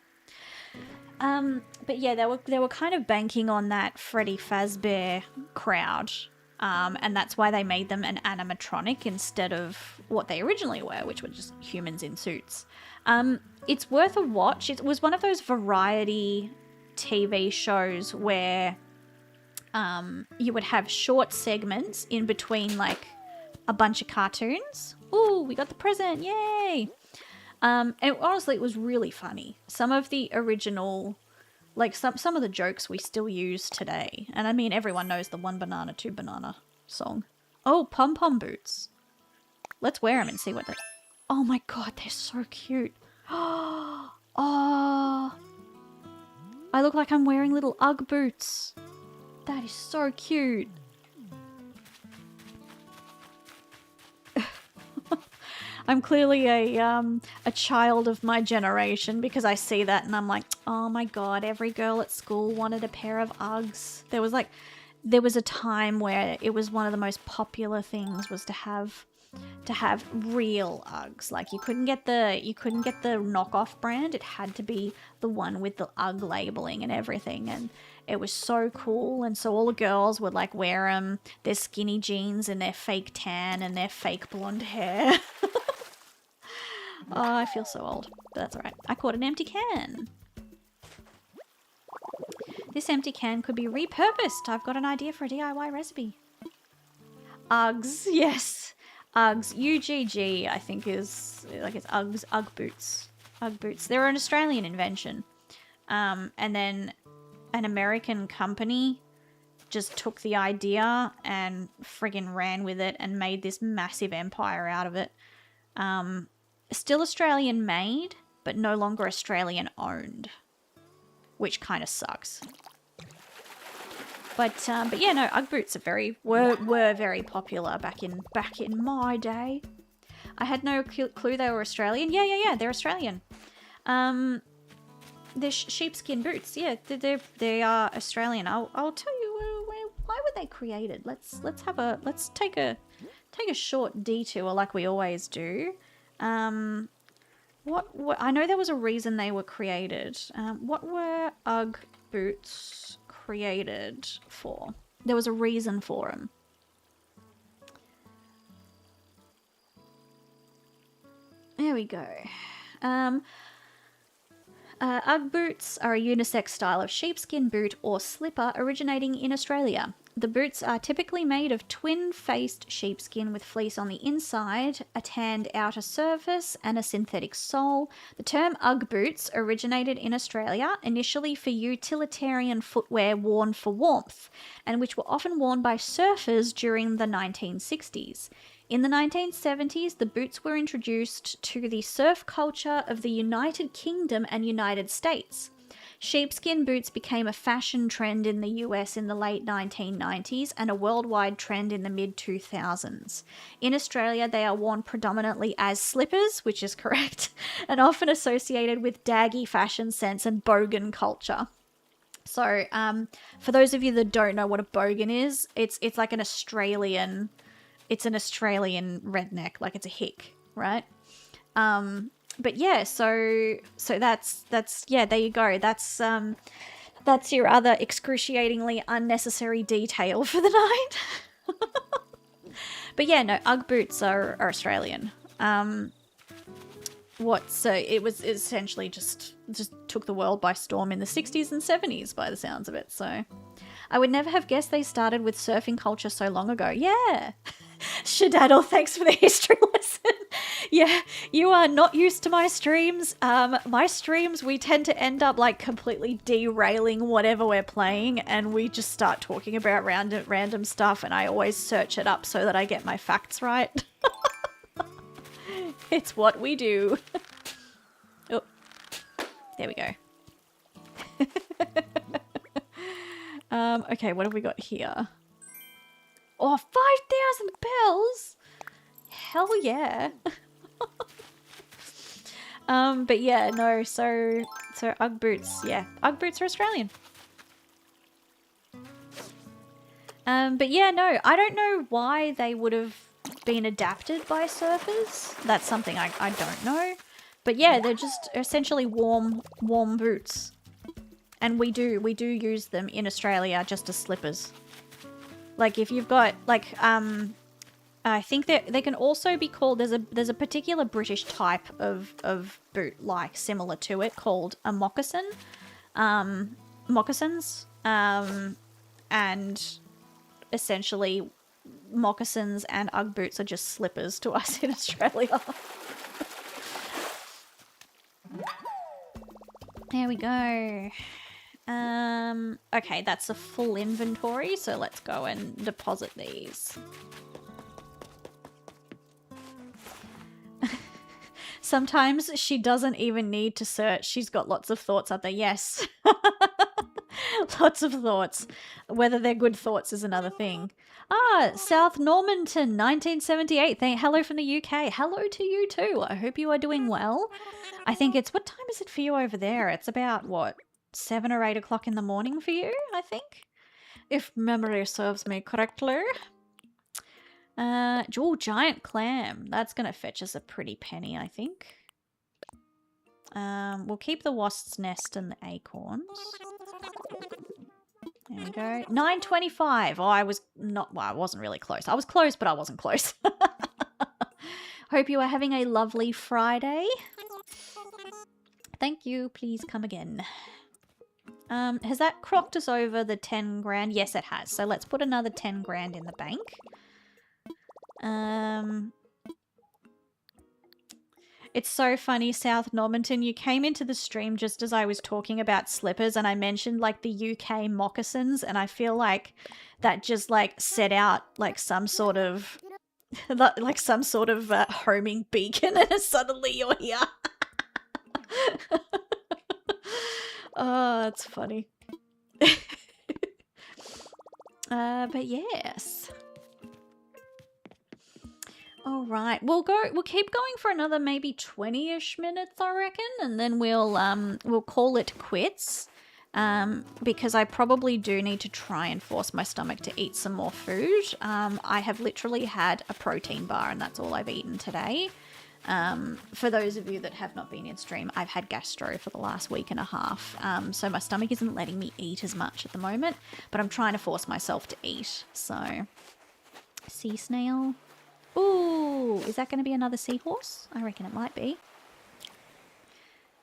But yeah, they were kind of banking on that Freddy Fazbear crowd. And that's why they made them an animatronic instead of what they originally were, which were just humans in suits. It's worth a watch. It was one of those variety TV shows where you would have short segments in between like a bunch of cartoons. Ooh, we got the present, yay! And honestly, it was really funny. Some of the original, like some of the jokes we still use today. And I mean, everyone knows the one banana, two banana song. Oh, pom-pom boots. Let's wear them and see what they... Oh my god, they're so cute. Oh, I look like I'm wearing little Ugg boots. That is so cute. I'm clearly a child of my generation because I see that and I'm like, oh my god, every girl at school wanted a pair of Uggs. There was a time where it was one of the most popular things was to have real Uggs. Like you couldn't get the knockoff brand. It had to be the one with the Ugg labeling and everything, and it was so cool. And so all the girls would like wear them, their skinny jeans and their fake tan and their fake blonde hair. Oh, I feel so old, but that's alright. I caught an empty can. This empty can could be repurposed. I've got an idea for a DIY recipe. Uggs, yes. Uggs, UGG, I think is, like it's Uggs, Ugg boots. Ugg boots. They're an Australian invention. And then an American company just took the idea and friggin' ran with it and made this massive empire out of it. Still Australian made, but no longer Australian owned. Which kind of sucks. But yeah, no, UGG boots are were very popular back in my day. I had no clue they were Australian. Yeah, they're Australian. They're sheepskin boots. Yeah, they are Australian. I'll tell you why were they created. Let's take a short detour like we always do. What I know there was a reason they were created. What were UGG boots created for? There was a reason for them. There we go. UGG boots are a unisex style of sheepskin boot or slipper originating in Australia. The boots are typically made of twin-faced sheepskin with fleece on the inside, a tanned outer surface, and a synthetic sole. The term UGG boots originated in Australia, initially for utilitarian footwear worn for warmth, and which were often worn by surfers during the 1960s. In the 1970s, the boots were introduced to the surf culture of the United Kingdom and United States. Sheepskin boots became a fashion trend in the US in the late 1990s and a worldwide trend in the mid-2000s. In Australia, they are worn predominantly as slippers, which is correct, and often associated with daggy fashion sense and bogan culture. So, for those of you that don't know what a bogan is, it's like an Australian... It's an Australian redneck, like it's a hick, right? But yeah, so that's yeah, there you go. That's your other excruciatingly unnecessary detail for the night. But yeah, no, UGG boots are Australian. So it was essentially just took the world by storm in the 60s and 70s by the sounds of it. So I would never have guessed they started with surfing culture so long ago. Yeah. Shadaddle, thanks for the history lesson. Yeah, you are not used to my streams. My streams, we tend to end up like completely derailing whatever we're playing, and we just start talking about random stuff, and I always search it up so that I get my facts right. It's what we do. Oh, there we go. Okay, what have we got here? Oh, 5,000 bells! Hell yeah. But yeah, no, so UGG boots, yeah. UGG boots are Australian. But yeah, no, I don't know why they would have been adapted by surfers. That's something I don't know. But yeah, they're just essentially warm boots. And we do use them in Australia just as slippers. Like if you've got like I think they can also be called, there's a particular British type of boot like similar to it called a moccasin. Moccasins. And essentially moccasins and UGG boots are just slippers to us in Australia. There we go. Okay, that's a full inventory, so let's go and deposit these. Sometimes she doesn't even need to search. She's got lots of thoughts up there. Yes. Lots of thoughts. Whether they're good thoughts is another thing. Ah, South Normanton, 1978. Hello from the UK. Hello to you too. I hope you are doing well. I think it's... What time is it for you over there? It's about, what, 7 or 8 o'clock in the morning for you, I think? If memory serves me correctly. Giant clam. That's going to fetch us a pretty penny, I think. We'll keep the wasp's nest and the acorns. There we go. 9:25. Oh, I wasn't really close. I was close, but I wasn't close. Hope you are having a lovely Friday. Thank you. Please come again. Has that crocked us over the 10 grand? Yes, it has. So let's put another 10 grand in the bank. It's so funny, South Normanton. You came into the stream just as I was talking about slippers and I mentioned like the UK moccasins, and I feel like that just like set out like some sort of homing beacon, and suddenly you're here. Oh, that's funny. But yes. All right, we'll keep going for another maybe 20-ish minutes, I reckon, and then we'll call it quits. Because I probably do need to try and force my stomach to eat some more food. I have literally had a protein bar and that's all I've eaten today. For those of you that have not been in stream, I've had gastro for the last week and a half. So my stomach isn't letting me eat as much at the moment, but I'm trying to force myself to eat. So, sea snail. Ooh, is that going to be another seahorse? I reckon it might be.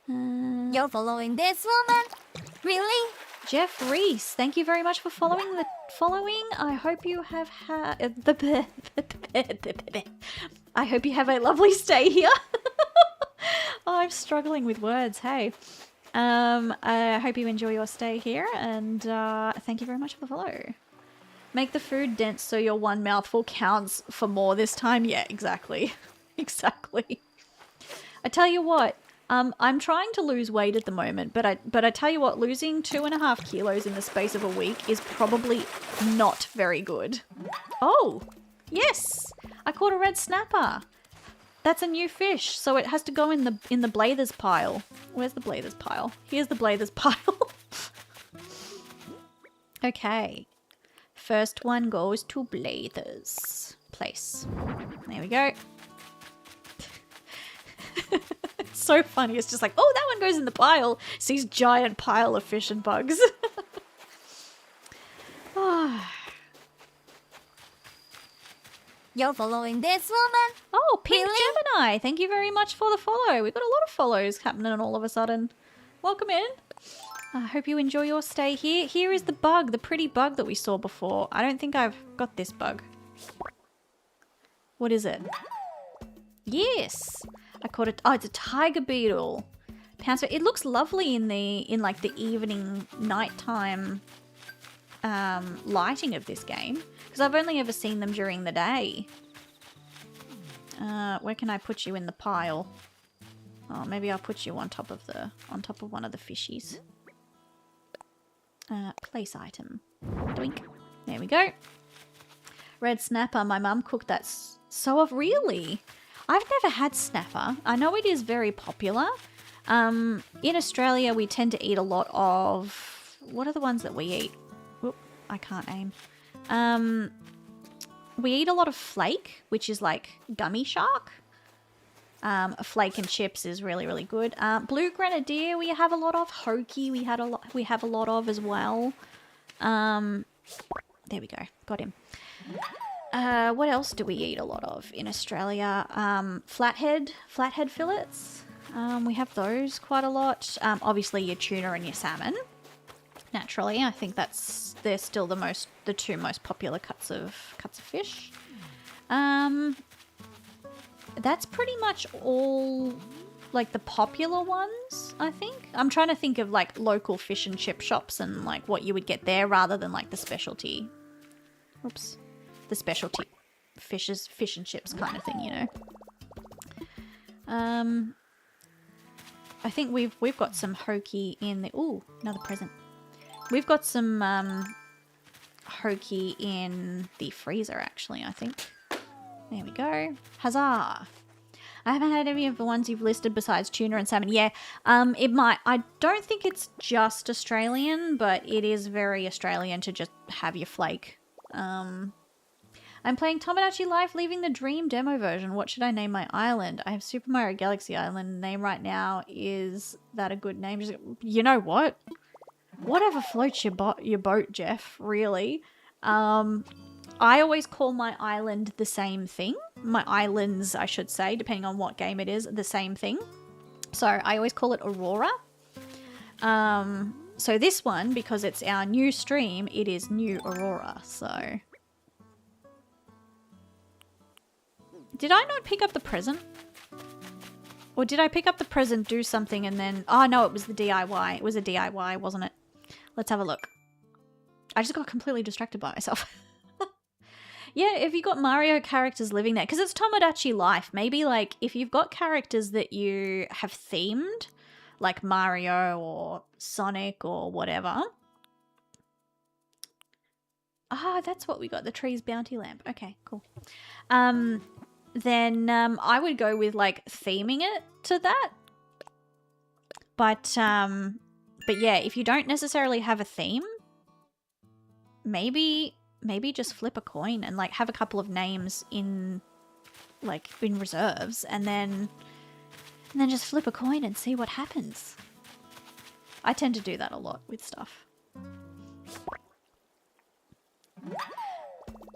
You're following this woman? Really? Jeff Reese, thank you very much for following. I hope you have had I hope you have a lovely stay here. Oh, I'm struggling with words. Hey, I hope you enjoy your stay here, and thank you very much for the follow. Make the food dense so your one mouthful counts for more this time. Yeah, exactly, exactly. I tell you what. I'm trying to lose weight at the moment, but I tell you what, losing 2.5 kilos in the space of a week is probably not very good. Oh, yes, I caught a red snapper. That's a new fish, so it has to go in the Blathers pile. Where's the Blathers pile? Here's the Blathers pile. Okay, first one goes to Blathers place. There we go. It's so funny. It's just like, oh, that one goes in the pile. Sees giant pile of fish and bugs. You're following this woman? Oh, Pink Really? Gemini. Thank you very much for the follow. We've got a lot of follows happening all of a sudden. Welcome in. I hope you enjoy your stay here. Here is the bug, the pretty bug that we saw before. I don't think I've got this bug. What is it? Yes. I caught it. Oh, it's a tiger beetle. It looks lovely in like the evening, nighttime lighting of this game, because I've only ever seen them during the day. Where can I put you in the pile? Oh, maybe I'll put you on top of one of the fishies. Place item. Doink. There we go. Red snapper. My mum cooked that. Really? I've never had snapper. I know it is very popular. In Australia, we tend to eat a lot of... What are the ones that we eat? Whoop, I can't aim. We eat a lot of flake, which is like gummy shark. Flake and chips is really, really good. Blue grenadier we have a lot of. Hoki we have a lot of as well. There we go. Got him. What else do we eat a lot of in Australia? Flathead fillets. We have those quite a lot. Obviously your tuna and your salmon. Naturally, I think they're still the two most popular cuts of fish. That's pretty much all, like, the popular ones, I think. I'm trying to think of like local fish and chip shops and like what you would get there rather than like the specialty. Oops. The specialty fish and chips kind of thing, you know. I think we've got some Hoki in the... Ooh, another present. We've got some Hoki in the freezer, actually, I think. There we go. Huzzah! I haven't had any of the ones you've listed besides tuna and salmon. Yeah, it might... I don't think it's just Australian, but it is very Australian to just have your flake. I'm playing Tomodachi Life Leaving the Dream demo version. What should I name my island? I have Super Mario Galaxy Island. Name right now. Is that a good name? You know what? Whatever floats your boat, Jeff, really. I always call my island the same thing. My islands, I should say, depending on what game it is, the same thing. So I always call it Aurora. So this one, because it's our new stream, it is New Aurora, so... Did I not pick up the present? Or did I pick up the present, do something, and then... Oh, no, it was the DIY. It was a DIY, wasn't it? Let's have a look. I just got completely distracted by myself. Yeah, if you got Mario characters living there, because it's Tomodachi Life. Maybe, like, if you've got characters that you have themed, like Mario or Sonic or whatever, Ah, that's what we got. The tree's bounty lamp. Okay, cool. Then I would go with like theming it to that. But yeah, if you don't necessarily have a theme, maybe just flip a coin and like have a couple of names in reserves, and then just flip a coin and see what happens. I tend to do that a lot with stuff.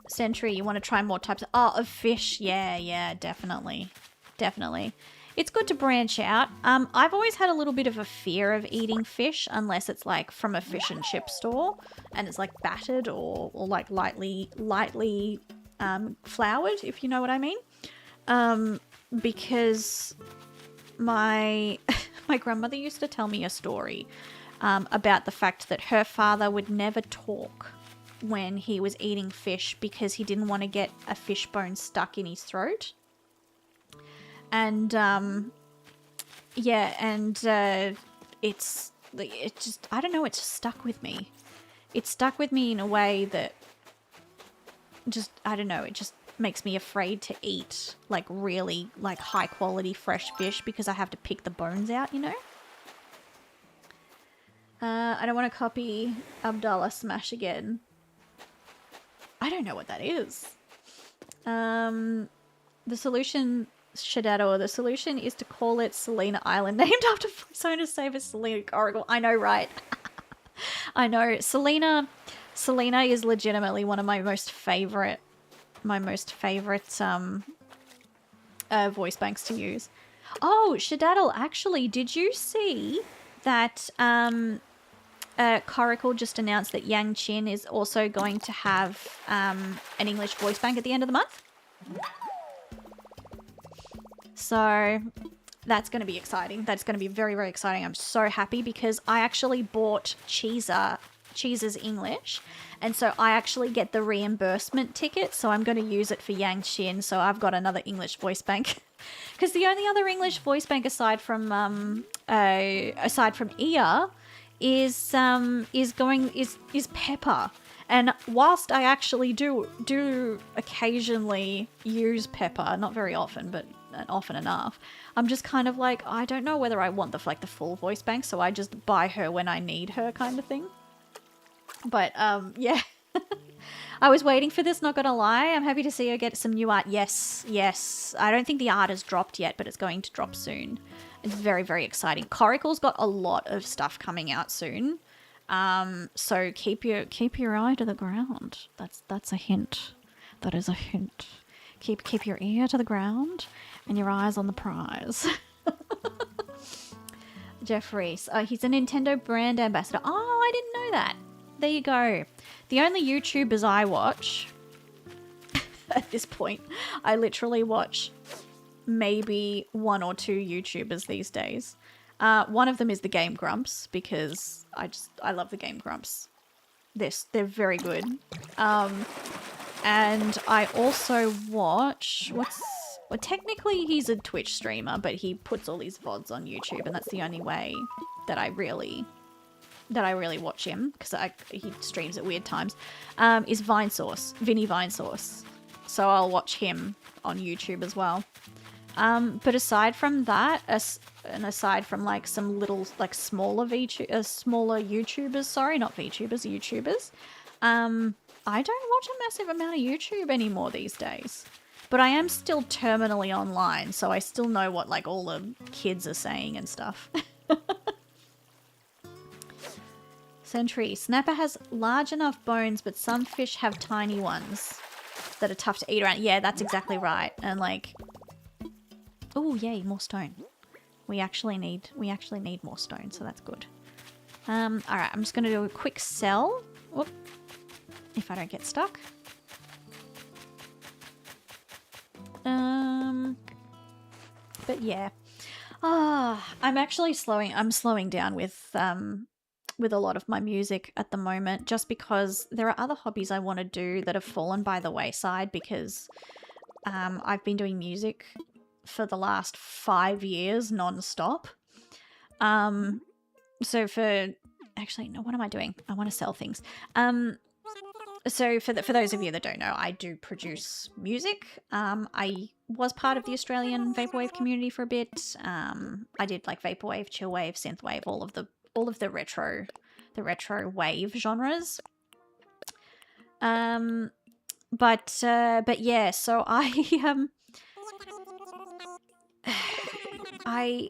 Sentry, you want to try more types of fish? Yeah, definitely. It's good to branch out. I've always had a little bit of a fear of eating fish unless it's like from a fish and chip store and it's like battered or like lightly floured, if you know what I mean. Because my grandmother used to tell me a story about the fact that her father would never talk when he was eating fish because he didn't want to get a fish bone stuck in his throat. And it's just, I don't know, it's just stuck with me. It stuck with me in a way that just, I don't know, it just makes me afraid to eat like really like high quality fresh fish because I have to pick the bones out, you know? I don't want to copy Abdallah Smash again. I don't know what that is. The solution, Shadado, the solution is to call it Selena Island, named after Persona Saver Selena Coracle. I know, right? I know. Selena is legitimately one of my most favorite voice banks to use. Oh, Shadaddle, actually, did you see that Coracle just announced that Yang Chin is also going to have an English voice bank at the end of the month? So that's going to be exciting. That's going to be very, very exciting. I'm so happy because I actually bought Cheese's English, and so I actually get the reimbursement ticket, so I'm going to use it for Yang Chin, so I've got another English voice bank. Because the only other English voice bank aside from Ia is Pepper. And whilst I actually do occasionally use Pepper, not very often, but often enough, I'm just kind of like, I don't know whether I want the full voice bank, so I just buy her when I need her kind of thing. But yeah. I was waiting for this, not gonna lie. I'm happy to see her get some new art. Yes. I don't think the art has dropped yet, but it's going to drop soon. It's very, very exciting. Coracle's got a lot of stuff coming out soon. So keep your eye to the ground. That's a hint. That is a hint. Keep your ear to the ground and your eyes on the prize. Jeffrey, he's a Nintendo brand ambassador. Oh, I didn't know that. There you go. The only YouTubers I watch at this point, I literally watch maybe one or two YouTubers these days. One of them is the Game Grumps because I love the Game Grumps. They're very good. And I also watch well, technically he's a Twitch streamer, but he puts all these VODs on YouTube, and that's the only way that I really watch him, because he streams at weird times, is Vinny Vinesauce. So I'll watch him on YouTube as well. But aside from that, and aside from like some little like smaller YouTubers, sorry, not VTubers, YouTubers, I don't watch a massive amount of YouTube anymore these days. But I am still terminally online, so I still know what like all the kids are saying and stuff. Sentry, Snapper has large enough bones, but some fish have tiny ones that are tough to eat around. Yeah, that's exactly right. And like, oh yay, more stone. We actually need more stone, so that's good. All right, I'm just gonna do a quick sell. Whoop, if I don't get stuck. But yeah, I'm slowing down with a lot of my music at the moment, just because there are other hobbies I want to do that have fallen by the wayside, because I've been doing music for the last 5 years non-stop. So actually, no, what am I doing? I want to sell things. So for those of you that don't know, I do produce music. I was part of the Australian vaporwave community for a bit. I did like vaporwave, chillwave, synthwave, all of the retro wave genres. But yeah, so I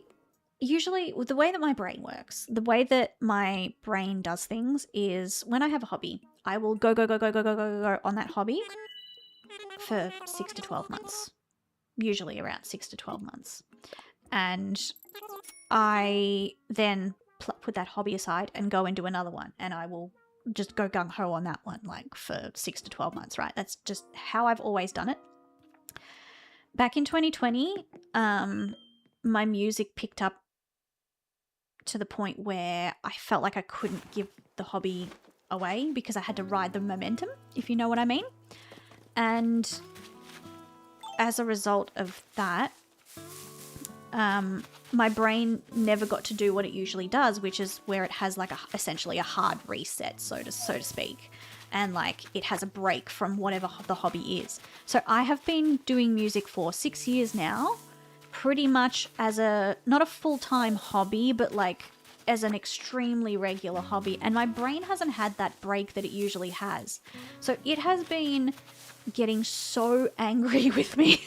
usually, the way that my brain works, the way that my brain does things is when I have a hobby, I will go on that hobby for 6 to 12 months, usually around 6 to 12 months. And I then put that hobby aside and go and do another one, and I will just go gung-ho on that one, like for 6 to 12 months, right? That's just how I've always done it. Back in 2020, my music picked up to the point where I felt like I couldn't give the hobby away because I had to ride the momentum, if you know what I mean. And as a result of that, my brain never got to do what it usually does, which is where it has like essentially a hard reset, so to speak, and like it has a break from whatever the hobby is. So I have been doing music for 6 years now, pretty much as not a full-time hobby, but like as an extremely regular hobby, and my brain hasn't had that break that it usually has. So it has been getting so angry with me.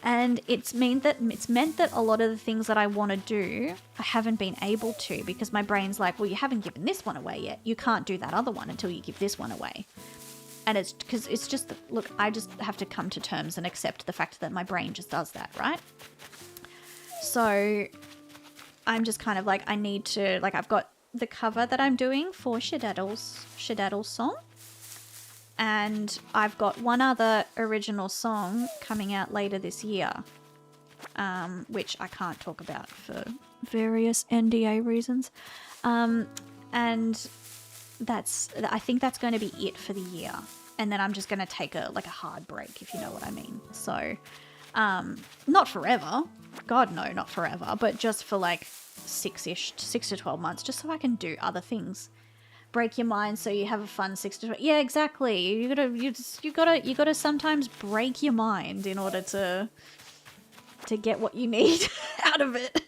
And it's meant that a lot of the things that I want to do, I haven't been able to, because my brain's like, well, you haven't given this one away yet. You can't do that other one until you give this one away. And it's because it's just, look, I just have to come to terms and accept the fact that my brain just does that, right? So I'm just kind of like, I need to, like, I've got the cover that I'm doing for Shadaddle's song. And I've got one other original song coming out later this year, which I can't talk about for various NDA reasons. And I think that's going to be it for the year. And then I'm just going to take a hard break, if you know what I mean. So, not forever. God, no, not forever. But just for like 6 to 12 months, just so I can do other things. Break your mind so you have a fun 6 to 12. Yeah, exactly. You gotta sometimes break your mind in order to get what you need out of it.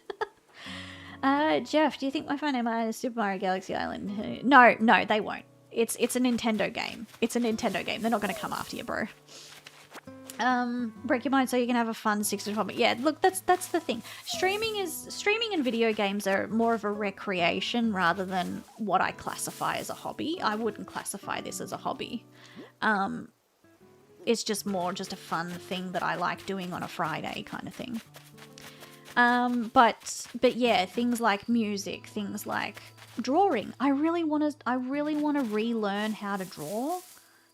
Jeff, do you think my phone MI is Super Mario Galaxy Island? No, they won't. It's a Nintendo game. It's a Nintendo game. They're not gonna come after you, bro. Break your mind so you can have a fun 6 to 12. But yeah, look, that's the thing. Streaming and video games are more of a recreation rather than what I classify as a hobby. I wouldn't classify this as a hobby. It's just a fun thing that I like doing on a Friday kind of thing. But yeah, things like music, things like drawing. I really want to relearn how to draw.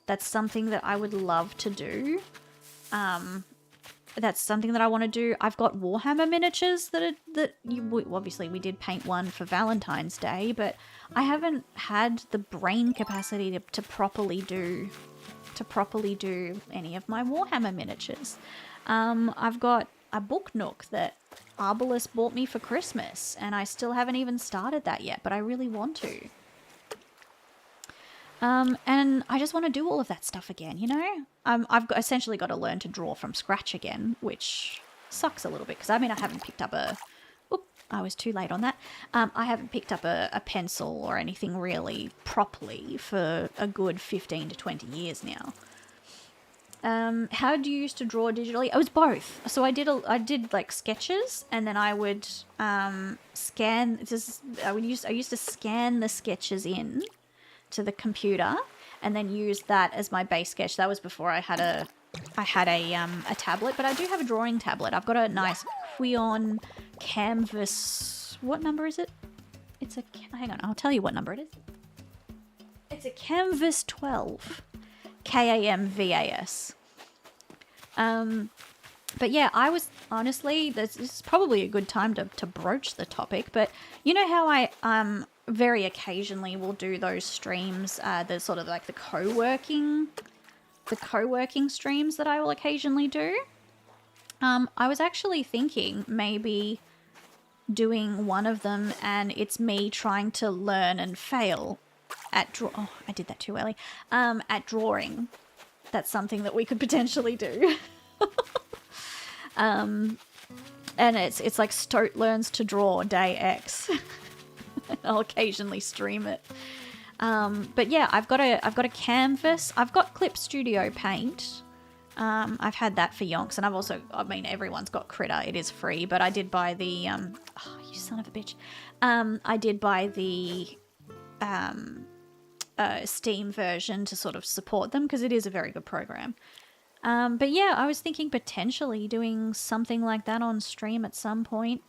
That's something that I would love to do. That's something that I want to do. I've got Warhammer miniatures obviously we did paint one for Valentine's Day, but I haven't had the brain capacity to properly do any of my Warhammer miniatures. I've got a book nook that Arbalest bought me for Christmas, and I still haven't even started that yet, but I really want to. And I just want to do all of that stuff again, you know? Essentially got to learn to draw from scratch again, which sucks a little bit, because I haven't picked up I was too late on that. I haven't picked up a pencil or anything really properly for a good 15 to 20 years now. How do you used to draw digitally? I was both. So I did like sketches, and then I would I used to scan the sketches in to the computer and then use that as my base sketch. That was before I had a tablet, but I do have a drawing tablet. I've got a nice Quion Canvas. What number is it? Hang on, I'll tell you what number it is. It's a Canvas 12. KAMVAS. But yeah, I was honestly, this is probably a good time to broach the topic, but you know how I very occasionally will do those streams, the sort of like the co-working streams that I will occasionally do. I was actually thinking maybe doing one of them and it's me trying to learn and fail oh, I did that too early. At drawing. That's something that we could potentially do. And it's like Stoat learns to draw day X. I'll occasionally stream it. But yeah, I've got a canvas. I've got Clip Studio Paint. I've had that for yonks, and I've also, I mean, everyone's got Critter. It is free, but I did buy the oh, you son of a bitch. I did buy the Steam version to sort of support them because it is a very good program. But yeah, I was thinking potentially doing something like that on stream at some point.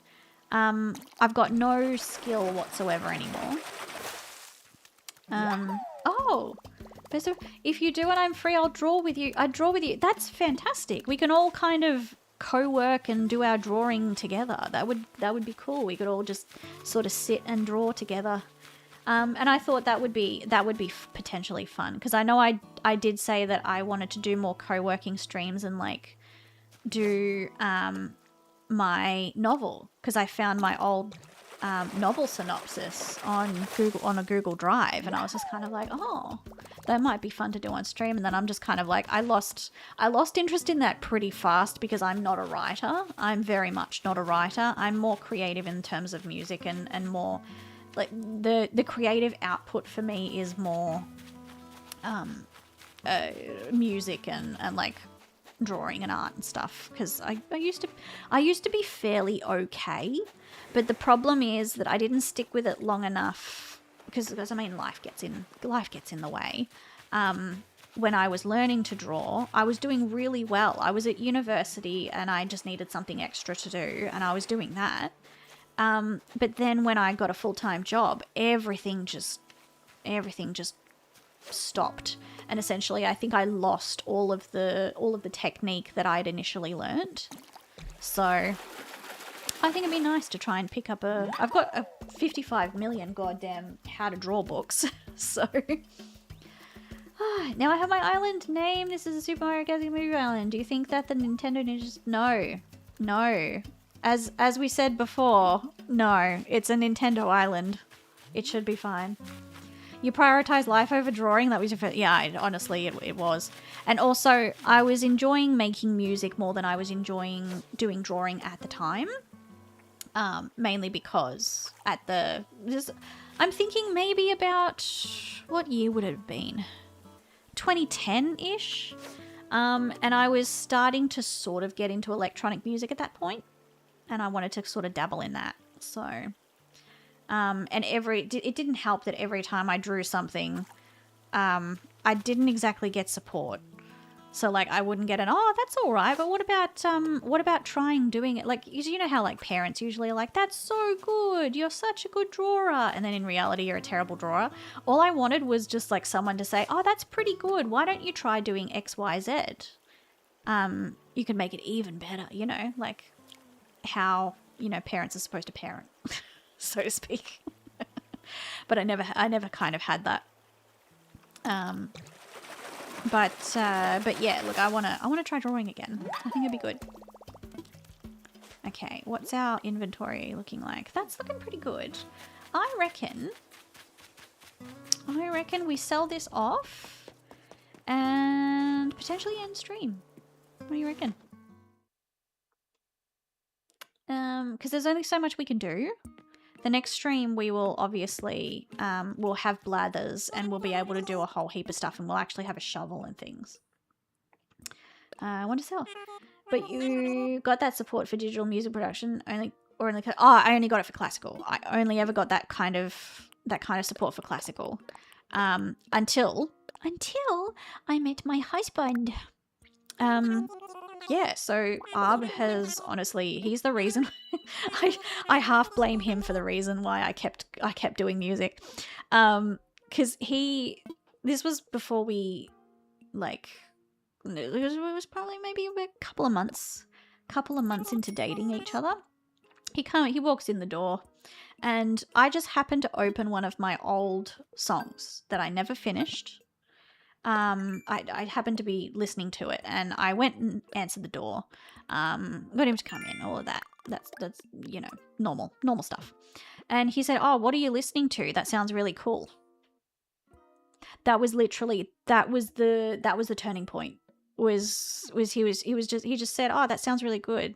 I've got no skill whatsoever anymore. Oh, so if you do and I'm free, I'll draw with you. I draw with you. That's fantastic. We can all kind of co-work and do our drawing together. That would be cool. We could all just sort of sit and draw together. And I thought that would be potentially fun because I know I did say that I wanted to do more co-working streams and like do my novel because I found my old novel synopsis on a Google Drive, and I was just kind of like, oh, that might be fun to do on stream. And then I'm just kind of like, I lost interest in that pretty fast because I'm not a writer. I'm very much not a writer. I'm more creative in terms of music and more like the creative output for me is more music and like drawing and art and stuff because I used to be fairly okay, but the problem is that I didn't stick with it long enough because I mean life gets in the way. When I was learning to draw, I was doing really well. I was at university and I just needed something extra to do, and I was doing that. But then when I got a full-time job, everything just stopped. And essentially, I think I lost all of the technique that I'd initially learned. So I think it'd be nice to try and pick up I've got a 55 million goddamn how to draw books. So now I have my island name. This is a Super Mario Galaxy Movie Island. Do you think that the Nintendo Ninjas... No. As we said before, no. It's a Nintendo Island. It should be fine. You prioritize life over drawing? That was your first... Yeah, honestly, it was. And also, I was enjoying making music more than I was enjoying doing drawing at the time. Mainly because I'm thinking maybe about... What year would it have been? 2010-ish? And I was starting to sort of get into electronic music at that point. And I wanted to sort of dabble in that. So... and it didn't help that every time I drew something, I didn't exactly get support. So like I wouldn't get oh, that's all right, but what about trying doing it? Like, you know how like parents usually are like, that's so good, you're such a good drawer, and then in reality you're a terrible drawer. All I wanted was just like someone to say, oh, that's pretty good, why don't you try doing XYZ? You can make it even better, you know, like how, you know, parents are supposed to parent. So to speak. But I never kind of had that. But yeah, look, I wanna try drawing again. I think it'd be good. Okay, what's our inventory looking like? That's looking pretty good. I reckon we sell this off and potentially end stream. What do you reckon? Because there's only so much we can do. The next stream we will obviously, we'll have blathers and we'll be able to do a whole heap of stuff and we'll actually have a shovel and things. I want to sell. But you got that support for digital music production I only got it for classical. I only ever got that kind of support for classical. Until I met my husband. Yeah, so Arb has honestly, he's the reason. I half blame him for the reason why I kept doing music, because this was before we like it was probably maybe a couple of months into dating each other. He walks in the door, and I just happened to open one of my old songs that I never finished. I happened to be listening to it, and I went and answered the door. Got him to come in, all of that. That's you know, normal stuff. And he said, "Oh, what are you listening to? That sounds really cool." That was the turning point. He just said, "Oh, that sounds really good."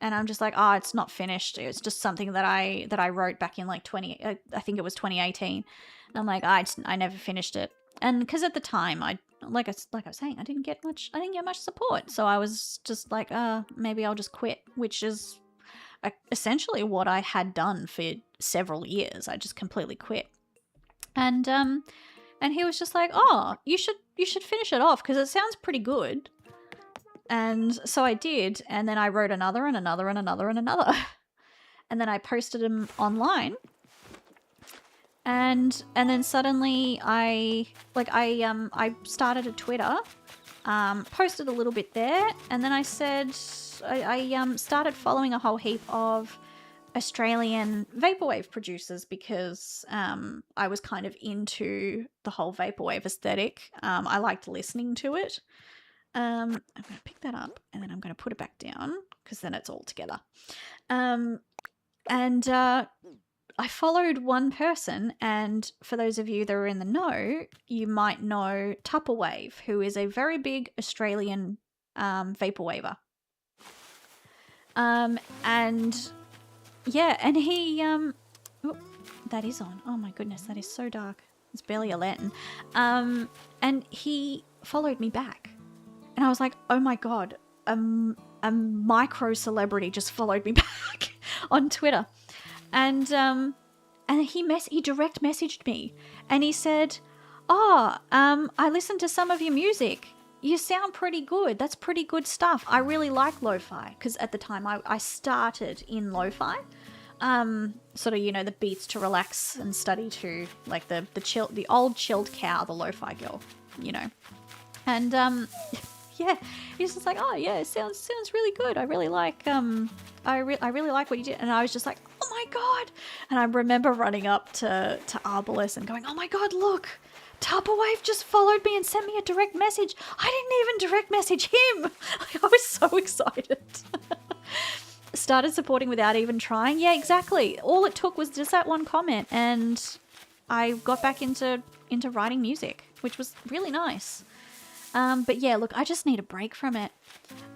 And I'm just like, "Oh, it's not finished. It's just something that I wrote back in like I think it was 2018." And I'm like, I never finished it. And because at the time I was saying, I didn't get much support. So I was just like, maybe I'll just quit, which is essentially what I had done for several years. I just completely quit. And he was just like, "Oh, you should finish it off because it sounds pretty good." And so I did, and then I wrote another and another and another and another. And then I posted them online. And then suddenly I started a Twitter, posted a little bit there, and then I said I started following a whole heap of Australian vaporwave producers because I was kind of into the whole vaporwave aesthetic. I liked listening to it. I'm going to pick that up and then I'm going to put it back down because then it's all together. I followed one person, and for those of you that are in the know, you might know Tupperwave, who is a very big Australian vaporwaver. And he that is on. Oh my goodness, that is so dark. It's barely a lantern. And he followed me back. And I was like, "Oh my god, a micro celebrity just followed me back on Twitter." And he direct messaged me, and he said, "Oh, I listened to some of your music. You sound pretty good. That's pretty good stuff. I really like lo-fi." Because at the time I started in lo-fi. Sort of, the beats to relax and study to, like the old chilled cow, the lo-fi girl, And yeah, he's just like, "Oh yeah, it sounds really good. I really like I really like what you did." And I was just like, "Oh my god!" And I remember running up to Arbalest and going, "Oh my god, look, Tupperwave just followed me and sent me a direct message. I didn't even direct message him." I was so excited. Started supporting without even trying. Yeah, exactly. All it took was just that one comment, and I got back into writing music, which was really nice. But yeah, look, I just need a break from it.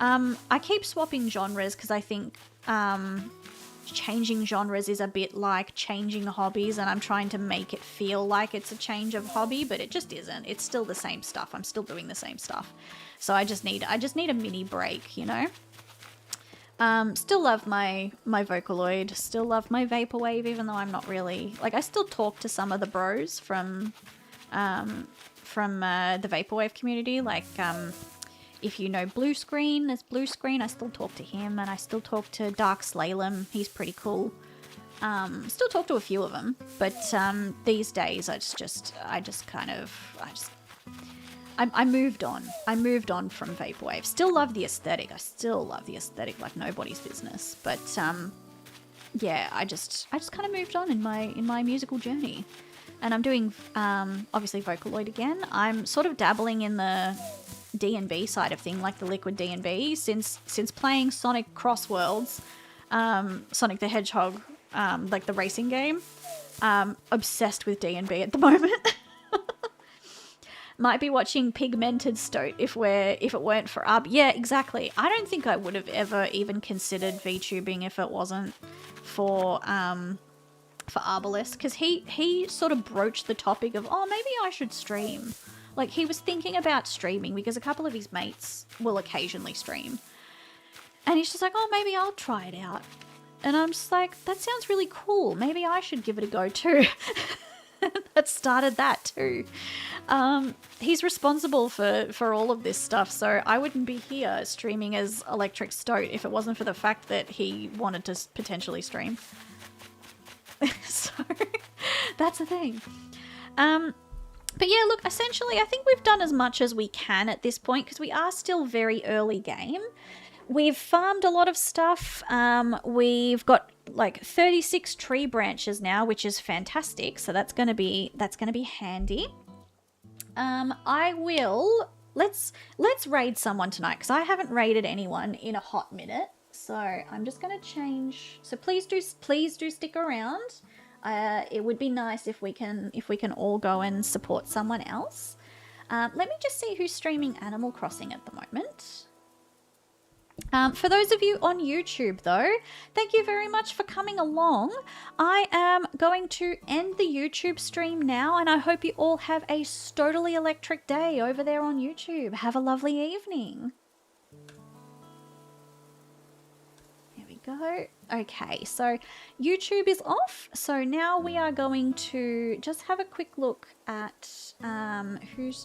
I keep swapping genres because I think changing genres is a bit like changing hobbies, and I'm trying to make it feel like it's a change of hobby, but it just isn't. It's still the same stuff. I'm still doing the same stuff. So I just need a mini break, Still love my Vocaloid, still love my Vaporwave, even though I'm not really, I still talk to some of the bros from the Vaporwave community, if you know Blue Screen, there's Blue Screen, I still talk to him, and I still talk to Dark Slalom, he's pretty cool. Still talk to a few of them, but these days I moved on. I moved on from Vaporwave. Still love the aesthetic. I still love the aesthetic like nobody's business. But yeah, I just kind of moved on in my musical journey. And I'm doing obviously Vocaloid again. I'm sort of dabbling in the D&B side of thing, like the Liquid D&B, since playing Sonic Cross Worlds, Sonic the Hedgehog, like the racing game. Obsessed with D&B at the moment. Might be watching Pigmented Stoat if it weren't for Yeah, exactly. I don't think I would have ever even considered VTubing if it wasn't for Arbalest, because he sort of broached the topic of, oh, maybe I should stream. Like, he was thinking about streaming because a couple of his mates will occasionally stream. And he's just like, oh, maybe I'll try it out. And I'm just like, that sounds really cool. Maybe I should give it a go too. That started that too. He's responsible for all of this stuff, so I wouldn't be here streaming as Electric Stoat if it wasn't for the fact that he wanted to potentially stream. So that's the thing. But yeah, look, essentially I think we've done as much as we can at this point because we are still very early game. We've farmed a lot of stuff. We've got like 36 tree branches now, which is fantastic. So that's gonna be handy. Let's raid someone tonight because I haven't raided anyone in a hot minute. So I'm just gonna change. So please do stick around. It would be nice if we can all go and support someone else. Let me just see who's streaming Animal Crossing at the moment. For those of you on YouTube, though, thank you very much for coming along. I am going to end the YouTube stream now, and I hope you all have a totally electric day over there on YouTube. Have a lovely evening. There we go. Okay, so YouTube is off. So now we are going to just have a quick look at who's